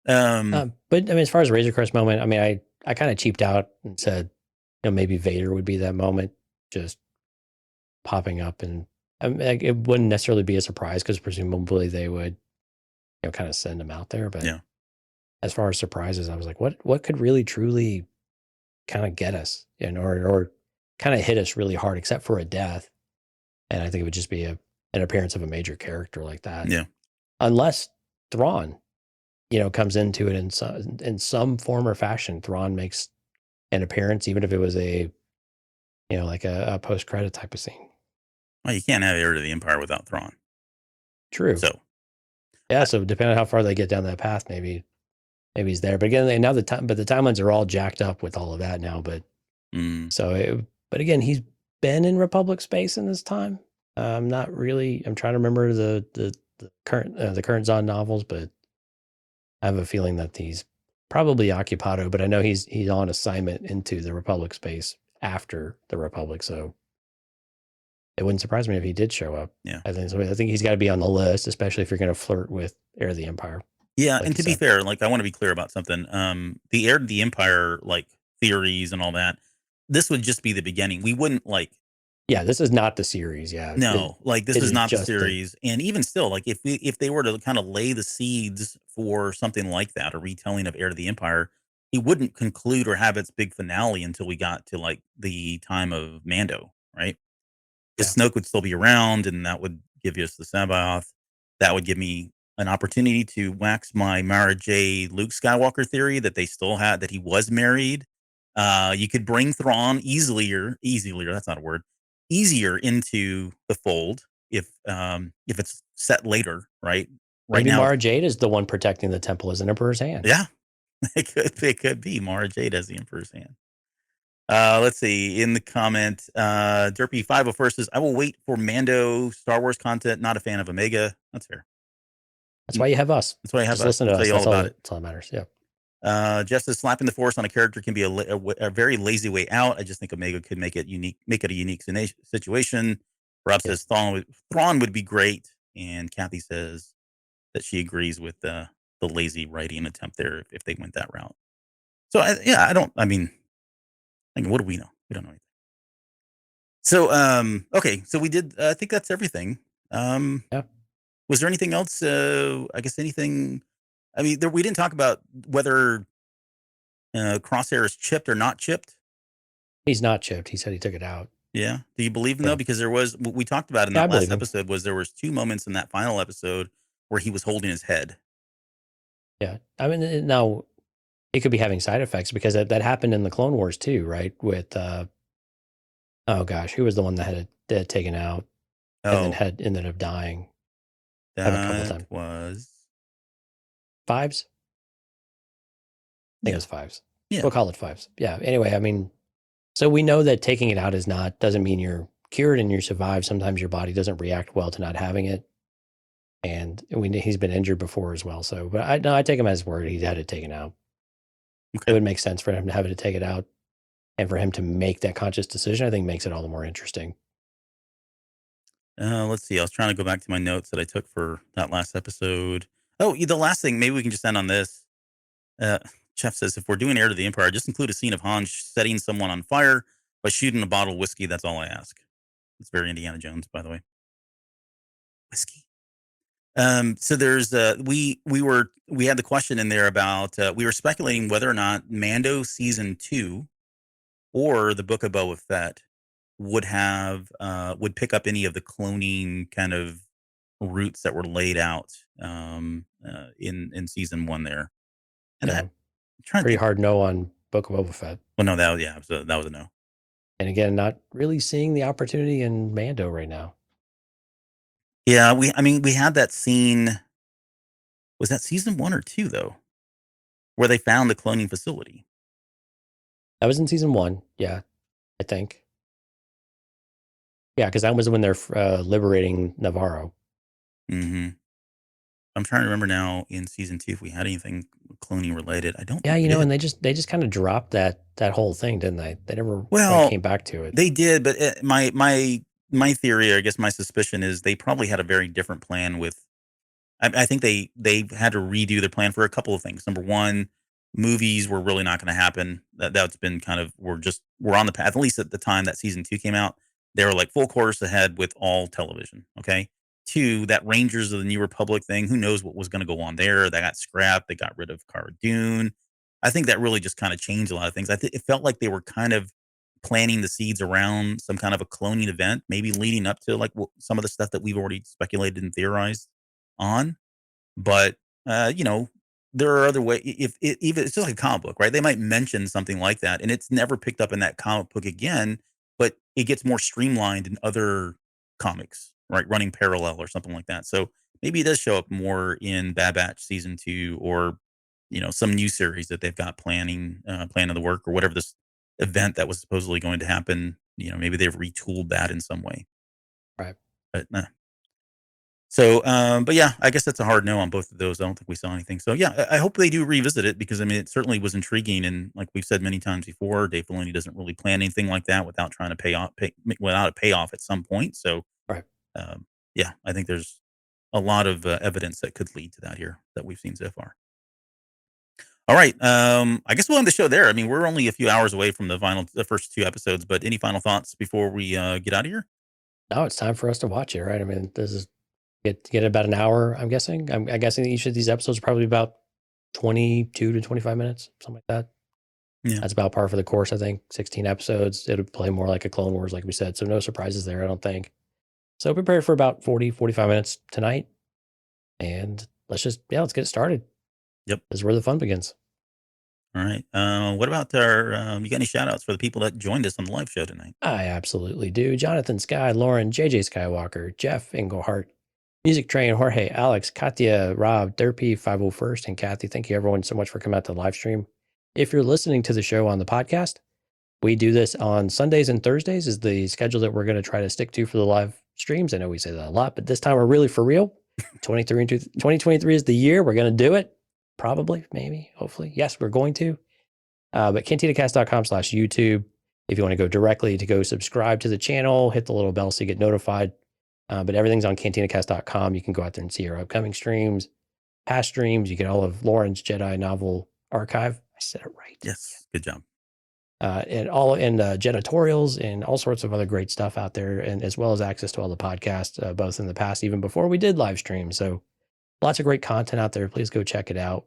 [SPEAKER 2] um,
[SPEAKER 3] But I mean, as far as Razor Crest moment, I mean, I kind of cheaped out and said, you know, maybe Vader would be that moment, just popping up, and like, it wouldn't necessarily be a surprise because presumably they would, you know, kind of send him out there. But
[SPEAKER 2] yeah,
[SPEAKER 3] as far as surprises, I was like, what could really truly kind of get us, you know, or kind of hit us really hard, except for a death. And I think it would just be an appearance of a major character like that,
[SPEAKER 2] yeah.
[SPEAKER 3] unless Thrawn, you know, comes into it in some form or fashion. Thrawn makes an appearance, even if it was a, you know, like a post credit type of scene.
[SPEAKER 2] Well, you can't have Heir to the Empire without Thrawn.
[SPEAKER 3] True.
[SPEAKER 2] So,
[SPEAKER 3] Yeah. So depending on how far they get down that path, maybe he's there. But again, now the timelines are all jacked up with all of that now. But
[SPEAKER 2] mm,
[SPEAKER 3] but again, he's been in Republic space in this time. I'm not really. I'm trying to remember the current Zod novels, but I have a feeling that he's probably occupado. But I know he's on assignment into the Republic space after the Republic, so it wouldn't surprise me if he did show up.
[SPEAKER 2] yeah.
[SPEAKER 3] I think he's got to be on the list, especially if you're going to flirt with Heir of the Empire.
[SPEAKER 2] Yeah,
[SPEAKER 3] Like
[SPEAKER 2] and
[SPEAKER 3] you
[SPEAKER 2] to be
[SPEAKER 3] said.
[SPEAKER 2] fair, like I want to be clear about something. The Heir to the Empire, like theories and all that, this would just be the beginning. We wouldn't like
[SPEAKER 3] Yeah, this is not the series. Yeah,
[SPEAKER 2] no, like this
[SPEAKER 3] it
[SPEAKER 2] is
[SPEAKER 3] is
[SPEAKER 2] not the
[SPEAKER 3] just
[SPEAKER 2] series. And even still, like if they were to kind of lay the seeds for something like that, a retelling of Heir to the Empire, it wouldn't conclude or have its big finale until we got to like the time of Mando, right?
[SPEAKER 3] yeah.
[SPEAKER 2] Because Snoke would still be around, and that would give us the Sabaoth. That would give me an opportunity to wax my Mara J. Luke Skywalker theory that they still had that he was married. You could bring Thrawn easier. That's not a word. Easier into the fold if it's set later, right? Right
[SPEAKER 3] Maybe
[SPEAKER 2] now,
[SPEAKER 3] Mara Jade is the one protecting the temple as an emperor's hand.
[SPEAKER 2] yeah, it could be Mara Jade as the Emperor's hand. Let's see. In the comment, Derpy 501 says, I will wait for Mando Star Wars content. Not a fan of Omega. That's fair.
[SPEAKER 3] That's why you have us.
[SPEAKER 2] That's why I have
[SPEAKER 3] Just
[SPEAKER 2] us.
[SPEAKER 3] listen to
[SPEAKER 2] I'll tell
[SPEAKER 3] us.
[SPEAKER 2] you all about it.
[SPEAKER 3] That's all that matters. Yeah.
[SPEAKER 2] Jeff says, slapping the force on a character can be a very lazy way out. I just think Omega could make it a unique situation. Rob
[SPEAKER 3] Yeah.
[SPEAKER 2] says Thrawn would be great. And Kathy says that she agrees with the lazy writing attempt there if they went that route. So I mean, what do we know? We don't know anything. So, okay. So we did, I think that's everything.
[SPEAKER 3] Yeah.
[SPEAKER 2] Was there anything else? I guess anything, I mean, we didn't talk about whether Crosshair is chipped or not chipped.
[SPEAKER 3] He's not chipped. He said he took it out.
[SPEAKER 2] Yeah. Do you believe him
[SPEAKER 3] Yeah.
[SPEAKER 2] though? Because there was, what we talked about in
[SPEAKER 3] Yeah, I
[SPEAKER 2] that last
[SPEAKER 3] believe him.
[SPEAKER 2] episode was there was 2 moments in that final episode where he was holding his head.
[SPEAKER 3] Yeah. I mean, now it could be having side effects because that happened in the Clone Wars too, right? With, oh gosh, who was the one that had it taken out and then
[SPEAKER 2] Oh,
[SPEAKER 3] had ended up dying? A couple
[SPEAKER 2] that
[SPEAKER 3] times.
[SPEAKER 2] was,
[SPEAKER 3] Fives? I think
[SPEAKER 2] yeah.
[SPEAKER 3] it was Fives.
[SPEAKER 2] Yeah.
[SPEAKER 3] We'll call it Fives. Yeah. Anyway, I mean, So we know that taking it out doesn't mean you're cured and you survive. Sometimes your body doesn't react well to not having it. And he's been injured before as well. So, but I take him as his word. He had it taken out.
[SPEAKER 2] Okay.
[SPEAKER 3] It would make sense for him to have it take it out, and for him to make that conscious decision, I think makes it all the more interesting.
[SPEAKER 2] Let's see. I was trying to go back to my notes that I took for that last episode. Oh, the last thing. Maybe we can just end on this. Uh, Chef says, if we're doing Heir to the Empire, just include a scene of Han setting someone on fire by shooting a bottle of whiskey. That's all I ask. It's very Indiana Jones, by the way. Whiskey. So there's we had the question in there about we were speculating whether or not Mando season 2 or the Book of Boba Fett would have would pick up any of the cloning kind of routes that were laid out in season 1 there. And
[SPEAKER 3] Yeah.
[SPEAKER 2] I'm trying to
[SPEAKER 3] Pretty
[SPEAKER 2] think.
[SPEAKER 3] hard no on Book of Boba Fett.
[SPEAKER 2] Well, no, that was a no.
[SPEAKER 3] And again, not really seeing the opportunity in Mando right now.
[SPEAKER 2] Yeah, we had that scene. Was that season 1 or 2 though, where they found the cloning facility?
[SPEAKER 3] That was in season 1. Yeah, I think. Yeah, because that was when they're liberating Navarro.
[SPEAKER 2] Mm-hmm. I'm trying to remember now in season 2 if we had anything cloning related. I don't.
[SPEAKER 3] Yeah,
[SPEAKER 2] think we did.
[SPEAKER 3] and they just kind of dropped that whole thing, didn't they? They never
[SPEAKER 2] Well,
[SPEAKER 3] came back to it.
[SPEAKER 2] They did, but my theory, or I guess my suspicion, is they probably had a very different plan with. I think they had to redo their plan for a couple of things. Number one, movies were really not going to happen. That's been kind of we're on the path. At least at the time that season 2 came out, they were like full course ahead with all television. Okay. 2, that Rangers of the New Republic thing. Who knows what was going to go on there? That got scrapped. They got rid of Cara Dune. I think that really just kind of changed a lot of things. It felt like they were kind of planting the seeds around some kind of a cloning event, maybe leading up to like some of the stuff that we've already speculated and theorized on. But there are other ways. If even it's just like a comic book, right? They might mention something like that, and it's never picked up in that comic book again. But it gets more streamlined in other comics, right? Running parallel or something like that. So maybe it does show up more in Bad Batch season 2, or some new series that they've got planning the work, or whatever this event that was supposedly going to happen. Maybe they've retooled that in some way.
[SPEAKER 3] Right.
[SPEAKER 2] But so, but yeah, I guess that's a hard no on both of those. I don't think we saw anything. So yeah, I hope they do revisit it, because it certainly was intriguing. And like we've said many times before, Dave Filoni doesn't really plan anything like that without trying to pay without a payoff at some point. So,
[SPEAKER 3] Right.
[SPEAKER 2] Yeah, I think there's a lot of evidence that could lead to that here that we've seen so far. All right. I guess we'll end the show there. We're only a few hours away from the first 2 episodes, but any final thoughts before we get out of here?
[SPEAKER 3] Now it's time for us to watch it, right? This is get about an hour, I'm guessing. I'm guessing each of these episodes are probably about 22 to 25 minutes, something like that.
[SPEAKER 2] Yeah.
[SPEAKER 3] That's about par for the course, I think. 16 episodes. It'll play more like a Clone Wars, like we said. So no surprises there, I don't think. So prepare for about 40, 45 minutes tonight. And let's get it started.
[SPEAKER 2] Yep.
[SPEAKER 3] This is where the fun begins.
[SPEAKER 2] All right. What about our, you got any shout outs for the people that joined us on the live show tonight?
[SPEAKER 3] I absolutely do. Jonathan, Sky, Lauren, JJ Skywalker, Jeff Englehart, Music Train, Jorge, Alex, Katya, Rob, Derpy, 501st, and Kathy. Thank you everyone so much for coming out to the live stream. If you're listening to the show on the podcast, we do this on Sundays and Thursdays is the schedule that we're going to try to stick to for the live streams. I know we say that a lot, but this time we're really for real. 2023 is the year. We're going to do it. Probably, maybe, hopefully. Yes, we're going to. But cantinacast.com/YouTube. If you want to go directly to go subscribe to the channel, hit the little bell so you get notified. But everything's on cantinacast.com. You can go out there and see our upcoming streams, past streams. You get all of Lauren's Jedi novel archive. I said it right.
[SPEAKER 2] Yes. Good job.
[SPEAKER 3] And Jeditorials and all sorts of other great stuff out there, and as well as access to all the podcasts, both in the past, even before we did live stream. So lots of great content out there. Please go check it out.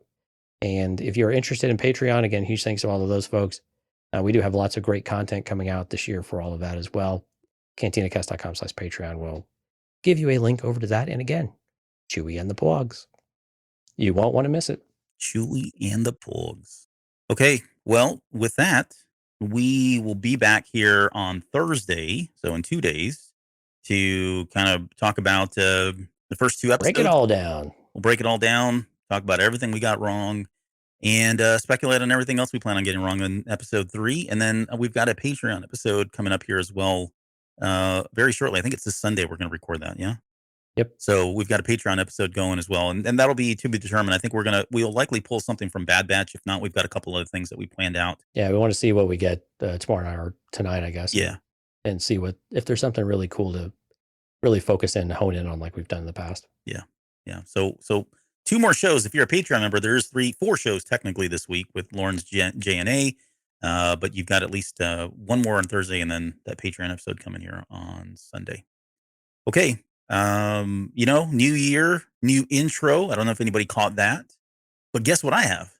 [SPEAKER 3] And if you're interested in Patreon, again, huge thanks to all of those folks. We do have lots of great content coming out this year for all of that as well. cantinacast.com/Patreon will give you a link over to that. And again, Chewie and the Pogs. You won't want to miss it.
[SPEAKER 2] Chewie and the Pogs. Okay. Well, with that, we will be back here on Thursday, so in 2 days, to kind of talk about the first 2 episodes.
[SPEAKER 3] Break it all down.
[SPEAKER 2] We'll break it all down, talk about everything we got wrong, and speculate on everything else we plan on getting wrong in episode 3. And then we've got a Patreon episode coming up here as well very shortly. I think it's this Sunday we're going to record that. Yeah.
[SPEAKER 3] Yep.
[SPEAKER 2] So we've got a Patreon episode going as well, and that'll be to be determined. I think we'll likely pull something from Bad Batch. If not, we've got a couple other things that we planned out.
[SPEAKER 3] Yeah, we want to see what we get tomorrow night or tonight, I guess.
[SPEAKER 2] Yeah.
[SPEAKER 3] And see if there's something really cool to really focus in and hone in on like we've done in the past.
[SPEAKER 2] Yeah. Yeah. So 2 more shows. If you're a Patreon member, there's 4 shows technically this week with Lauren's J&A. But you've got at least 1 more on Thursday, and then that Patreon episode coming here on Sunday. Okay. New year, new intro. I don't know if anybody caught that, but guess what I have?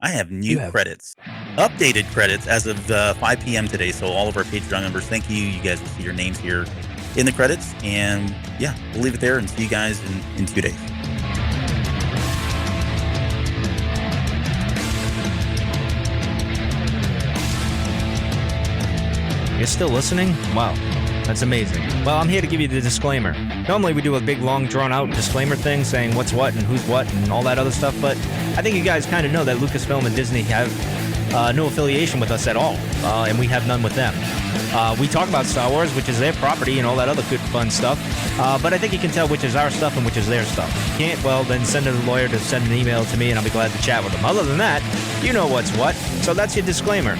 [SPEAKER 2] I have new credits, updated credits as of 5 p.m. today. So all of our Patreon members, thank you. You guys will see your names here in the credits. And yeah, we'll leave it there and see you guys in 2 days.
[SPEAKER 1] You're still listening? Wow. That's amazing. Well, I'm here to give you the disclaimer. Normally we do a big, long, drawn-out disclaimer thing saying what's what and who's what and all that other stuff, but I think you guys kind of know that Lucasfilm and Disney have no affiliation with us at all, and we have none with them. We talk about Star Wars, which is their property and all that other good, fun stuff, but I think you can tell which is our stuff and which is their stuff. If you can't, well, then send a lawyer to send an email to me, and I'll be glad to chat with them. Other than that, you know what's what, so that's your disclaimer.